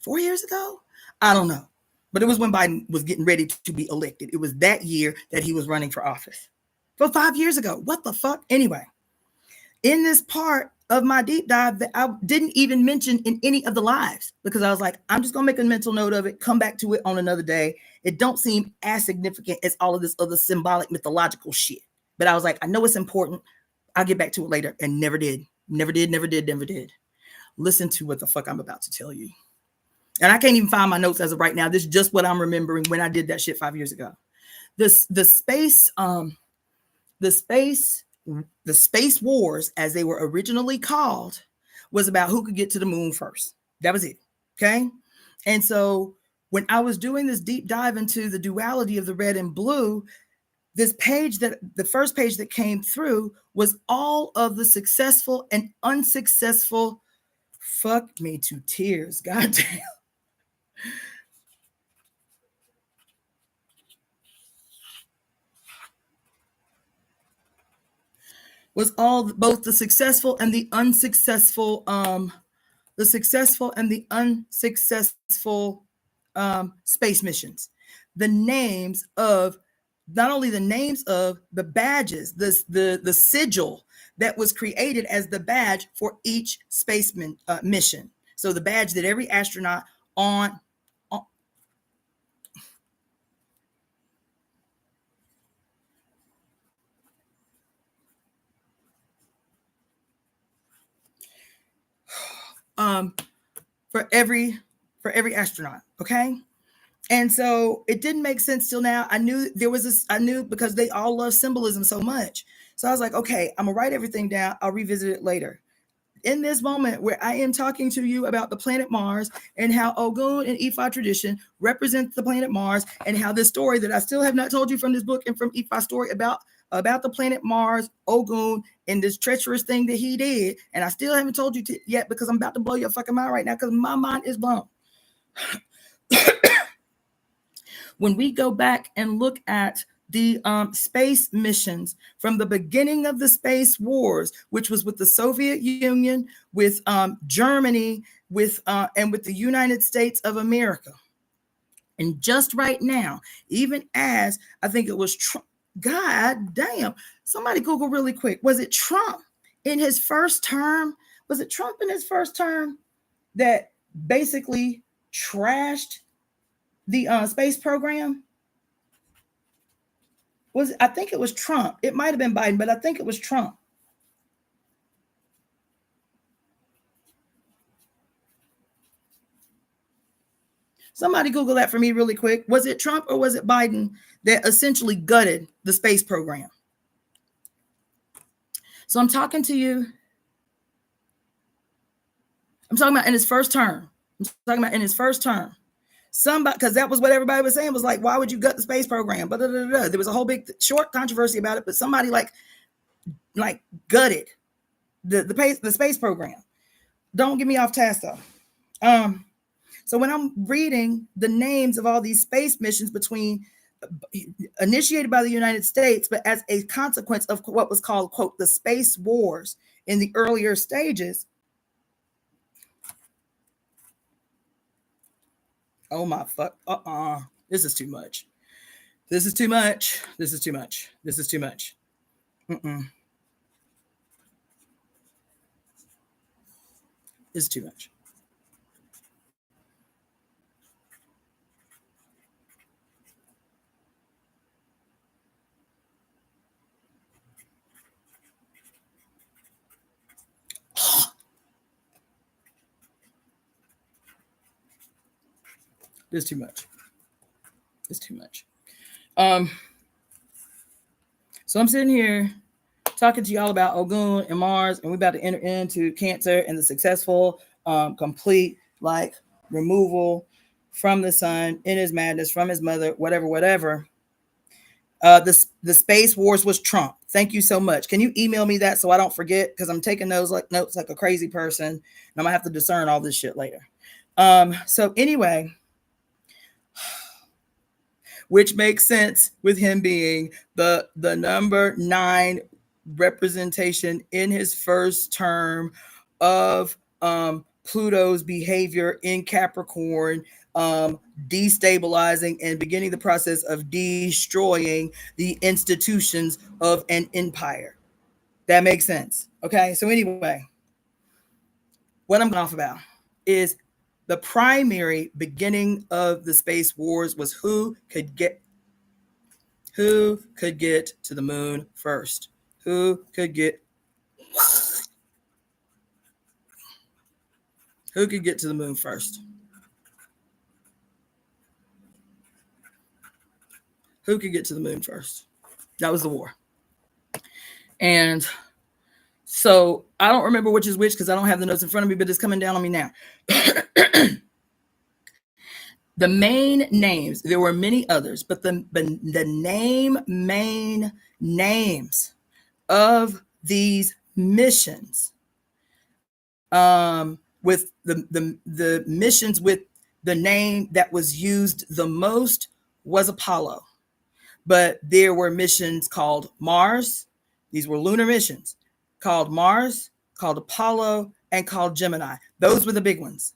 4 years ago? I don't know. But it was when Biden was getting ready to be elected. It was that year that he was running for office. For 5 years ago. What the fuck? Anyway, in this part of my deep dive that I didn't even mention in any of the lives, because I was like, I'm just going to make a mental note of it, come back to it on another day. It don't seem as significant as all of this other symbolic mythological shit. But I was like, I know it's important. I'll get back to it later. And never did. Never did. Listen to what the fuck I'm about to tell you. And I can't even find my notes as of right now. This is just what I'm remembering when I did that shit 5 years ago. The space wars, as they were originally called, was about who could get to the moon first. That was it. Okay. And so when I was doing this deep dive into the duality of the red and blue, the first page that came through was all of the successful and unsuccessful. Fuck me to tears. Goddamn. Was both the successful and the unsuccessful, space missions. The names of not only the names of the badges, the sigil that was created as the badge for each spaceman mission. So the badge that every astronaut on for every astronaut. Okay. And so it didn't make sense till now. I knew because they all love symbolism so much. So I was like, okay, I'm gonna write everything down. I'll revisit it later. In this moment where I am talking to you about the planet Mars and how Ogun and Ifa tradition represents the planet Mars, and how this story that I still have not told you from this book and from Ifa story about the planet Mars, Ogun, and this treacherous thing that he did, and I still haven't told you yet because I'm about to blow your fucking mind right now because my mind is blown. When we go back and look at the space missions from the beginning of the space wars, which was with the Soviet Union, with Germany, and with the United States of America. And just right now, even as I think it was Trump, God damn, somebody Google really quick. Was it Trump in his first term? Was it Trump in his first term that basically trashed the space program? I think it was Trump. It might have been Biden, but I think it was Trump. Somebody Google that for me really quick. Was it Trump or was it Biden that essentially gutted the space program? So I'm talking to you. I'm talking about in his first term. Somebody, because that was what everybody was saying, was like, why would you gut the space program? But there was a whole big short controversy about it, but somebody like gutted the space program. Don't get me off task though. So when I'm reading the names of all these space missions initiated by the United States, but as a consequence of what was called, quote, the space wars in the earlier stages. Oh my fuck. This is too much. This is too much. This is too much. This is too much. This is too much. This is too much. It's too much. Um, so I'm sitting here talking to y'all about Ogun and Mars, and we're about to enter into Cancer and the successful, complete like removal from the sun in his madness from his mother, whatever, whatever. The space wars was Trump. Thank you so much. Can you email me that so I don't forget? Because I'm taking notes like a crazy person, and I'm gonna have to discern all this shit later. So anyway, which makes sense with him being the number 9 representation in his first term of Pluto's behavior in Capricorn, destabilizing and beginning the process of destroying the institutions of an empire. That makes sense. Okay, so anyway, what I'm going off about is the primary beginning of the space wars was who could get to the moon first. Who could get to the moon first? Who could get to the moon first? That was the war. And so I don't remember which is which because I don't have the notes in front of me, but it's coming down on me now. The main names, there were many others, but the main names of these missions, with the missions with the name that was used the most was Apollo. But there were missions called Mars. These were lunar missions called Mars, called Apollo, and called Gemini. Those were the big ones.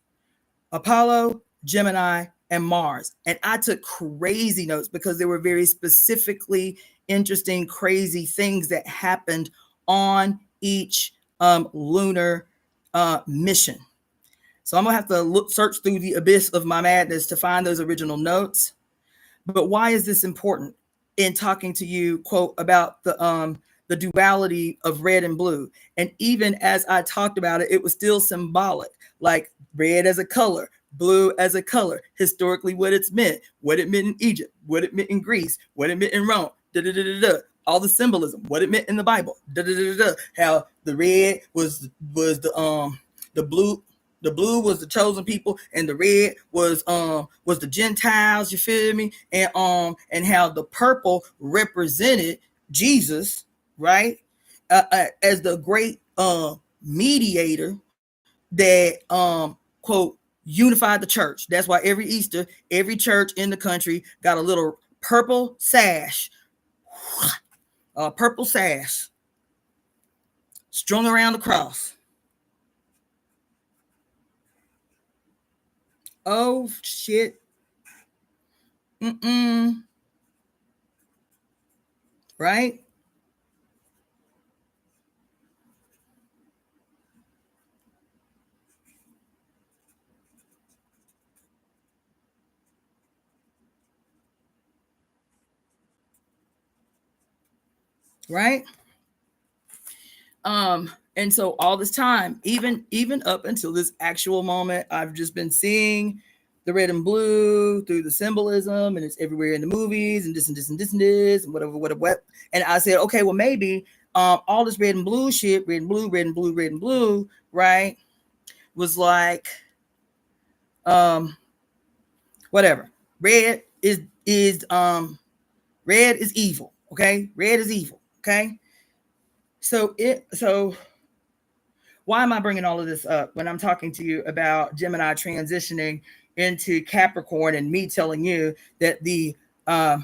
Apollo, Gemini, and Mars. And I took crazy notes because there were very specifically interesting, crazy things that happened on each lunar mission. So I'm gonna have to search through the abyss of my madness to find those original notes. But why is this important in talking to you, quote, about the duality of red and blue? And even as I talked about it, it was still symbolic, like red as a color, blue as a color, historically what it's meant, what it meant in Egypt, what it meant in Greece, what it meant in Rome, all the symbolism, what it meant in the Bible, how the red was the blue. The blue was the chosen people, and the red was the Gentiles. You feel me? And how the purple represented Jesus, right? As the great mediator that quote unified the church. That's why every Easter, every church in the country got a little purple sash, strung around the cross. Oh shit. Right? Right? And so all this time, even up until this actual moment, I've just been seeing the red and blue through the symbolism, and it's everywhere in the movies, and this and this and this and this and whatever. And I said, okay, well maybe all this red and blue shit, red and blue, red and blue, red and blue, right, was like whatever. Red is evil. Okay, red is evil. Okay, so why am I bringing all of this up when I'm talking to you about Gemini transitioning into Capricorn and me telling you that the God,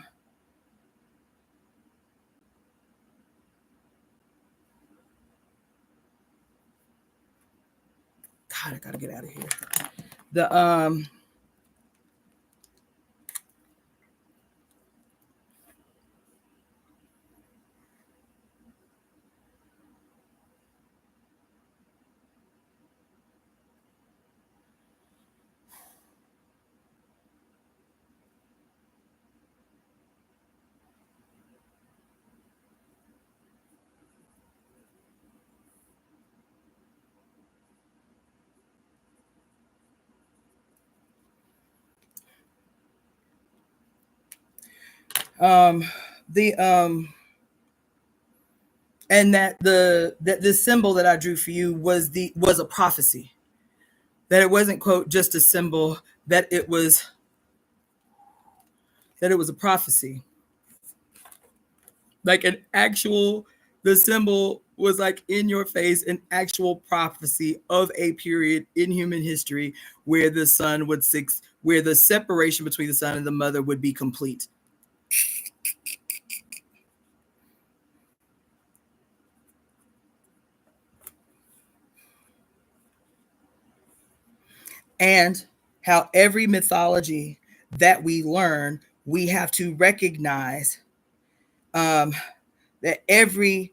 I gotta get out of here. The The and that the symbol that I drew for you was a prophecy. That it wasn't, quote, just a symbol, that it was a prophecy. Like an actual, the symbol was like in your face, an actual prophecy of a period in human history where the sun would where the separation between the sun and the mother would be complete. And how every mythology that we learn, we have to recognize that every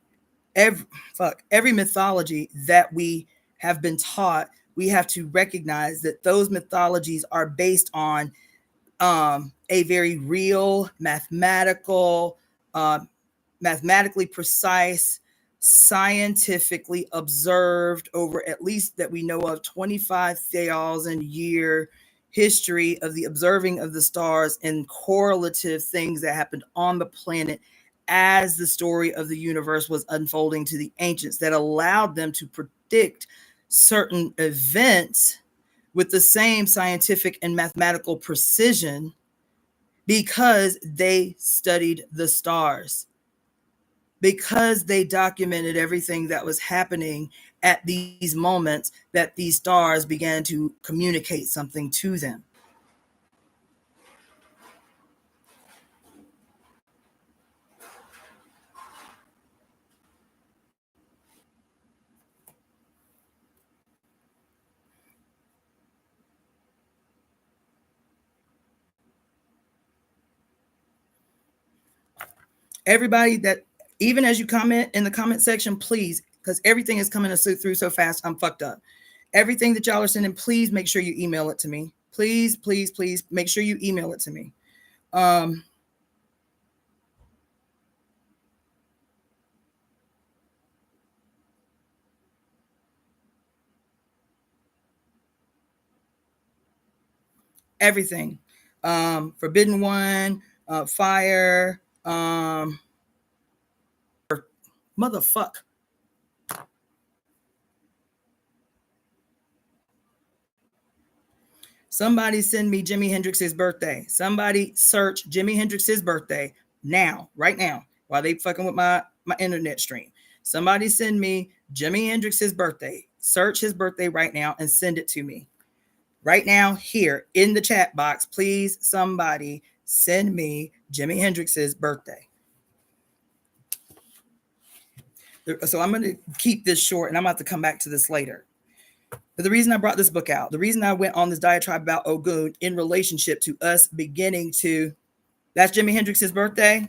mythology that we have been taught, we have to recognize that those mythologies are based on a very real, mathematically precise, scientifically observed over, at least that we know of, 25,000 year history of the observing of the stars and correlative things that happened on the planet as the story of the universe was unfolding to the ancients, that allowed them to predict certain events with the same scientific and mathematical precision because they studied the stars, because they documented everything that was happening at these moments, that these stars began to communicate something to them. Everybody, that even as you comment in the comment section, please, because everything is coming through so fast, I'm fucked up. Everything that y'all are sending, please make sure you email it to me. Please, please, please make sure you email it to me. Everything. Forbidden One, Fire, motherfuck. Somebody send me Jimi Hendrix's birthday. Somebody search Jimi Hendrix's birthday now, right now, while they fucking with my internet stream. Somebody send me Jimi Hendrix's birthday. Search his birthday right now and send it to me. Right now, here in the chat box, please, somebody send me Jimi Hendrix's birthday. So I'm going to keep this short, and I'm about to come back to this later. But the reason I brought this book out, the reason I went on this diatribe about Ogun in relationship to us beginning to, that's Jimi Hendrix's birthday.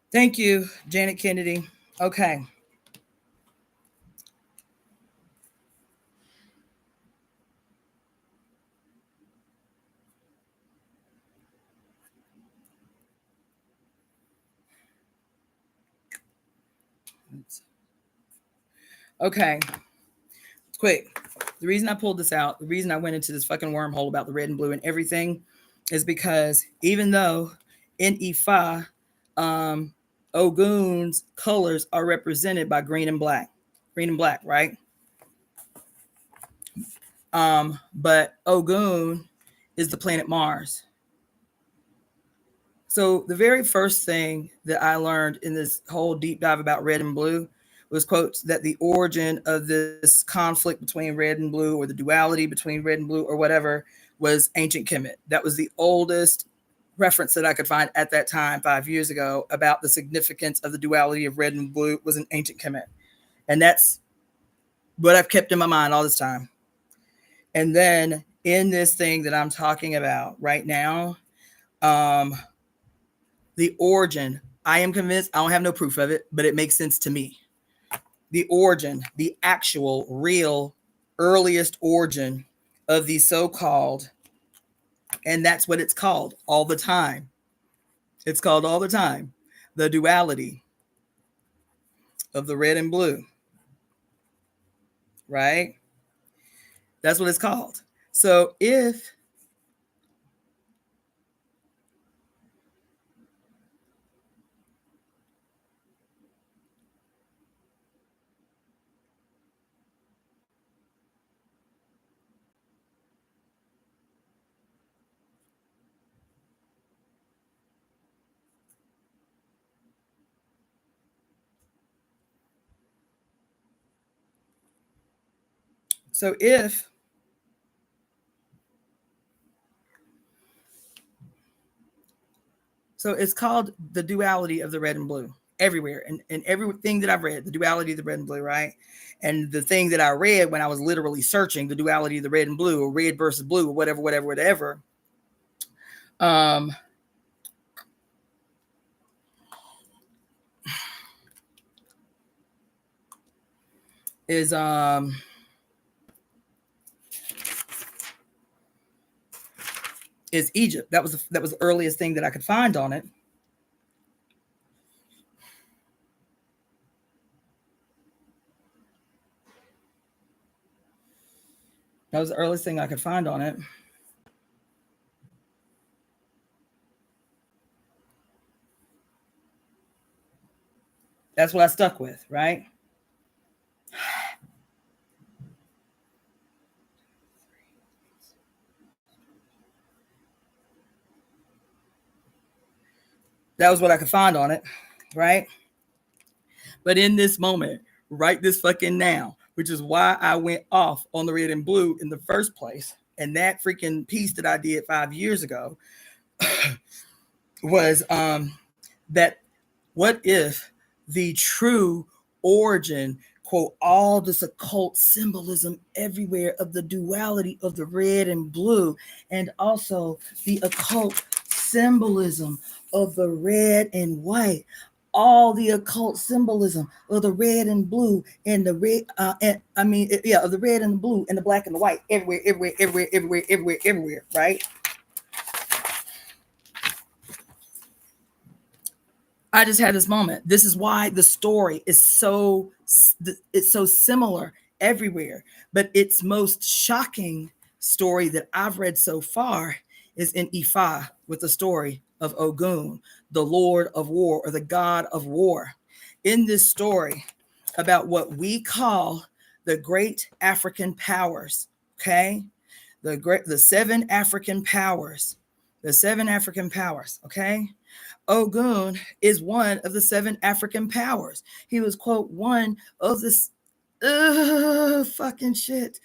Thank you, Janet Kennedy. Okay. Okay. Quick. The reason I pulled this out, the reason I went into this fucking wormhole about the red and blue and everything is because even though in Ifa, Ogun's colors are represented by green and black, right? But Ogun is the planet Mars. So the very first thing that I learned in this whole deep dive about red and blue was quotes that the origin of this conflict between red and blue, or the duality between red and blue, or whatever, was ancient Kemet. That was the oldest reference that I could find at that time 5 years ago about the significance of the duality of red and blue was in ancient Kemet. And that's what I've kept in my mind all this time. And then in this thing that I'm talking about right now, the origin, I am convinced, I don't have no proof of it, but it makes sense to me. The origin, the actual, real, earliest origin of the so-called, and that's what it's called all the time. It's called all the time, the duality of the red and blue, right? That's what it's called. So if so if so it's called the duality of the red and blue everywhere, and everything that I've read, the duality of the red and blue, right? And the thing that I read when I was literally searching the duality of the red and blue, or red versus blue, or whatever, um is is Egypt. That was the earliest thing that I could find on it. That was the earliest thing I could find on it. That's what I stuck with, right? That was what I could find on it, right? But in this moment, right this fucking now, which is why I went off on the red and blue in the first place, and that freaking piece that I did 5 years ago was that what if the true origin, quote, all this occult symbolism everywhere of the duality of the red and blue, and also the occult symbolism of the red and white, all the occult symbolism of the red and blue, and the red, of the red and the blue and the black and the white, everywhere, right? I just had this moment. This is why the story is it's so similar everywhere. But its most shocking story that I've read so far is in Ifa, with the story of Ogun, the Lord of War, or the God of War. In this story about what we call the great African powers, okay? The seven African powers. The seven African powers, okay? Ogun is one of the seven African powers. He was, quote, one of this fucking shit.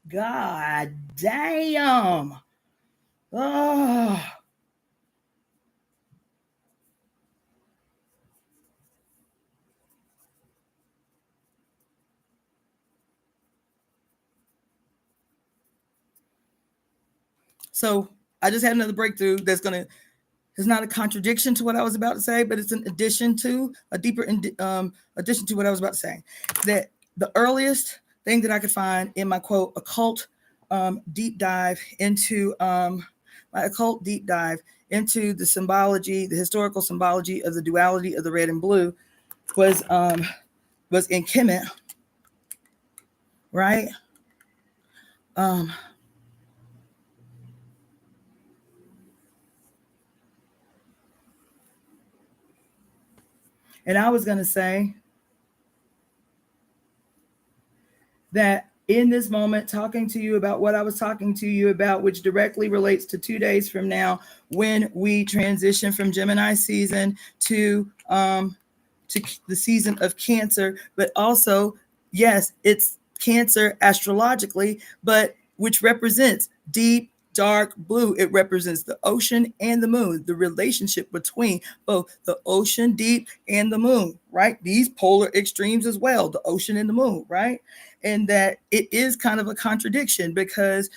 God damn. Oh. So I just had another breakthrough that's going to, it's not a contradiction to what I was about to say, but it's an addition to a deeper addition to what I was about to say. That the earliest thing that I could find in my, quote, occult deep dive into my occult deep dive into the symbology, the historical symbology of the duality of the red and blue was in Kemet, right? And I was going to say that in this moment, talking to you about what I was talking to you about, which directly relates to 2 days from now, when we transition from Gemini season to the season of Cancer, but also, yes, it's Cancer astrologically, but which represents deep, dark blue. It represents the ocean and the moon, the relationship between both the ocean deep and the moon, right? These polar extremes as well, the ocean and the moon, right? And that it is kind of a contradiction because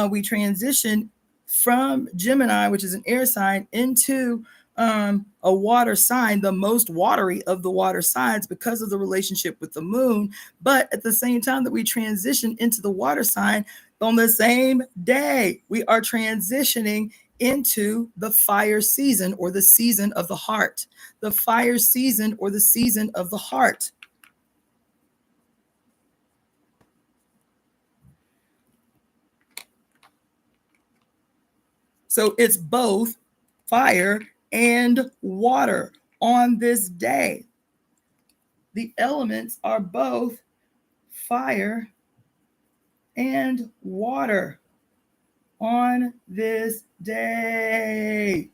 we transition from Gemini, which is an air sign, into a water sign, the most watery of the water signs because of the relationship with the moon. But at the same time that we transition into the water sign, on the same day, we are transitioning into the fire season, or the season of the heart. The fire season, or the season of the heart. So it's both fire and water on this day. The elements are both fire and water on this day.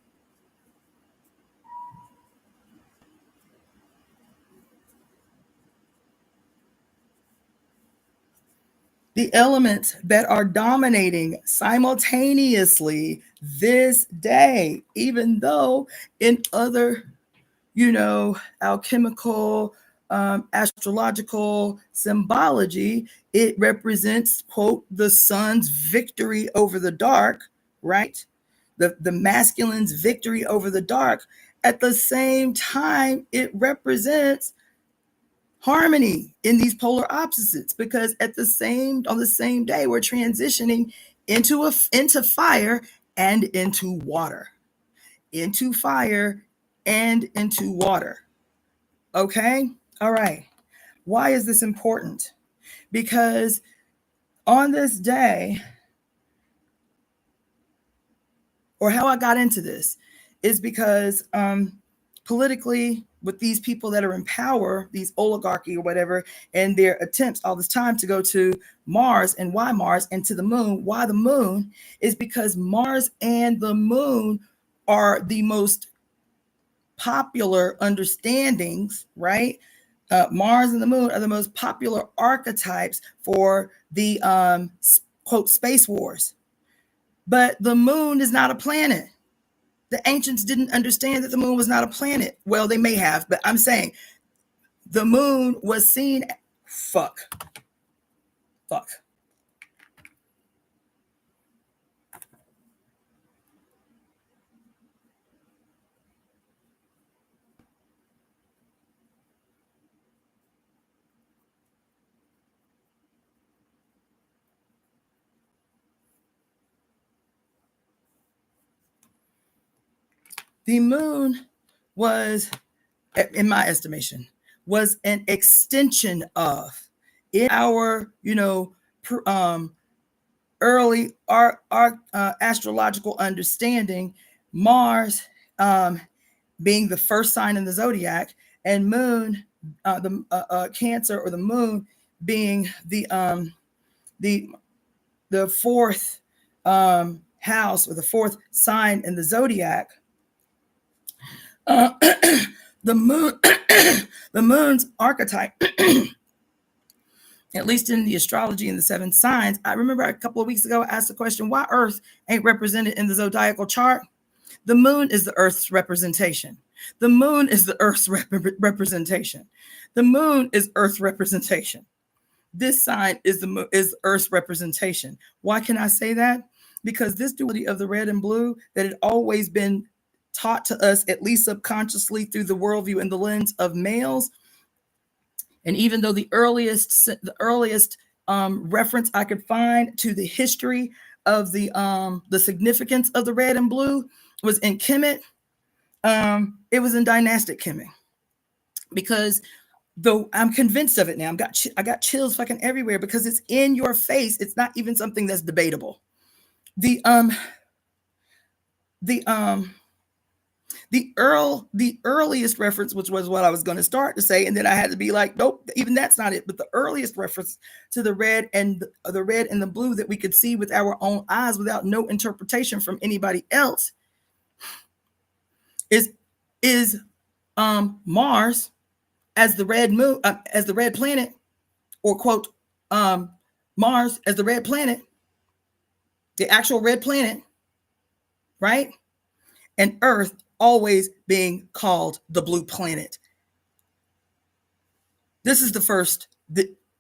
The elements that are dominating simultaneously this day, even though in other, alchemical, astrological symbology, it represents, quote, the sun's victory over the dark, right? The masculine's victory over the dark. At the same time, it represents harmony in these polar opposites, because on the same day we're transitioning into fire and into water, into fire and into water. Okay, all right. Why is this important? Because on this day, or how I got into this, is because politically, with these people that are in power, these oligarchy or whatever, and their attempts all this time to go to Mars, and why Mars, and to the moon. Why the moon? Is because Mars and the moon are the most popular understandings, right? Mars and the moon are the most popular archetypes for the quote space wars. But the moon is not a planet. The ancients didn't understand that the moon was not a planet. Well, they may have, but I'm saying the moon was seen. Fuck. The moon was, in my estimation, was an extension of, in our, early astrological understanding, Mars being the first sign in the zodiac, and moon, the Cancer, or the moon, being the fourth house, or the fourth sign in the zodiac. The moon, the moon's archetype, at least in the astrology and the seven signs. I remember a couple of weeks ago I asked the question, why Earth ain't represented in the zodiacal chart? The moon is the Earth's representation. The moon is the Earth's representation. The moon is Earth representation. This sign is Earth's representation. Why can I say that? Because this duality of the red and blue that had always been taught to us, at least subconsciously, through the worldview and the lens of males. And even though the earliest reference I could find to the history of the significance of the red and blue was in Kemet. It was in dynastic Kemet, because though I'm convinced of it now. I got chills fucking everywhere because it's in your face. It's not even something that's debatable. The the um the earliest reference, which was what I was going to start to say, and then I had to be like, nope, even that's not it. But the earliest reference to the red and the blue that we could see with our own eyes without no interpretation from anybody else is Mars as the red moon, as the red planet, or quote, Mars as the red planet, the actual red planet, right? And Earth always being called the blue planet. This is the first,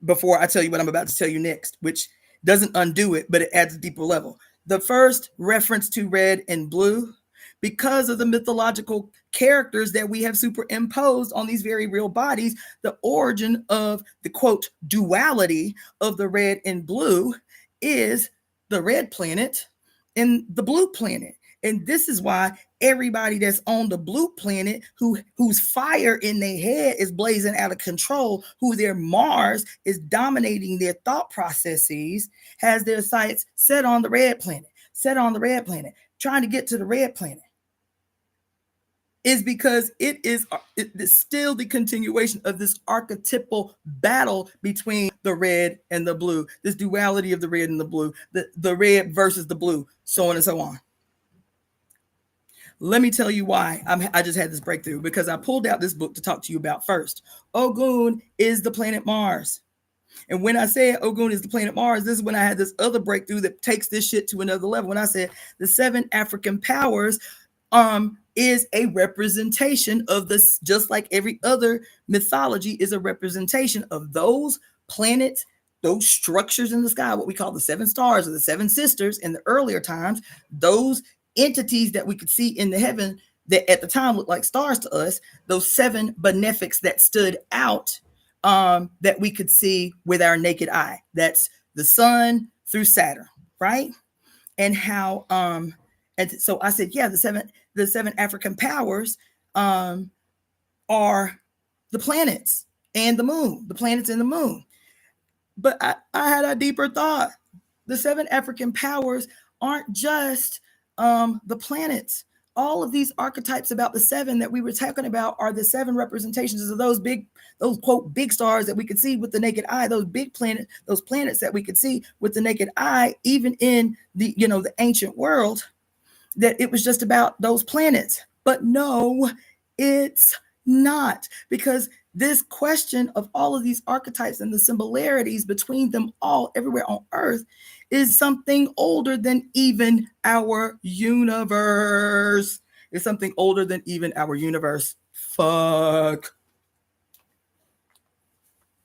before I tell you what I'm about to tell you next, which doesn't undo it, but it adds a deeper level. The first reference to red and blue, because of the mythological characters that we have superimposed on these very real bodies, the origin of the quote duality of the red and blue is the red planet and the blue planet. And this is why everybody that's on the blue planet, whose fire in their head is blazing out of control, who their Mars is dominating their thought processes, has their sights set on the red planet, trying to get to the red planet, is because it is still the continuation of this archetypal battle between the red and the blue, this duality of the red and the blue, the red versus the blue, so on and so on. Let me tell you why I just had this breakthrough, because I pulled out this book to talk to you about first. Ogun is the planet Mars. And when I said Ogun is the planet Mars, this is when I had this other breakthrough that takes this shit to another level. When I said the 7 African powers is a representation of this, just like every other mythology is a representation of those planets, those structures in the sky, what we call the 7 stars or the 7 sisters in the earlier times, those entities that we could see in the heaven that at the time looked like stars to us, those 7 benefics that stood out, that we could see with our naked eye. That's the sun through Saturn, right? And how and so I said, yeah, the seven African powers are the planets and the moon, the planets and the moon. But I had a deeper thought. The 7 African powers aren't just the planets. All of these archetypes about the 7 that we were talking about are the 7 representations of those quote big stars that we could see with the naked eye, those big planets, those planets that we could see with the naked eye, even in the the ancient world, that it was just about those planets. But no, it's not, because this question of all of these archetypes and the similarities between them all everywhere on Earth is something older than even our universe. It's something older than even our universe. Fuck.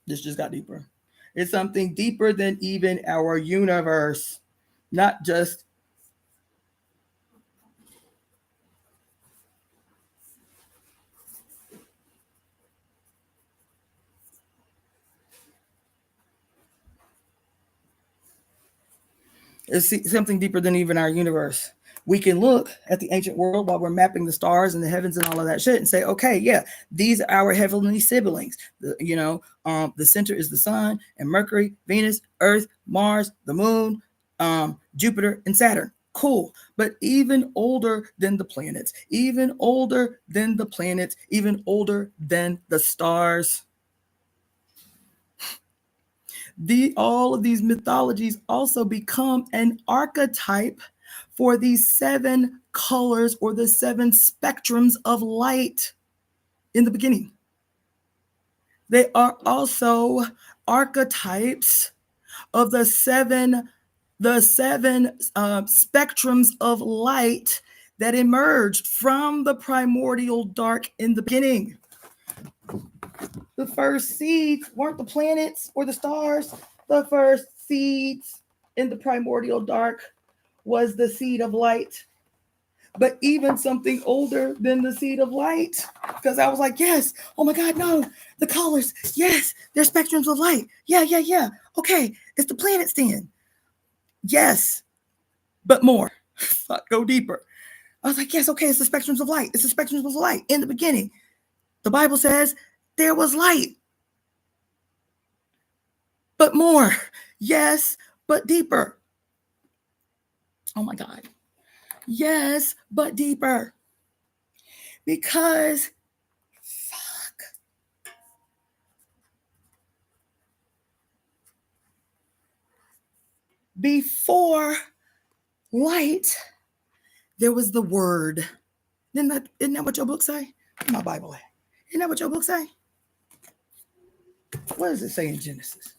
This just got deeper. It's something deeper than even our universe. Not just it's something deeper than even our universe. We can look at the ancient world while we're mapping the stars and the heavens and all of that shit and say, okay, yeah, these are our heavenly siblings. The center is the sun and Mercury, Venus, Earth, Mars, the moon, Jupiter, and Saturn. Cool. But even older than the planets, even older than the planets, even older than the stars, all of these mythologies also become an archetype for these 7 colors or the 7 spectrums of light in the beginning. They are also archetypes of the seven spectrums of light that emerged from the primordial dark in the beginning. The first seeds weren't the planets or the stars. The first seeds in the primordial dark was the seed of light. But even something older than the seed of light, because I was like, yes, oh my God, no, the colors, yes, they're spectrums of light. Yeah. Okay, it's the planets then. Yes, but more. Go deeper. I was like, yes, okay, it's the spectrums of light. It's the spectrums of light. In the beginning, the Bible says there was light, but more. Yes, but deeper. Oh my God. Yes, but deeper. Because fuck. Before light, there was the word. Isn't that what your book say? My Bible. Isn't that what your book say? What does it say in Genesis?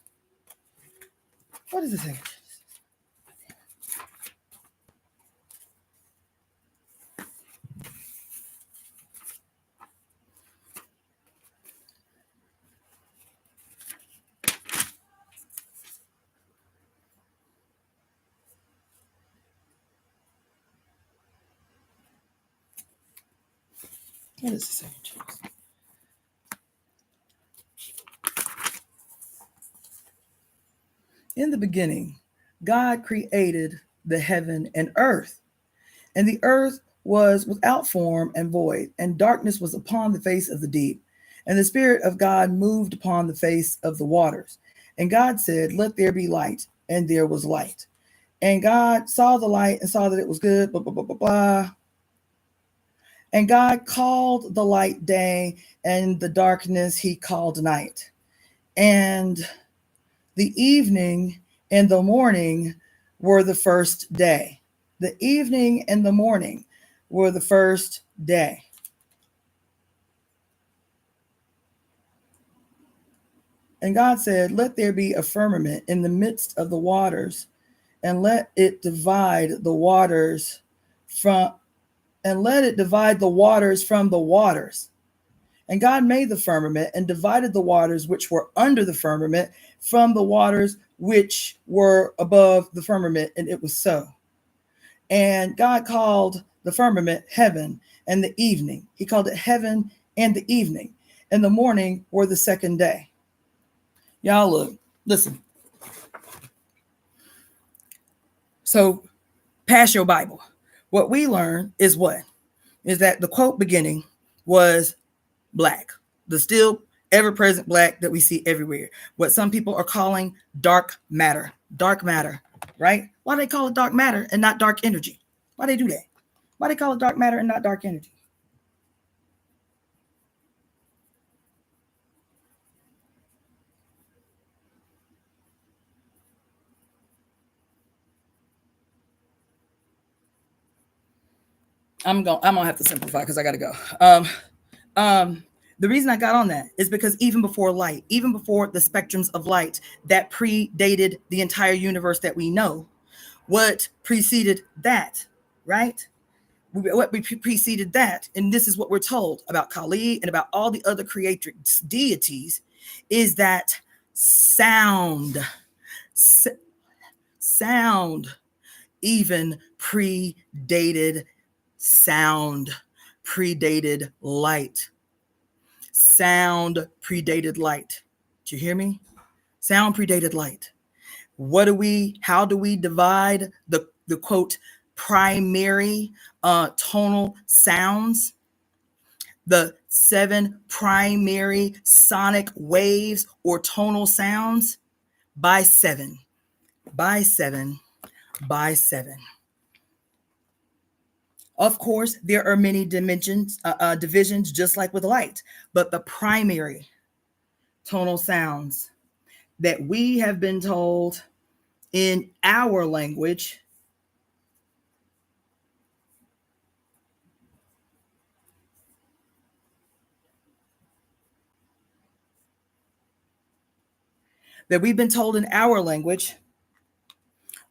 What does it say in Genesis? What does it say in Genesis? In the beginning, God created the heaven and earth, and the earth was without form and void, and darkness was upon the face of the deep. And the Spirit of God moved upon the face of the waters. And God said, let there be light, and there was light. And God saw the light and saw that it was good, blah, blah, blah, blah, blah. And God called the light day, and the darkness he called night. And the evening and the morning were the first day. The evening and the morning were the first day. And God said, let there be a firmament in the midst of the waters, and let it divide the waters from the waters. And God made the firmament and divided the waters which were under the firmament from the waters which were above the firmament, and it was so. And God called the firmament heaven, and the evening. He called it heaven and the evening. And the morning were the second day. Y'all look, listen. So pass your Bible. What we learn is what? Is that the quote beginning was black, the still ever-present black that we see everywhere. What some people are calling dark matter. Dark matter, right? Why they call it dark matter and not dark energy? Why they do that? Why they call it dark matter and not dark energy? I'm gonna have to simplify because I gotta go. The reason I got on that is because even before light, even before the spectrums of light that predated the entire universe that we know, what preceded that, right? What preceded that, and this is what we're told about Kali and about all the other creatrix deities, is that sound even predated sound, predated light. Sound predated light. Did you hear me? Sound predated light. How do we divide the quote primary tonal sounds? The 7 primary sonic waves or tonal sounds by 7, by 7, by 7. Of course, there are many divisions, just like with light, but the primary tonal sounds that we have been told in our language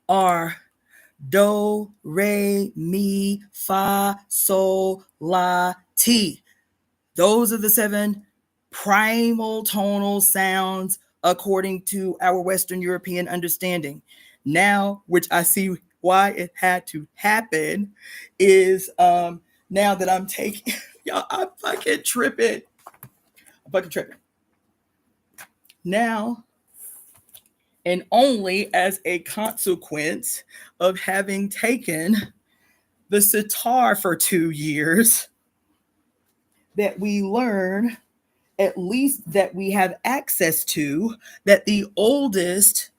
are do, re, mi, fa, sol, la, ti. Those are the 7 primal tonal sounds according to our Western European understanding. Now, which I see why it had to happen, is now that I'm taking, y'all, I'm fucking tripping. Now, and only as a consequence of having taken the sitar for 2 years, that we learn, at least that we have access to, that the oldest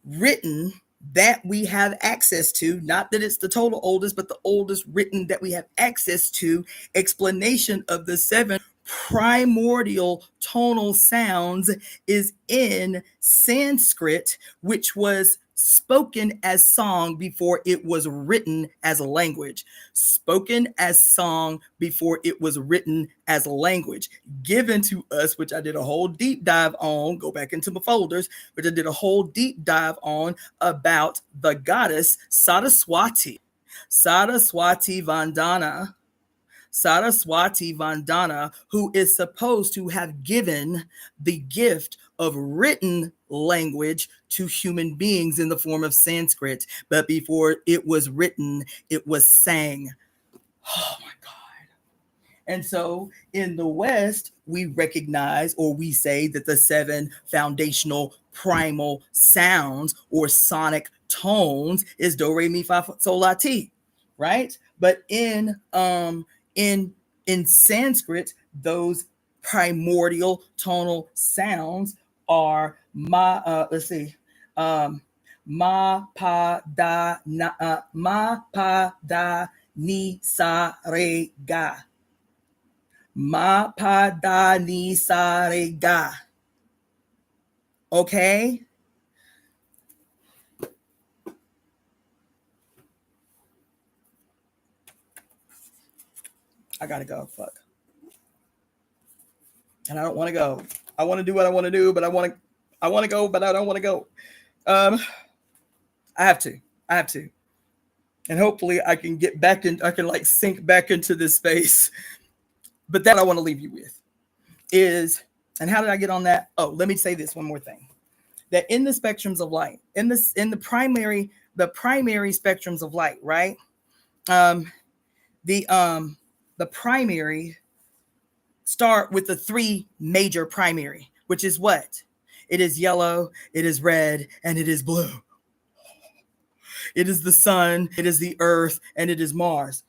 written that we have access to, not that it's the total oldest, but the oldest written that we have access to, explanation of the 7 primordial tonal sounds is in Sanskrit, which was spoken as song before it was written as a language. Spoken as song before it was written as a language. Given to us, which I did a whole deep dive on, go back into my folders, which I did a whole deep dive on about the goddess Saraswati. Saraswati Vandana. Saraswati Vandana, who is supposed to have given the gift of written language to human beings in the form of Sanskrit. But before it was written, it was sang. Oh my God. And so in the West, we recognize, or we say, that the 7 foundational primal sounds or sonic tones is do, re, mi, fa, sol, la, ti, right? But in Sanskrit, those primordial tonal sounds are let's see, ma pa da na, ma pa da ni sa re ga. Ma pa da ni sa re ga. Okay? I gotta go. Fuck. And I don't want to go. I want to do what I want to do, but I want to go, but I don't want to go. I have to. And hopefully I can get back in, I can like sink back into this space. But that I want to leave you with is, and how did I get on that? Oh, let me say this one more thing. That in the spectrums of light, in the primary spectrums of light, right? The primary start with the 3 major primary, which is what? It is yellow, it is red, and it is blue. It is the sun, it is the earth, and it is Mars.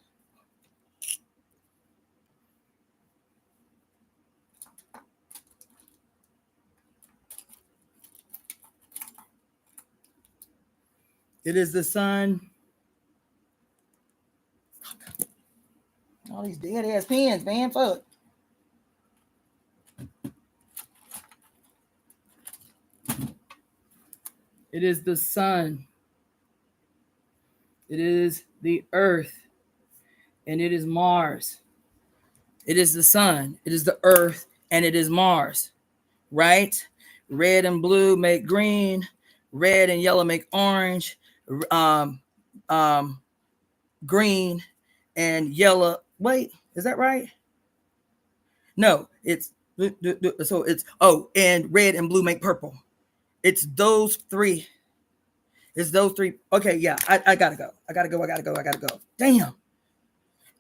It is the sun. All these dead ass pens, man. Fuck. It is the sun. It is the earth. And it is Mars. It is the sun. It is the earth. And it is Mars. Right? Red and blue make green. Red and yellow make orange. Green and yellow. Wait, is that right? No, it's so it's and red and blue make purple. It's those 3. It's those 3. Okay, yeah, I gotta go. I gotta go. Damn.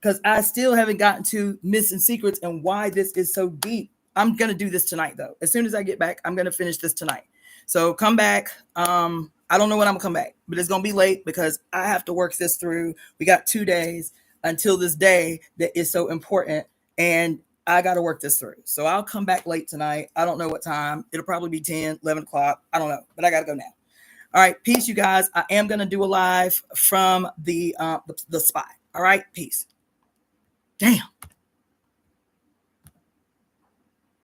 Because I still haven't gotten to missing secrets and why this is so deep. I'm gonna do this tonight though. As soon as I get back, I'm gonna finish this tonight. So come back. I don't know when I'm gonna come back, but it's gonna be late because I have to work this through. We got 2 days until this day that is so important, and I got to work this through. So I'll come back late tonight. I don't know what time. It'll probably be 10, 11 o'clock. I don't know, but I got to go now. All right. Peace, you guys. I am going to do a live from the spot. All right. Peace. Damn.